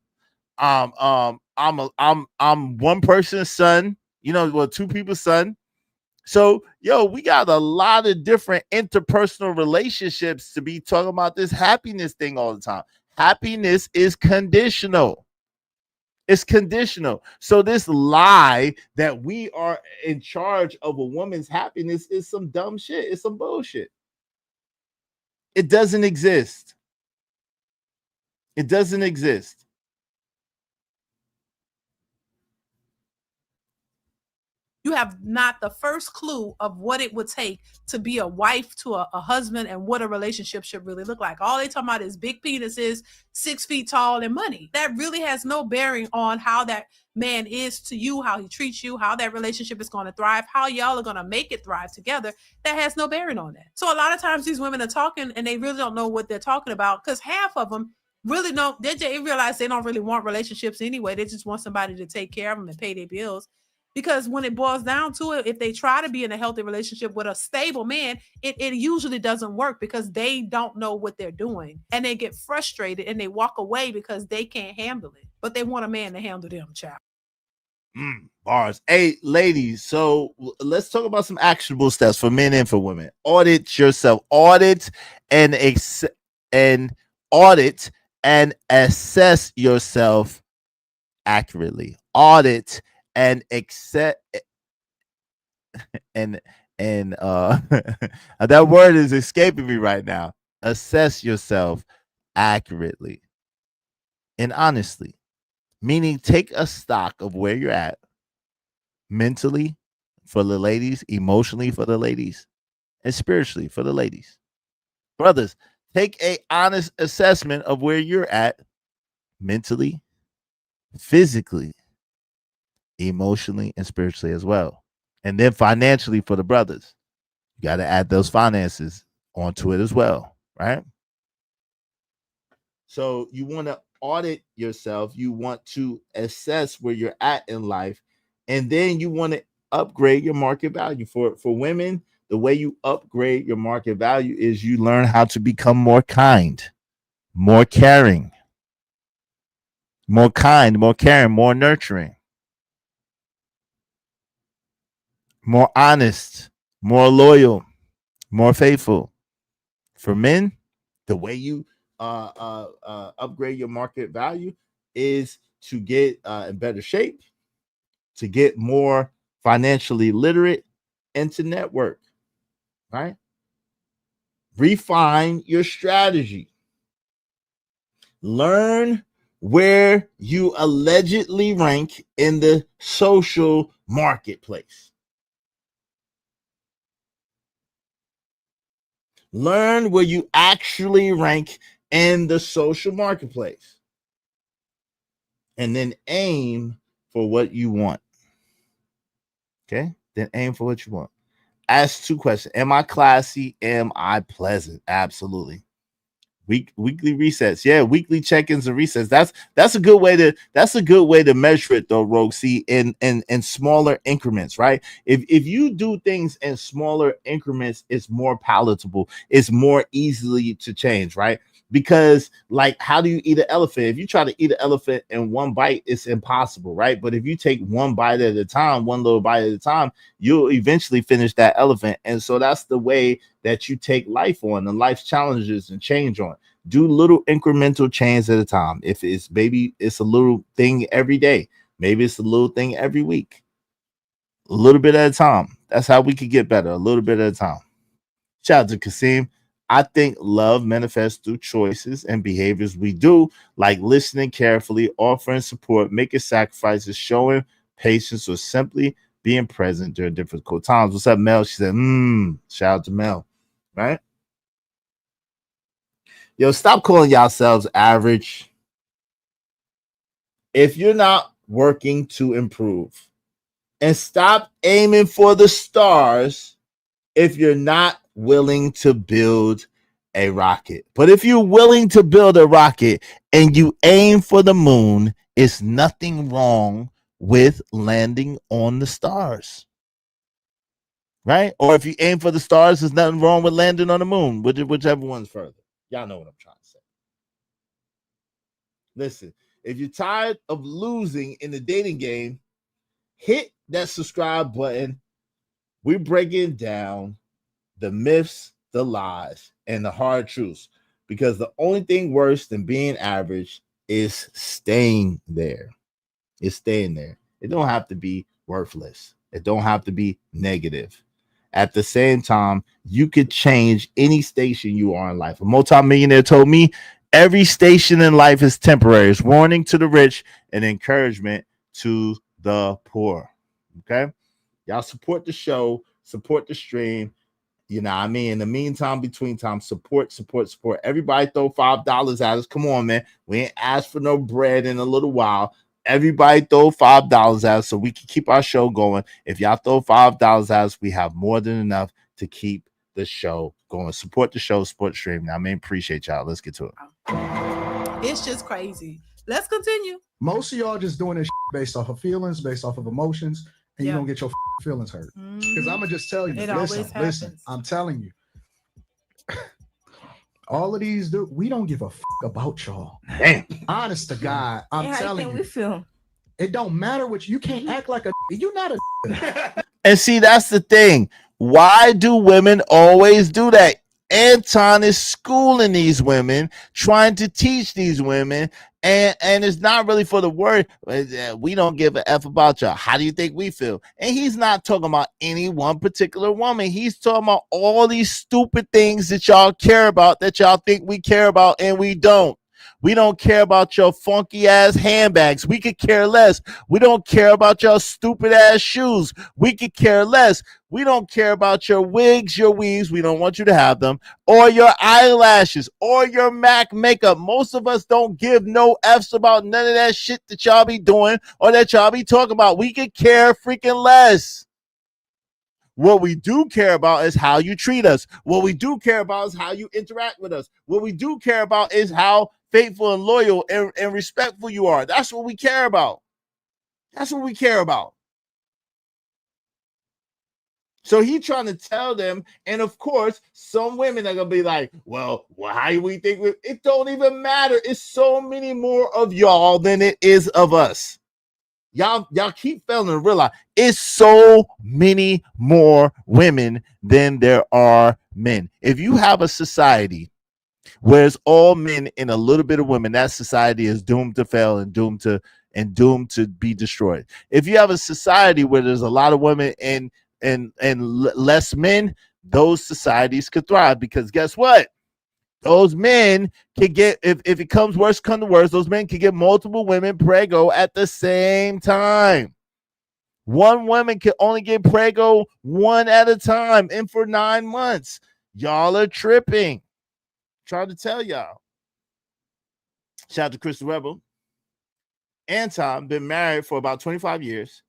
I'm one person's son. Two people's son. So, we got a lot of different interpersonal relationships to be talking about this happiness thing all the time. Happiness is conditional. It's conditional. So this lie that we are in charge of a woman's happiness is some dumb shit. It's some bullshit. It doesn't exist. It doesn't exist. You have not the first clue of what it would take to be a wife to a husband and what a relationship should really look like. All they talking about is big penises, 6 feet tall, and money. That really has no bearing on how that man is to you, how he treats you, how that relationship is going to thrive, how y'all are going to make it thrive together. That has no bearing on that. So a lot of times these women are talking and they really don't know what they're talking about because half of them really don't. They realize they don't really want relationships anyway. They just want somebody to take care of them and pay their bills. Because when it boils down to it, if they try to be in a healthy relationship with a stable man, it usually doesn't work because they don't know what they're doing. And they get frustrated and they walk away because they can't handle it. But they want a man to handle them, child. Bars. Hey, ladies, so let's talk about some actionable steps for men and for women. Audit yourself. Audit and assess yourself accurately. Audit and accept and that word is escaping me right now. Assess yourself accurately. and honestly, meaning take a stock of where you're at mentally for the ladies, emotionally for the ladies, and spiritually for the ladies. Brothers, take a honest assessment of where you're at mentally, physically, emotionally, and spiritually as well. And then financially for the brothers. You got to add those finances onto it as well, right? So you want to audit yourself. You want to assess where you're at in life. And then you want to upgrade your market value. For women, the way you upgrade your market value is you learn how to become more kind, more caring, more kind, more caring, more nurturing, more honest, more loyal, more faithful. For men, the way you upgrade your market value is to get in better shape, to get more financially literate, and to network, right? Refine your strategy. Learn where you allegedly rank in the social marketplace. Learn where you actually rank in the social marketplace. And then aim for what you want. Okay? Then aim for what you want. Ask 2 questions. Am I classy? Am I pleasant? Absolutely. Weekly resets. Yeah, weekly check-ins and resets. That's a good way to measure it though, Rogue. See, in smaller increments, right? If you do things in smaller increments, it's more palatable, it's more easily to change, right? Because like, how do you eat an elephant? If you try to eat an elephant in one bite, it's impossible, right? But if you take one bite at a time, one little bite at a time, you'll eventually finish that elephant. And so that's the way that you take life on and life's challenges and change on. Do little incremental change at a time. If it's maybe it's a little thing every day, maybe it's a little thing every week, a little bit at a time. That's how we could get better, a little bit at a time. Shout out to Kasim. I think love manifests through choices and behaviors we do, like listening carefully, offering support, making sacrifices, showing patience, or simply being present during difficult times. What's up, Mel? She said, shout out to Mel, right? Yo, stop calling yourselves average. If you're not working to improve, and stop aiming for the stars if you're not willing to build a rocket. But if you're willing to build a rocket and you aim for the moon, it's nothing wrong with landing on the stars. Right? Or if you aim for the stars, there's nothing wrong with landing on the moon, whichever one's further. Y'all know what I'm trying to say. Listen, if you're tired of losing in the dating game, hit that subscribe button. We're breaking down the myths, the lies, and the hard truths. Because the only thing worse than being average is staying there. It's staying there. It don't have to be worthless. It don't have to be negative. At the same time, you could change any station you are in life. A multimillionaire told me every station in life is temporary. It's warning to the rich and encouragement to the poor. Okay? Y'all support the show, support the stream. You know what I mean? In the meantime, between time, support. Everybody throw $5 at us. Come on, man. We ain't asked for no bread in a little while. Everybody throw $5 at us so we can keep our show going. If y'all throw $5 at us, we have more than enough to keep the show going. Support the show, support the stream. I mean, appreciate y'all. Let's get to it. It's just crazy. Let's continue. Most of y'all just doing this based off of feelings, based off of emotions, and you're gonna get your feelings hurt. Because I'm gonna just tell you, listen, I'm telling you. All of these we don't give a about y'all. Damn. Honest to God, I'm telling you. We feel. It don't matter what you can't act like a you're not a And see, that's the thing. Why do women always do that? Anton is schooling these women, trying to teach these women, and it's not really for the word. We don't give a F about y'all. How do you think we feel? And he's not talking about any one particular woman. He's talking about all these stupid things that y'all care about, that y'all think we care about, and we don't. We don't care about your funky ass handbags. We could care less. We don't care about your stupid ass shoes. We could care less. We don't care about your wigs, your weaves. We don't want you to have them, or your eyelashes, or your MAC makeup. Most of us don't give no F's about none of that shit that y'all be doing or that y'all be talking about. We could care freaking less. What we do care about is how you treat us. What we do care about is how you interact with us. What we do care about is how faithful and loyal and respectful you are. That's what we care about. That's what we care about. So he trying to tell them, and of course, some women are gonna be like, well, how do we think it don't even matter? It's so many more of y'all than it is of us. Y'all keep failing to realize it's so many more women than there are men. If you have a society where it's all men and a little bit of women, that society is doomed to fail and doomed to be destroyed. If you have a society where there's a lot of women and less men, those societies could thrive, because guess what? Those men can get, if it comes worse, come to worse, those men can get multiple women prego at the same time. One woman can only get prego one at a time, and for 9 months. Y'all are tripping. Trying to tell y'all. Shout out to Crystal Rebel. Anton been married for about 25 years.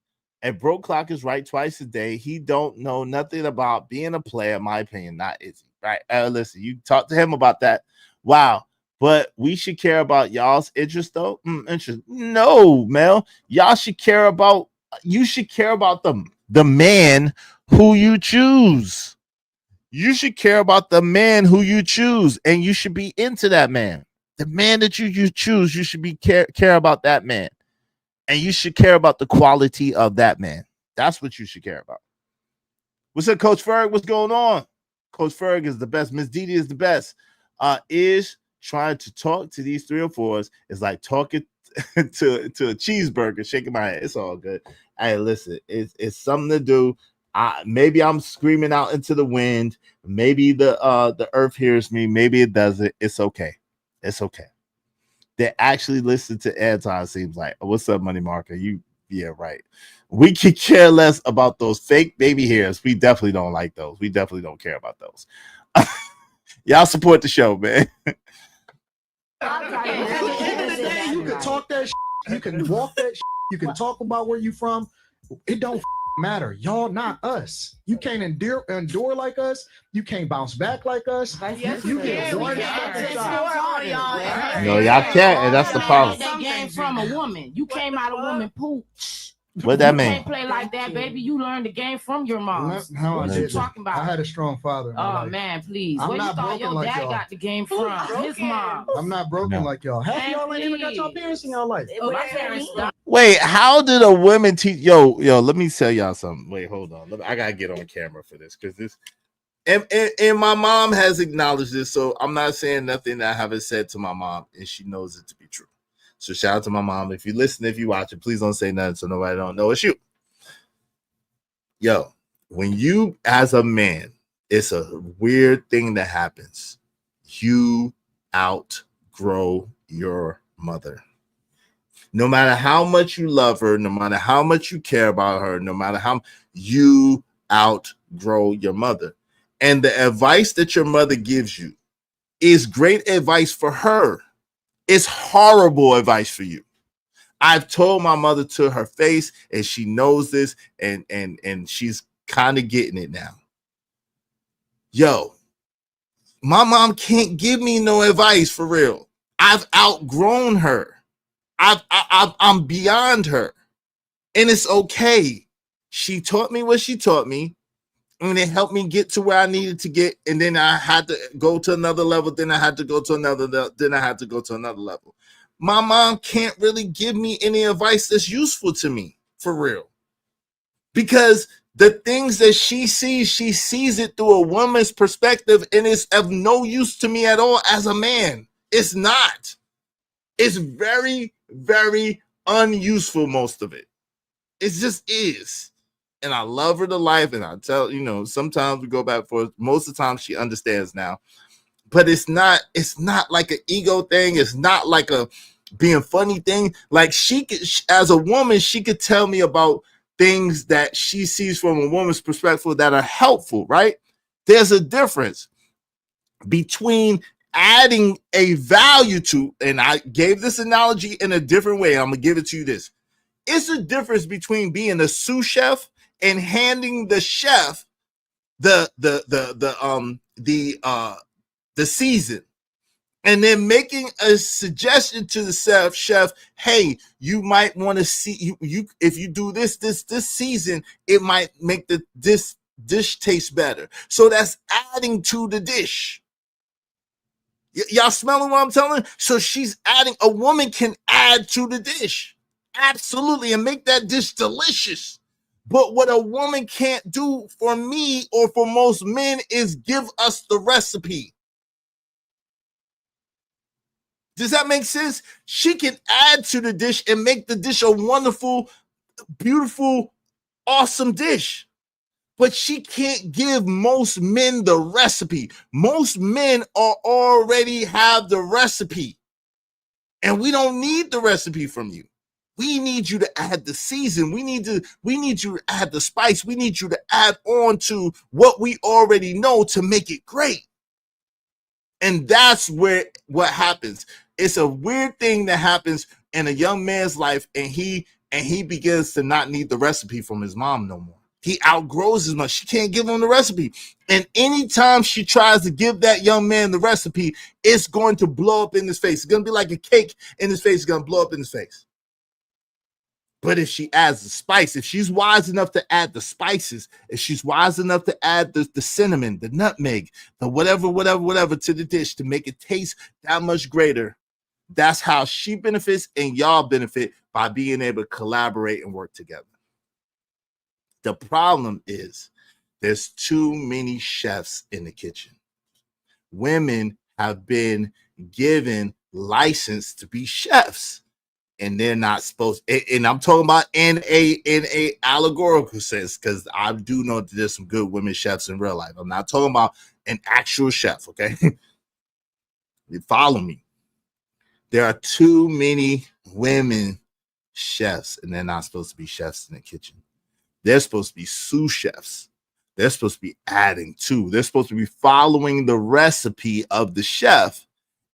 A broke clock is right twice a day. He don't know nothing about being a player, in my opinion. Not Izzy, right? Listen, you talk to him about that. Wow. But we should care about y'all's interest, though. Interest? No, Mel. Y'all should care about. You should care about the man who you choose. You should care about the man who you choose, and you should be into that man. The man that you choose, you should be care about that man. And you should care about the quality of that man. That's what you should care about. What's up, Coach Ferg? What's going on? Coach Ferg is the best. Miss Didi is the best. Is trying to talk to these 304s is like talking to a cheeseburger, shaking my head. It's all good. Hey, listen, it's something to do. Maybe I'm screaming out into the wind. Maybe the earth hears me. Maybe it doesn't. It's okay. It's okay. They actually listen to Anton, seems like. What's up, Money Marker? Yeah, right. We could care less about those fake baby hairs. We definitely don't like those. We definitely don't care about those. Y'all support the show, man. You can talk that shit. You can walk that shit. You can talk about where you from. It don't matter. Y'all not us. You can't endure like us. You can't bounce back like us. You get one fucking shot. No, y'all can't, and that's the problem. That game from a woman. You came out of woman poop. What that you mean? Can't play like that, baby. You learned the game from your mom. No, what you talking about? I had a strong father. Oh man, please. I'm Where not you thought broken your like dad y'all. got the game from? His mom. I'm not broken like y'all. Half y'all ain't even got y'all parents in y'all life. My parents died. Wait, how did a woman teach? Yo, let me tell y'all something. Wait, hold on. I gotta get on camera for this, because this. And my mom has acknowledged this, so I'm not saying nothing that I haven't said to my mom, and she knows it to be true. So shout out to my mom. If you listen, if you watch it, please don't say nothing so nobody don't know it's you. Yo, when you, as a man, it's a weird thing that happens. You outgrow your mother. No matter how much you love her, no matter how much you care about her, no matter how you outgrow your mother. And the advice that your mother gives you is great advice for her. It's horrible advice for you. I've told my mother to her face, and she knows this, and she's kind of getting it now. Yo, my mom can't give me no advice for real. I've outgrown her. I'm beyond her, and it's okay. She taught me what she taught me, and it helped me get to where I needed to get. And then I had to go to another level. Then I had to go to another. Then I had to go to another level. My mom can't really give me any advice that's useful to me, for real. Because the things that she sees it through a woman's perspective, and it's of no use to me at all as a man. It's not. It's very, very unuseful, most of it. It just is. And I love her to life, and I tell, sometimes we go back and forth. Most of the time she understands now. but it's not like an ego thing. It's not like a being funny thing. Like she could, as a woman, she could tell me about things that she sees from a woman's perspective that are helpful, right? There's a difference between adding a value to, and I gave this analogy in a different way. I'm gonna give it to you this. It's a difference between being a sous chef and handing the chef the season, and then making a suggestion to the chef, hey, you might want to see you if you do this season, it might make this dish taste better. So that's adding to the dish. Y'all smelling what I'm telling? So she's adding. A woman can add to the dish, absolutely, and make that dish delicious. But what a woman can't do for me or for most men is give us the recipe. Does that make sense? She can add to the dish and make the dish a wonderful, beautiful, awesome dish. But she can't give most men the recipe. Most men already have the recipe. And we don't need the recipe from you. We need you to add the season. We need you to add the spice. We need you to add on to what we already know to make it great. And that's what happens. It's a weird thing that happens in a young man's life, and he begins to not need the recipe from his mom no more. He outgrows his mom. She can't give him the recipe. And anytime she tries to give that young man the recipe, it's going to blow up in his face. It's going to be like a cake in his face. It's going to blow up in his face. But if she adds the spice, if she's wise enough to add the spices, if she's wise enough to add the cinnamon, the nutmeg, the whatever to the dish to make it taste that much greater, that's how she benefits and y'all benefit by being able to collaborate and work together. The problem is there's too many chefs in the kitchen. Women have been given license to be chefs. And they're not supposed, and I'm talking about in a allegorical sense, because I do know that there's some good women chefs in real life. I'm not talking about an actual chef, okay? You follow me. There are too many women chefs, and they're not supposed to be chefs in the kitchen. They're supposed to be sous chefs. They're supposed to be adding to. They're supposed to be following the recipe of the chef,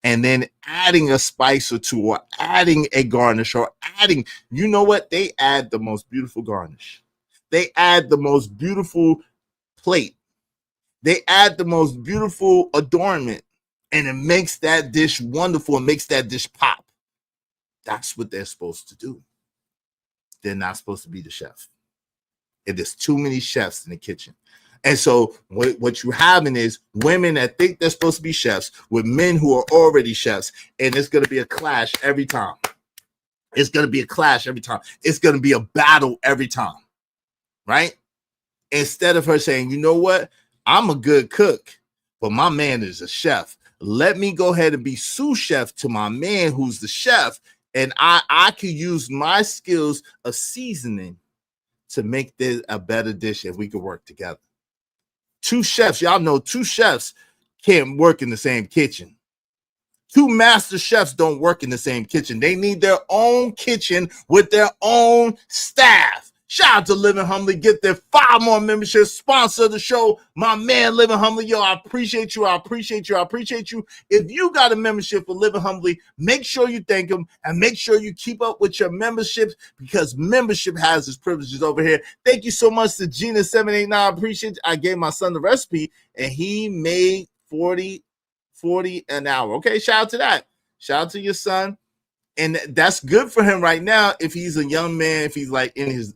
and then adding a spice or two, or adding a garnish, or adding, you know what? They add the most beautiful garnish. They add the most beautiful plate. They add the most beautiful adornment, and it makes that dish wonderful and makes that dish pop. That's what they're supposed to do. They're not supposed to be the chef. There's too many chefs in the kitchen. And so what you're having is women that think they're supposed to be chefs with men who are already chefs, and it's going to be a clash every time. It's going to be a clash every time. It's going to be a battle every time, right? Instead of her saying, you know what? I'm a good cook, but my man is a chef. Let me go ahead and be sous chef to my man who's the chef, and I could use my skills of seasoning to make this a better dish if we could work together. Two chefs, y'all know two chefs can't work in the same kitchen. Two master chefs don't work in the same kitchen. They need their own kitchen with their own staff. Shout out to Living Humbly. Get their 5 more memberships. Sponsor the show. My man, Living Humbly. Yo, I appreciate you. I appreciate you. I appreciate you. If you got a membership for Living Humbly, make sure you thank them and make sure you keep up with your memberships, because membership has its privileges over here. Thank you so much to Gina789. I appreciate you. I gave my son the recipe and he made 40 an hour. Okay, shout out to that. Shout out to your son. And that's good for him right now. If he's a young man, if he's like in his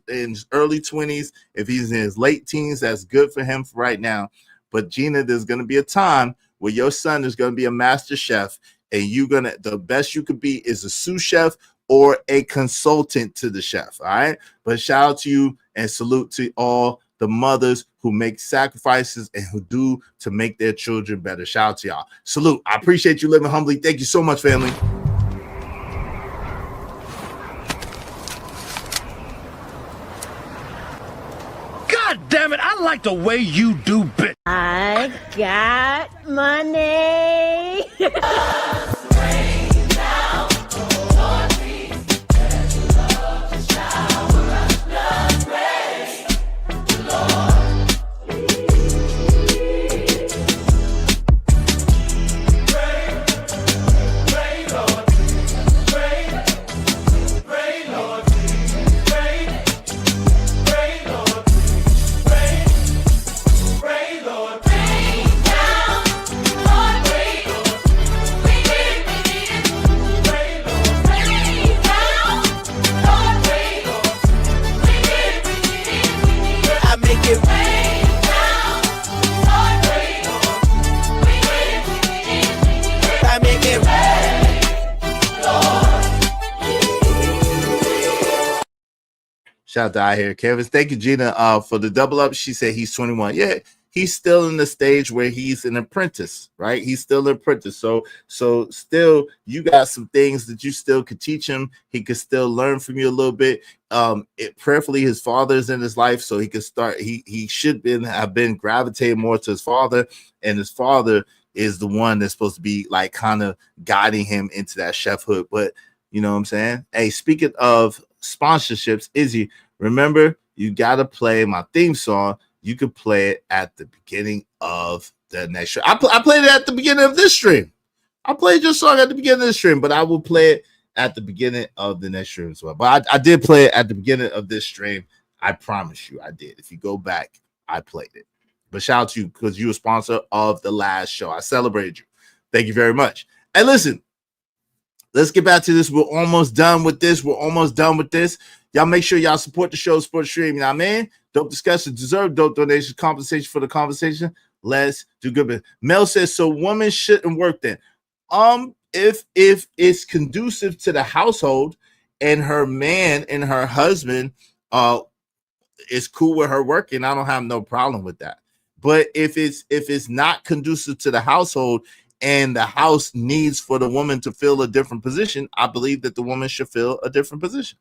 early 20s, if he's in his late teens, that's good for him for right now. But Gina, there's going to be a time where your son is going to be a master chef, and the best you could be is a sous chef or a consultant to the chef. All right. But shout out to you and salute to all the mothers who make sacrifices and who do to make their children better. Shout out to y'all. Salute. I appreciate you living humbly. Thank you so much, family. God damn it, I like the way you do business. I got money. Shout out to I Hear Canvas. Thank you, Gina, for the double up. She said he's 21. Yeah, he's still in the stage where he's an apprentice, right? He's still an apprentice. So still, you got some things that you still could teach him. He could still learn from you a little bit. Prayerfully, his father's in his life, so he could start. He should have been gravitating more to his father, and his father is the one that's supposed to be like kind of guiding him into that chefhood. But you know what I'm saying? Hey, speaking of sponsorships, Izzy, remember you gotta play my theme song. You could play it at the beginning of the next stream. I played it at the beginning of this stream. I played your song at the beginning of the stream, but I will play it at the beginning of the next stream as well. But I did play it at the beginning of this stream. I promise you I did. If you go back, I played it. But shout out to you because you were a sponsor of the last show. I celebrated you. Thank you very much. And listen, let's get back to this. We're almost done with this. Y'all make sure y'all support the show, support the stream. You know what I mean? Dope discussion, deserve dope donations, compensation for the conversation. Let's do good business. Mel says, so women shouldn't work then. If it's conducive to the household and her man and her husband is cool with her working, I don't have no problem with that. But if it's not conducive to the household and the house needs for the woman to fill a different position, I believe that the woman should fill a different position.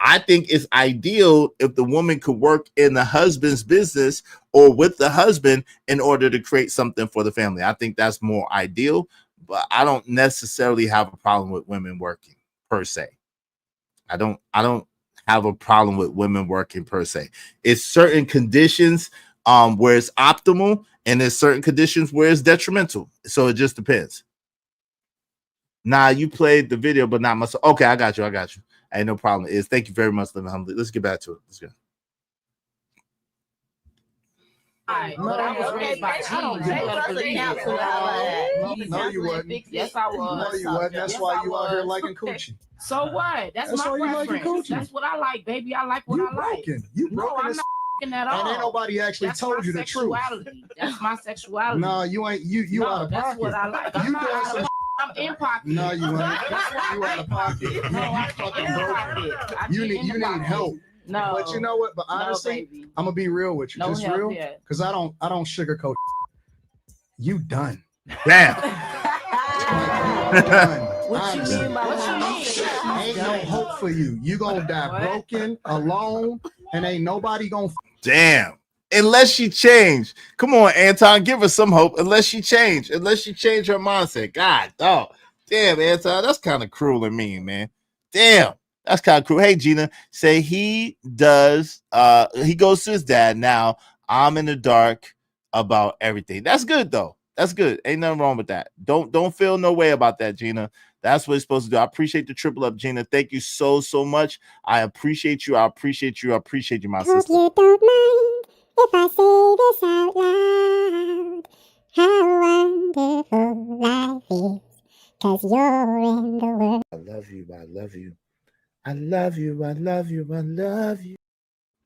I think it's ideal if the woman could work in the husband's business or with the husband in order to create something for the family. I think that's more ideal, but I don't necessarily have a problem with women working per se. I don't have a problem with women working per se. It's certain conditions where it's optimal, and there's certain conditions where it's detrimental. So it just depends. Nah, you played the video, but not myself. Okay, I got you. Ain't no problem. Thank you very much, Living Humbly. Let's get back to it. Let's go. But I was raised by G. No, you wasn't. Yes, I was. No, you wasn't. That's why you out here liking coochie. So what? That's why my you liking preference. coochie. That's what I like, baby. I like what I like. You No, broken I'm as not f***ing at all. and ain't nobody actually That's told my you the truth. sexuality. That's my sexuality. No, you ain't. You No, out of that's pocket. what I like. You I'm not doing out some. of I'm in pocket. No, you ain't. That's what You out of pocket. No, I fucking in broke. pocket. I You get need in the pocket. help. No. But you know what? But honestly, baby. I'm gonna be real with you. No Just help real. yet. Because I don't sugarcoat. You done. Damn. What you mean by what you mean? Ain't no hope for you. You gonna die broken, alone, and ain't nobody gonna. Damn. Unless she changed. Come on, Anton, give her some hope. Unless she changed her mindset. God, dog. Damn, Anton, that's kind of cruel and mean, man. Damn, that's kind of cruel. Hey, Gina, say he goes to his dad. Now I'm in the dark about everything. That's good though. That's good. Ain't nothing wrong with that. Don't feel no way about that, Gina. That's what it's supposed to do. I appreciate the triple up, Gina. Thank you so much. I appreciate you. I appreciate you, my Hope sister. you don't mind if I say this out loud. How wonderful life is, 'cause you're in the world. I love you. I love you. I love you. I love you. I love you.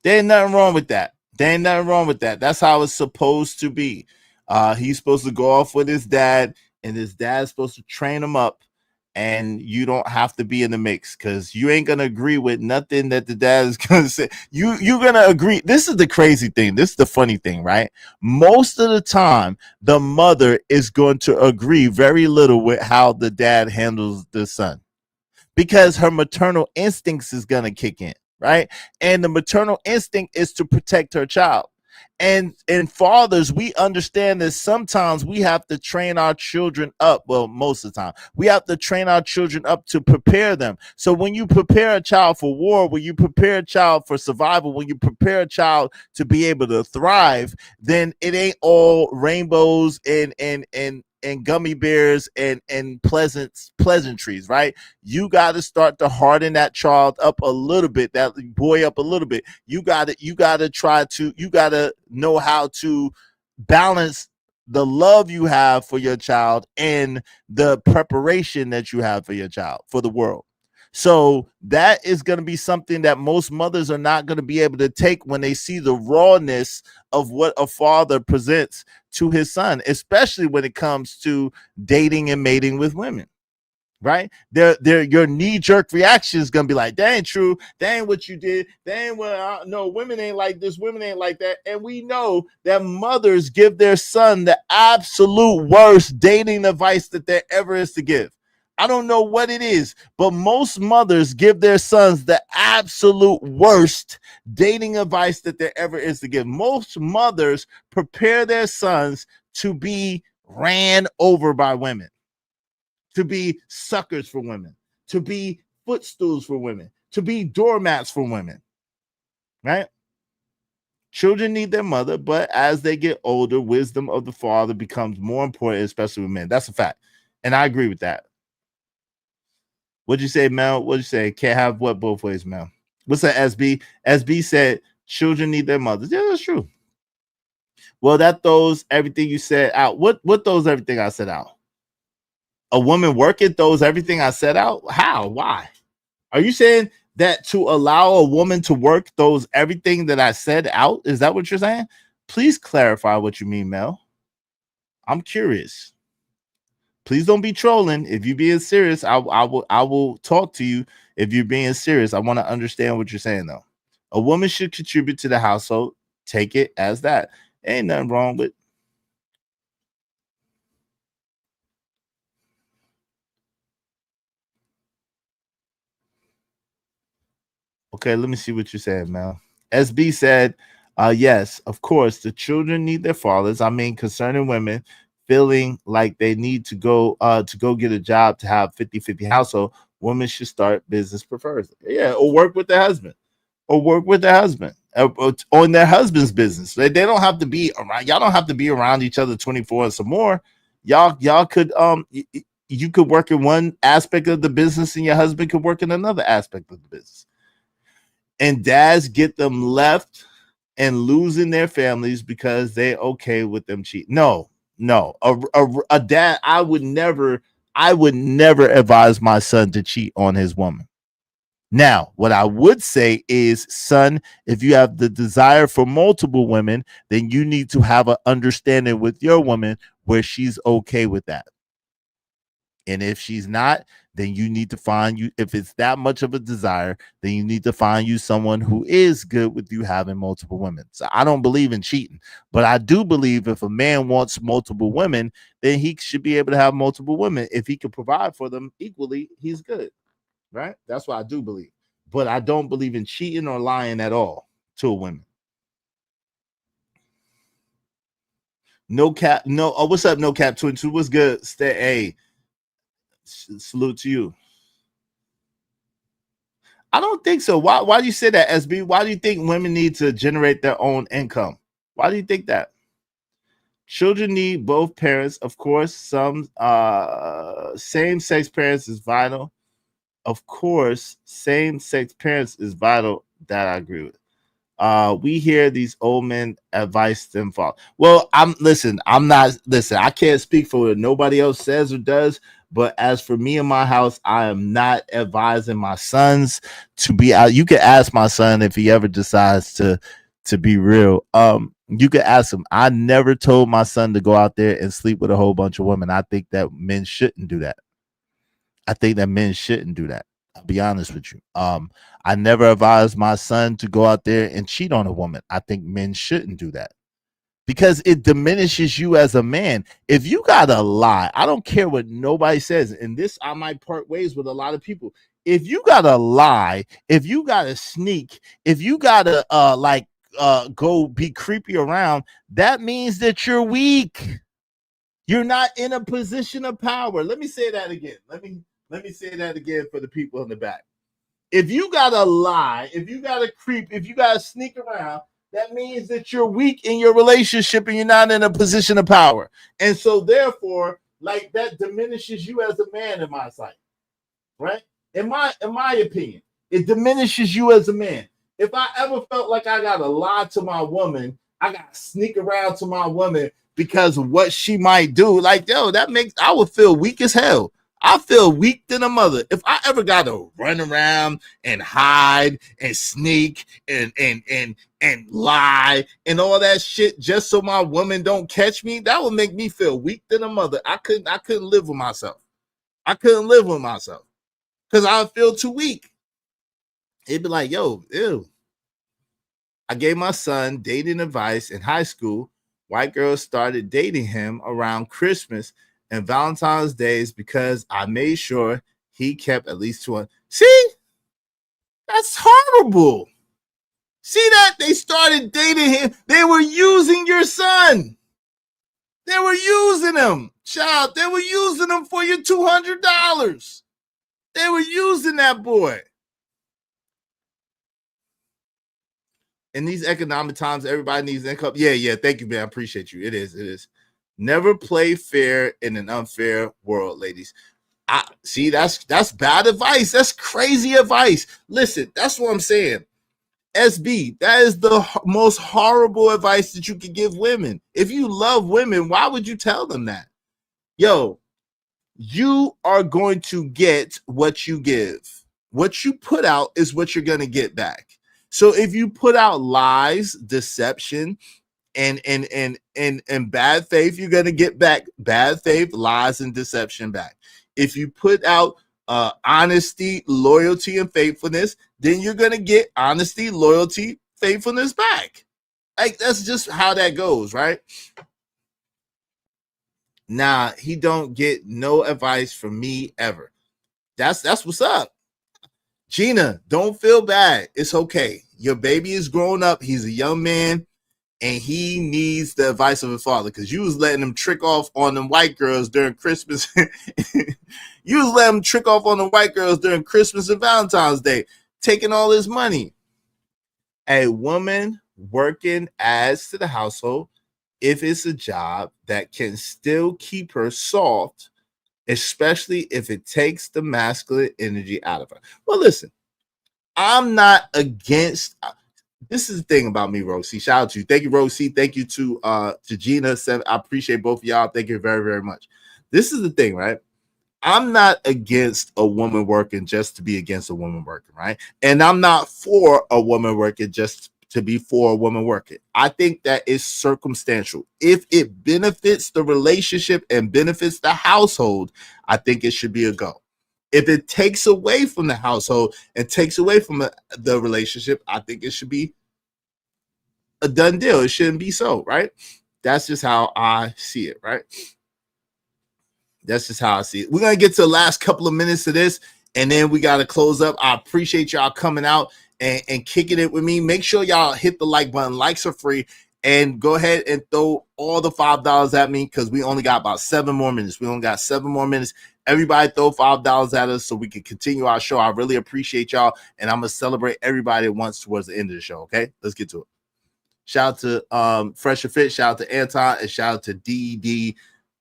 There ain't nothing wrong with that. That's how it's supposed to be. He's supposed to go off with his dad, and his dad's supposed to train him up, and you don't have to be in the mix because you ain't gonna agree with nothing that the dad is gonna say. You're gonna agree. This is the crazy thing. This is the funny thing, right? Most of the time, the mother is going to agree very little with how the dad handles the son, because her maternal instincts is gonna kick in, right? And the maternal instinct is to protect her child. And fathers, we understand that sometimes we have to train our children up. Well, most of the time, we have to train our children up to prepare them. So when you prepare a child for war, when you prepare a child for survival, when you prepare a child to be able to thrive, then it ain't all rainbows and gummy bears and pleasantries, right? You got to start to harden that child up a little bit, that boy up a little bit. You got to know how to balance the love you have for your child and the preparation that you have for your child for the world. So that is going to be something that most mothers are not going to be able to take when they see the rawness of what a father presents to his son, especially when it comes to dating and mating with women. right? Your knee-jerk reaction is gonna be like, that ain't true, that ain't what you did, that ain't what no, women ain't like this, women ain't like that. And we know that mothers give their son the absolute worst dating advice that there ever is to give. I don't know what it is, but most mothers give their sons the absolute worst dating advice that there ever is to give. Most mothers prepare their sons to be ran over by women, to be suckers for women, to be footstools for women, to be doormats for women, right? Children need their mother, but as they get older, wisdom of the father becomes more important, especially with men. That's a fact. And I agree with that. What'd you say, Mel? What'd you say? Can't have what both ways, Mel? What's that, SB? SB said children need their mothers. Yeah, that's true. Well, that throws everything you said out. What throws everything I said out? A woman working throws everything I said out? How? Why? Are you saying that to allow a woman to work throws everything that I said out? Is that what you're saying? Please clarify what you mean, Mel. I'm curious. Please don't be trolling. If you're being serious, I will talk to you. If you're being serious, I want to understand what you're saying, though. A woman should contribute to the household. Take it as that. Ain't nothing wrong with. Okay, let me see what you're saying, Mel. SB said, yes, of course, the children need their fathers. I mean, concerning women feeling like they need to go get a job to have 50-50 household, women should start business prefers. Yeah, or work with their husband. Or work with their husband. On their husband's business. They don't have to be around. Y'all don't have to be around each other 24 and some more. Y'all could you could work in one aspect of the business and your husband could work in another aspect of the business. And dads get them left and losing their families because they okay with them cheating. No. A dad, I would never advise my son to cheat on his woman. Now, what I would say is, son, if you have the desire for multiple women, then you need to have an understanding with your woman where she's okay with that. And if she's not, then you need to find you, if it's that much of a desire, then you need to find you someone who is good with you having multiple women. So I don't believe in cheating, but I do believe if a man wants multiple women, then he should be able to have multiple women. If he can provide for them equally, he's good, right? That's what I do believe. But I don't believe in cheating or lying at all to a woman. No cap, no. Oh, what's up, No Cap 22? What's good? Stay, hey, salute to you. I don't think so. Why do you say that, SB? Why do you think women need to generate their own income? Why do you think that? Children need both parents, of course. Some same-sex parents is vital. Of course, same-sex parents is vital. That I agree with. We hear these old men advise them fall. Well, I can't speak for what nobody else says or does, but as for me and my house, I am not advising my sons to be out. You can ask my son if he ever decides to be real. You can ask him. I never told my son to go out there and sleep with a whole bunch of women. I think that men shouldn't do that. I'll be honest with you. I never advised my son to go out there and cheat on a woman. I think men shouldn't do that because it diminishes you as a man. If you gotta lie, I don't care what nobody says. And this, I might part ways with a lot of people. If you gotta lie, if you gotta sneak, if you gotta go be creepy around, that means that you're weak. You're not in a position of power. Let me say that again. Let me say that again for the people in the back. If you gotta lie, if you gotta creep, if you gotta sneak around, that means that you're weak in your relationship and you're not in a position of power. And so therefore, like, that diminishes you as a man in my sight, right? In my opinion, it diminishes you as a man. If I ever felt like I gotta lie to my woman, I gotta sneak around to my woman because of what she might do, like, yo, I would feel weak as hell. I feel weak than a mother. If I ever got to run around and hide and sneak and lie and all that shit just so my woman don't catch me, that would make me feel weak than a mother. I couldn't live with myself. I couldn't live with myself because I would feel too weak. It'd be like, yo, ew. I gave my son dating advice in high school. White girls started dating him around Christmas and Valentine's Days because I made sure he kept at least 200. See? That's horrible. See that? They started dating him. They were using your son. They were using him. Child, they were using him for your $200. They were using that boy. In these economic times, everybody needs income. Yeah. Thank you, man. I appreciate you. It is. Never play fair in an unfair world, ladies. I see that's bad advice. That's crazy advice. Listen, that's what I'm saying. SB, that is the most horrible advice that you could give women. If you love women, why would you tell them that? Yo, you are going to get what you give. What you put out is what you're going to get back. So if you put out lies, deception, and bad faith, you're going to get back bad faith, lies, and deception back. If you put out honesty, loyalty, and faithfulness, then you're going to get honesty, loyalty, faithfulness back. Like, that's just how that goes, right? Nah, he don't get no advice from me ever. That's what's up. Gina, don't feel bad. It's okay. Your baby is grown up. He's a young man, and he needs the advice of his father because you was letting him trick off on them white girls during Christmas. You was letting him trick off on the white girls during Christmas and Valentine's Day, taking all his money. A woman working adds to the household if it's a job that can still keep her soft, especially if it takes the masculine energy out of her. Well, listen, I'm not against. This is the thing about me, Rosie. Shout out to you. Thank you, Rosie. Thank you to Gina. I appreciate both of y'all. Thank you very, very much. This is the thing, right? I'm not against a woman working just to be against a woman working, right? And I'm not for a woman working just to be for a woman working. I think that is circumstantial. If it benefits the relationship and benefits the household, I think it should be a go. If it takes away from the household and takes away from the relationship, I think it should be a done deal. It shouldn't be so, right? That's just how I see it, right? That's just how I see it. We're going to get to the last couple of minutes of this, and then we got to close up. I appreciate y'all coming out and kicking it with me. Make sure y'all hit the like button. Likes are free. And go ahead and throw all the $5 at me because we only got about 7 more minutes. We only got 7 more minutes. Everybody throw $5 at us so we can continue our show. I really appreciate y'all, and I'm going to celebrate everybody at once towards the end of the show, okay? Let's get to it. Shout out to Fresh and Fit. Shout out to Anton, and shout out to DD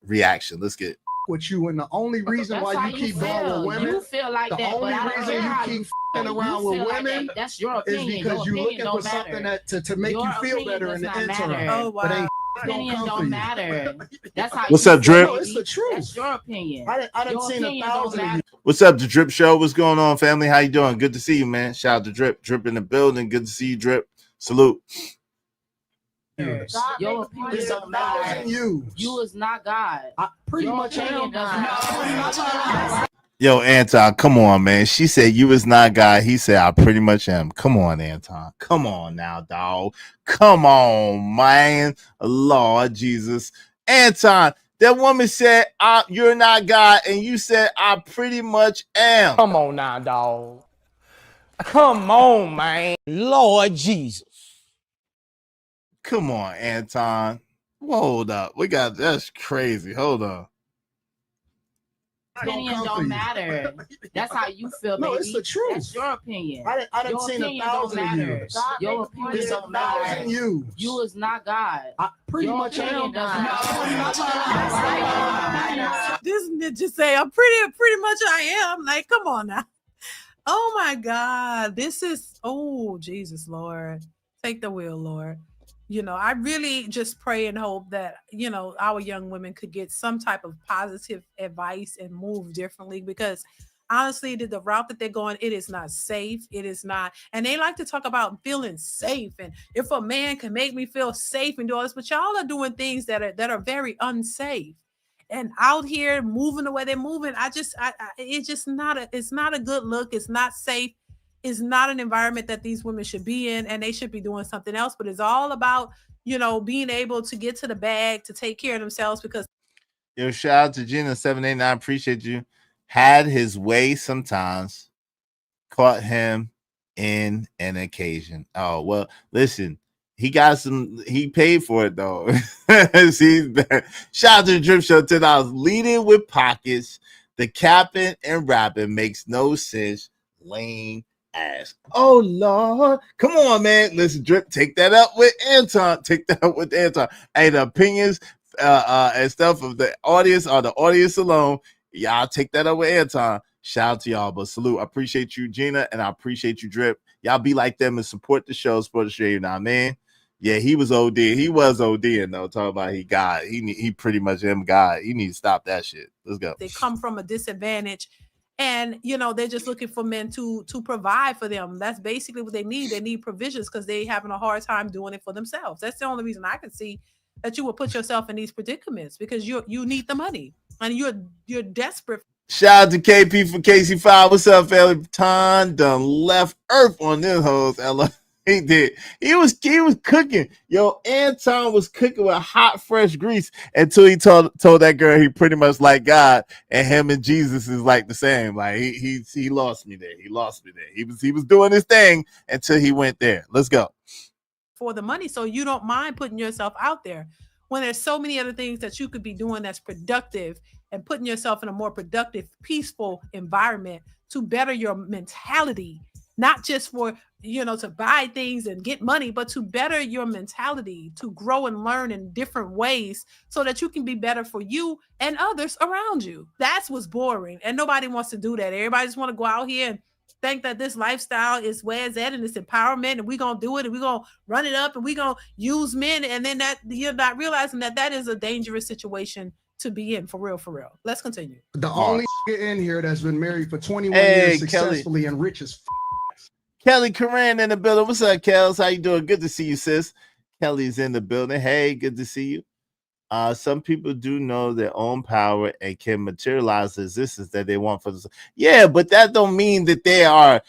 Reaction. Let's get it. With you, and the only reason why you keep going with women, you feel like the that, only but I reason don't care how you you keep around feel with like women that. That's your opinion. is because your you're opinion looking for don't something matter. to make your you feel better in the does not interim. matter. Oh, wow. But ain't Opinion come don't for you. matter. That's how What's you up, feel, Drip? No, it's baby. the truth. That's your opinion. I done Your seen opinion 1,000 don't of you. What's up, the Drip Show? What's going on, family? How you doing? Good to see you, man. Shout out to Drip. Drip in the building. Good to see you, Drip. Salute. Your opinion don't matter. You is not God. Pretty your much opinion am. does not. Yo, Anton, come on, man. She said you was not God. He said I pretty much am. Come on, Anton. Come on now, dog. Come on, man. Lord Jesus. Anton, that woman said you're not God, and you said I pretty much am. Come on now, dog. Come on, man. Lord Jesus. Come on, Anton. Hold up. That's crazy. Hold on. Opinion don't matter. That's how you feel, baby. No, it's the truth. That's your opinion. I done your seen opinion don't 1,000 matter. years. Your opinion It's don't 1,000 matter. years. You is not God. Pretty your much opinion am. does not. This ninja say, I'm pretty much I am. Like, come on now. Oh my God. This is, oh, Jesus, Lord. Take the wheel, Lord. You know, I really just pray and hope that, you know, our young women could get some type of positive advice and move differently, because honestly, the route that they're going, it is not safe. It is not. And they like to talk about feeling safe. And if a man can make me feel safe and do all this, but y'all are doing things that are very unsafe. and out here moving the way they're moving. It's just it's not a good look. It's not safe. It's not an environment that these women should be in, and they should be doing something else. But it's all about, being able to get to the bag, to take care of themselves, because Yo, shout out to Gina789. Appreciate you. Had his way sometimes, caught him in an occasion. Oh, well, listen, he paid for it though. See, shout out to the Drip Show $10. Leading with pockets. The capping and rapping makes no sense. Lame ass. Oh Lord. Come on, man. Listen, Drip, take that up with Anton. Hey, the opinions and stuff of the audience are the audience alone. Y'all take that up with Anton. Shout out to y'all, but salute. I appreciate you, Gina, and I appreciate you, Drip. Y'all be like them and support the show, support the show. You know what I mean? Yeah, he was OD. He was ODing though. Talking about he pretty much him God. He needs to stop that shit. Let's go. they come from a disadvantage, and they're just looking for men to provide for them. That's basically what they need. They need provisions because they having a hard time doing it for themselves. That's the only reason I can see that you would put yourself in these predicaments, because you need the money and you're desperate. Shout out to KP for KC5. What's up, fella? Ton done left Earth on this hoes. Ella. He did. He was cooking. Yo, Anton was cooking with hot, fresh grease until he told that girl he pretty much like God, and him and Jesus is like the same. Like he lost me there. He lost me there. He was doing his thing until he went there. Let's go. For the money, so you don't mind putting yourself out there when there's so many other things that you could be doing that's productive, and putting yourself in a more productive, peaceful environment to better your mentality, not just for to buy things and get money, but to better your mentality, to grow and learn in different ways so that you can be better for you and others around you. That's what's boring, and nobody wants to do that. Everybody just want to go out here and think that this lifestyle is where it's at and it's empowerment, and we're going to do it, and we're going to run it up, and we're going to use men, and then that you're not realizing that is a dangerous situation to be in, for real. Let's continue. The only in here that's been married for 21 years successfully and rich as Kelly Coran in the building. What's up, Kels? How you doing? Good to see you, sis. Kelly's in the building. Hey, good to see you. Some people do know their own power and can materialize the existence that they want for themselves. Yeah, but that don't mean that they are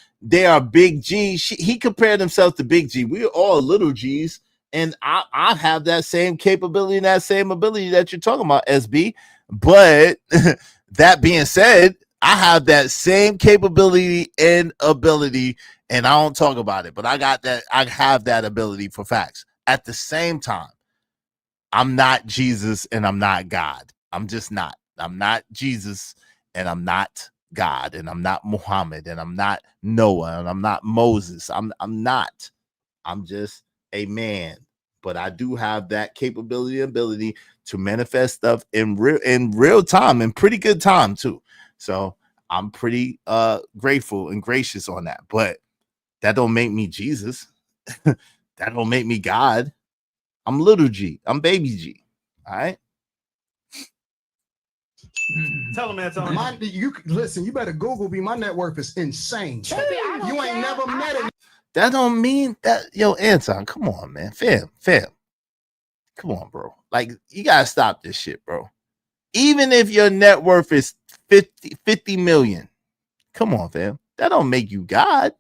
big G. He compared himself to Big G. We're all little G's, and I have that same capability and that same ability that you're talking about, SB. But that being said, I have that same capability and ability, and I don't talk about it, but I have that ability for facts. At the same time, I'm not Jesus and I'm not God. I'm just not. I'm not Jesus and I'm not God, and I'm not Muhammad, and I'm not Noah, and I'm not Moses. I'm not. I'm just a man. But I do have that capability and ability to manifest stuff in real time, and pretty good time too. So I'm pretty grateful and gracious on that. But that don't make me Jesus. That don't make me God. I'm little G. I'm baby G. All right. Tell him, man. You listen. You better Google me. My net worth is insane. You ain't never met it. That don't mean that. Yo, Anton, come on, man. Fam. Come on, bro. Like, you gotta stop this shit, bro. Even if your net worth is 50 million, come on, fam. That don't make you God.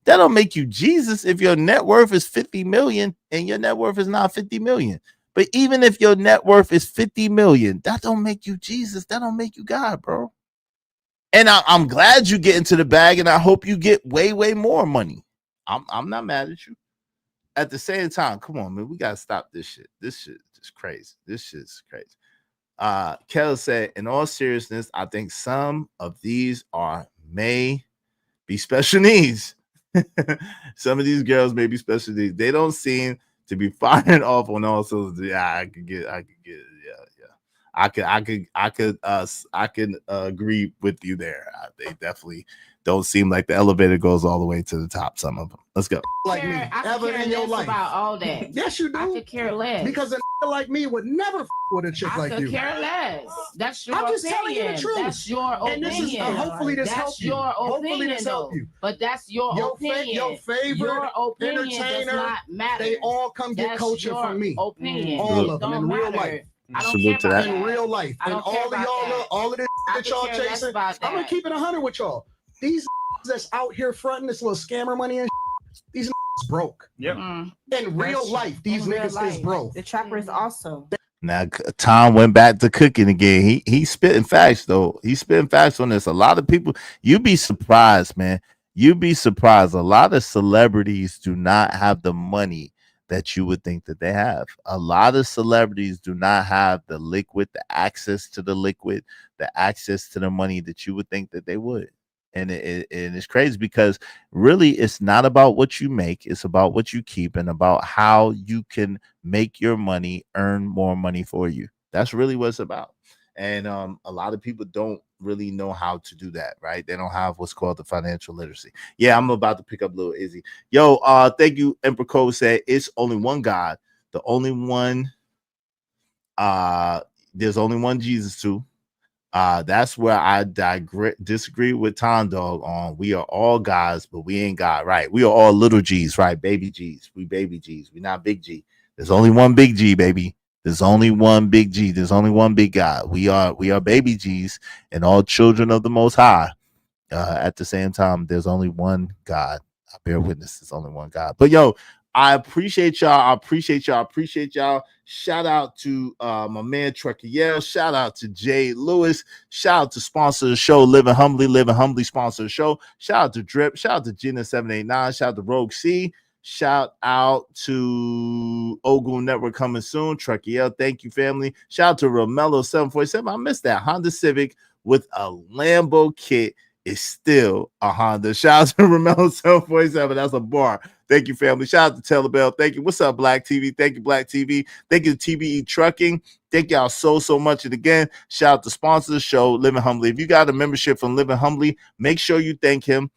That don't make you Jesus if your net worth is 50 million and your net worth is not 50 million. But even if your net worth is 50 million, that don't make you Jesus. That don't make you God, bro. And I'm glad you get into the bag, and I hope you get way, way more money. I'm not mad at you. At the same time, come on, man. We gotta stop this shit. This shit is crazy. This shit's crazy. Kel said, in all seriousness, I think some of these may be special needs. Some of these girls may be special needs. They don't seem to be firing off on all cylinders. Yeah, I could get. I could agree with you there. They definitely don't seem like the elevator goes all the way to the top. Some of them. Let's go. Like me, ever in your life? About all that. Yes, you do. I could care less. Because a like me would never with a chick like you. I could care less. That's your I'm just opinion. telling you the truth. That's your and opinion. This is, hopefully this helps you. Your Hopefully opinion, this helps you. But that's your opinion. Your favorite your opinion entertainer, does not matter. they all come get that's coaching your from me. Opinion. All of them in real life. Salute to that. In real life, and all of y'all, all of this that y'all chasing, I'm gonna keep it 100 with y'all. These that's out here fronting this little scammer money and these broke. Yep. In real life, these niggas is broke. The trappers also. Now Tom went back to cooking again. He spitting facts though. He's spitting facts on this. A lot of people, you'd be surprised, man. You'd be surprised. A lot of celebrities do not have the money that you would think that they have. A lot of celebrities do not have the liquid, the access to the liquid, the access to the money that you would think that they would. And it's crazy because really it's not about what you make. It's about what you keep and about how you can make your money earn more money for you. That's really what it's about. And a lot of people don't really know how to do that, right? They don't have what's called the financial literacy. Yeah, I'm about to pick up little Izzy. Yo, thank you. Emperor Code said it's only one God, the only one. There's only one Jesus too. That's where I disagree with Tom Dog on. We are all guys, but we ain't God, right? We are all little G's, right? Baby G's. We baby G's. We not big G. There's only one big G, baby. There's only one big G. There's only one big God. We are baby G's and all children of the Most High. At the same time, there's only one God. I bear witness. There's only one God. But yo, I appreciate y'all. I appreciate y'all. Shout out to my man Trucker Yell. Shout out to Jay Lewis. Shout out to sponsor the show, Living Humbly sponsor the show. Shout out to Drip. Shout out to Gina789. Shout out to Rogue C. Shout out to Ogun Network coming soon. Trucker Yell. Thank you, family. Shout out to Romello747. I missed that. Honda Civic with a Lambo kit is still a Honda. Shout out to Romello747. That's a bar. Thank you, family. Shout out to Telebell. Thank you. What's up, Black TV? Thank you, Black TV. Thank you to TBE Trucking. Thank y'all so much. And again, shout out to sponsor the show, Living Humbly. If you got a membership from Living Humbly, make sure you thank him.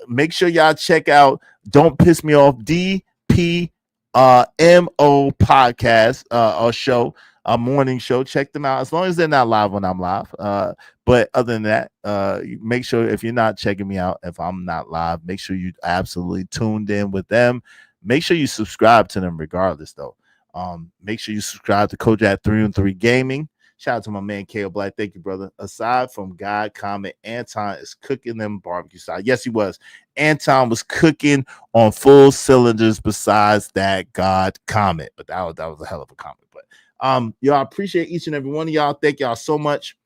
Make sure y'all check out Don't Piss Me Off DPMO podcast or show, a morning show. Check them out as long as they're not live when I'm live. But other than that, make sure if you're not checking me out, if I'm not live, make sure you absolutely tuned in with them. Make sure you subscribe to them regardless, though. Make sure you subscribe to Kojak 313 Gaming. Shout out to my man KO Black. Thank you, brother. Aside from God Comment, Anton is cooking them barbecue style. Yes, he was. Anton was cooking on full cylinders besides that God Comment. But that was a hell of a comment. But y'all, appreciate each and every one of y'all. Thank y'all so much.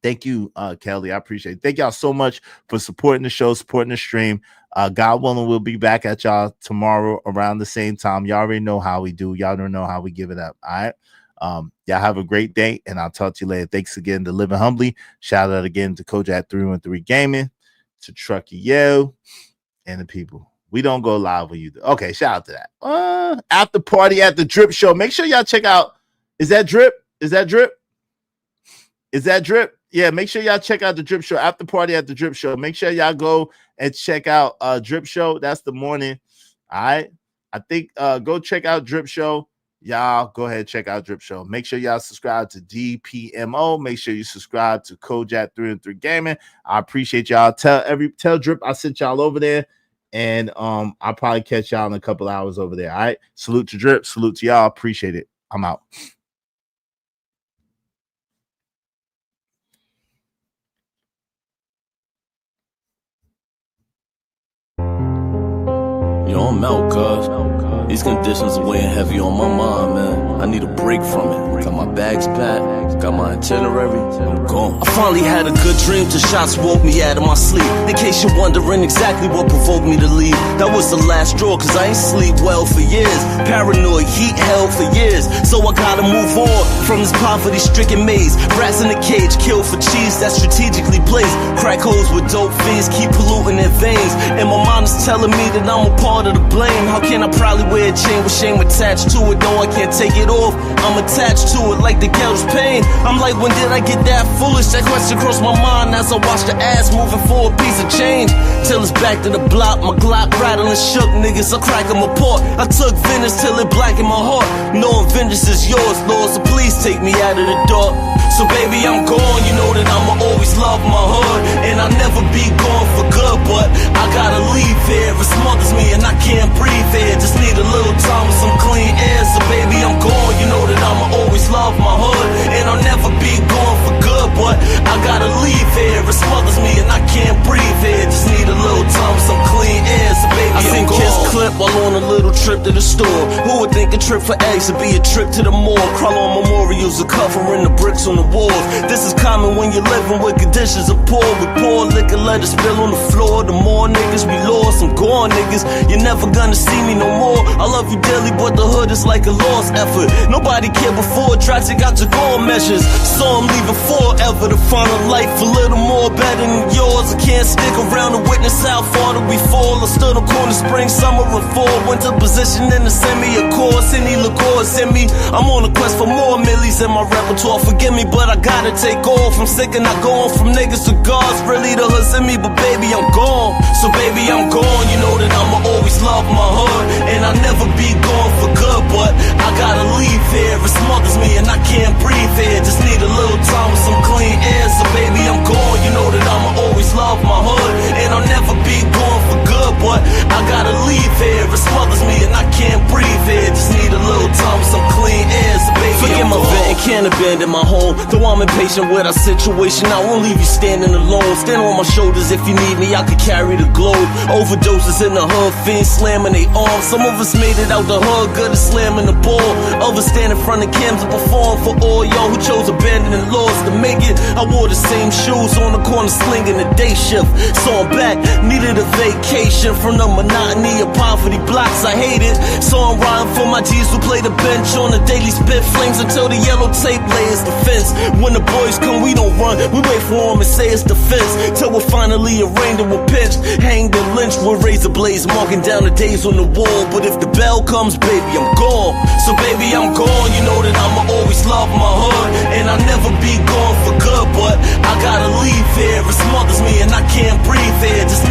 Thank you, Kelly. I appreciate it. Thank y'all so much for supporting the show, supporting the stream. God willing, we'll be back at y'all tomorrow around the same time. Y'all already know how we do. Y'all don't know how we give it up. All right. Y'all have a great day, and I'll talk to you later. Thanks again to Living Humbly. Shout out again to Kojak 313 Gaming, to Trucker Yo, and the people. We don't go live when you do. Okay, shout out to that. After party at the Drip Show. Make sure y'all check out. Is that Drip? Is that Drip? Is that Drip? Yeah, make sure y'all check out the Drip Show. After party at the Drip Show. Make sure y'all go and check out Drip Show. That's the morning. All right. I think go check out Drip Show. Y'all go ahead and check out Drip Show. Make sure y'all subscribe to DPMO. Make sure you subscribe to Kojak 313 Gaming. I appreciate y'all. Tell Drip I sent y'all over there. And I'll probably catch y'all in a couple hours over there. All right. Salute to Drip. Salute to y'all. Appreciate it. I'm out. Yo, I'm out, cuz. These conditions are weighing heavy on my mind, man. I need a break from it. Got my bags packed, got my itinerary, I'm gone. I finally had a good dream till shots woke me out of my sleep. In case you're wondering exactly what provoked me to leave, that was the last straw, cause I ain't sleep well for years. Paranoid, heat held for years. So I gotta move on from this poverty-stricken maze. Rats in a cage, killed for cheese that's strategically placed. Crack holes with dope fiends, keep polluting their veins. And my mind is telling me that I'm a part of the blame. How can I proudly wear a chain with shame attached to it? Though I can't take it off, I'm attached to it like the girl's pain. I'm like, when did I get that foolish? That question crossed my mind as I watched the ass moving for a piece of change. Till it's back to the block, my Glock rattling shook niggas, I crack them apart. I took vengeance till it blackened my heart. Knowing vengeance is yours, Lord, so please take me out of the dark. So baby, I'm gone, you know that I'ma always love my hood. And I'll never be gone for good, but I gotta leave here. It smothers me and I can't breathe here. Just need a little time with some clean air. So baby, I'm gone. You know that I'ma always love my hood, and I'll never be gone for good. But I gotta leave here. It smothers me and I can't breathe here. Just need a little time with some clean air. So baby, I seen kids clip while on a little trip to the store. Who would think a trip for eggs would be a trip to the mall? Crawl on memorials are covering the bricks on the walls. This is common when you're living with conditions of poor. With poor liquor, let it spill on the floor. The more niggas we lost, I'm gone, niggas. You're never gonna see me no more. I love you dearly, but the hood is like a lost effort. Nobody cared before. Tragic got your goal measures. Saw him leaving forever to find a life a little more better than yours. I can't stick around to witness how far that we fall. I stood on corner spring, summer, and fall. Winter position in the semi, of course. Any liqueur send me. I'm on a quest for more millies in my repertoire. Forgive me, but I gotta take off. I'm sick and not going from niggas to gods. Really, the hood's in me, but baby, I'm gone. So baby, I'm gone. You know that I'ma always love my hood, and I'll never be gone for good. But I gotta leave here. It smothers me and I can't breathe here. Just need a little time with some clean air. So baby, I'm gone. You know that I'ma always love my hood, and I'll never be gone for good. But I gotta leave here. It smothers me and I can't breathe here. Just need a little time with some clean air. So baby, forget my vent and can't abandon my home. Though I'm impatient with our situation, I won't leave you standing alone. Stand on my shoulders if you need me, I could carry the globe. Overdoses in the hood, fiends slamming they arms. Some of us made it out the hood, good at slamming the ball. Others stand in front of cams and perform for all y'all who chose abandoning laws to make it. I wore the same shoes on the corner slinging the day shift. So I'm back, needed a vacation from the monotony of poverty blocks. I hate it. So I'm riding for my G's who play the bench on the daily spit flames until the yellow tape layers the fence. When the boys come, we don't run. We wait for them and say it's defense till we're finally arraigned and we're pinched, hanged and lynched with razor blades marking down the days on the wall. But if the bell comes, baby, I'm gone. So baby, I'm gone. You know that I'ma always love my hood, and I'll never be gone for good. But I gotta leave here. It smothers me and I can't breathe here. Just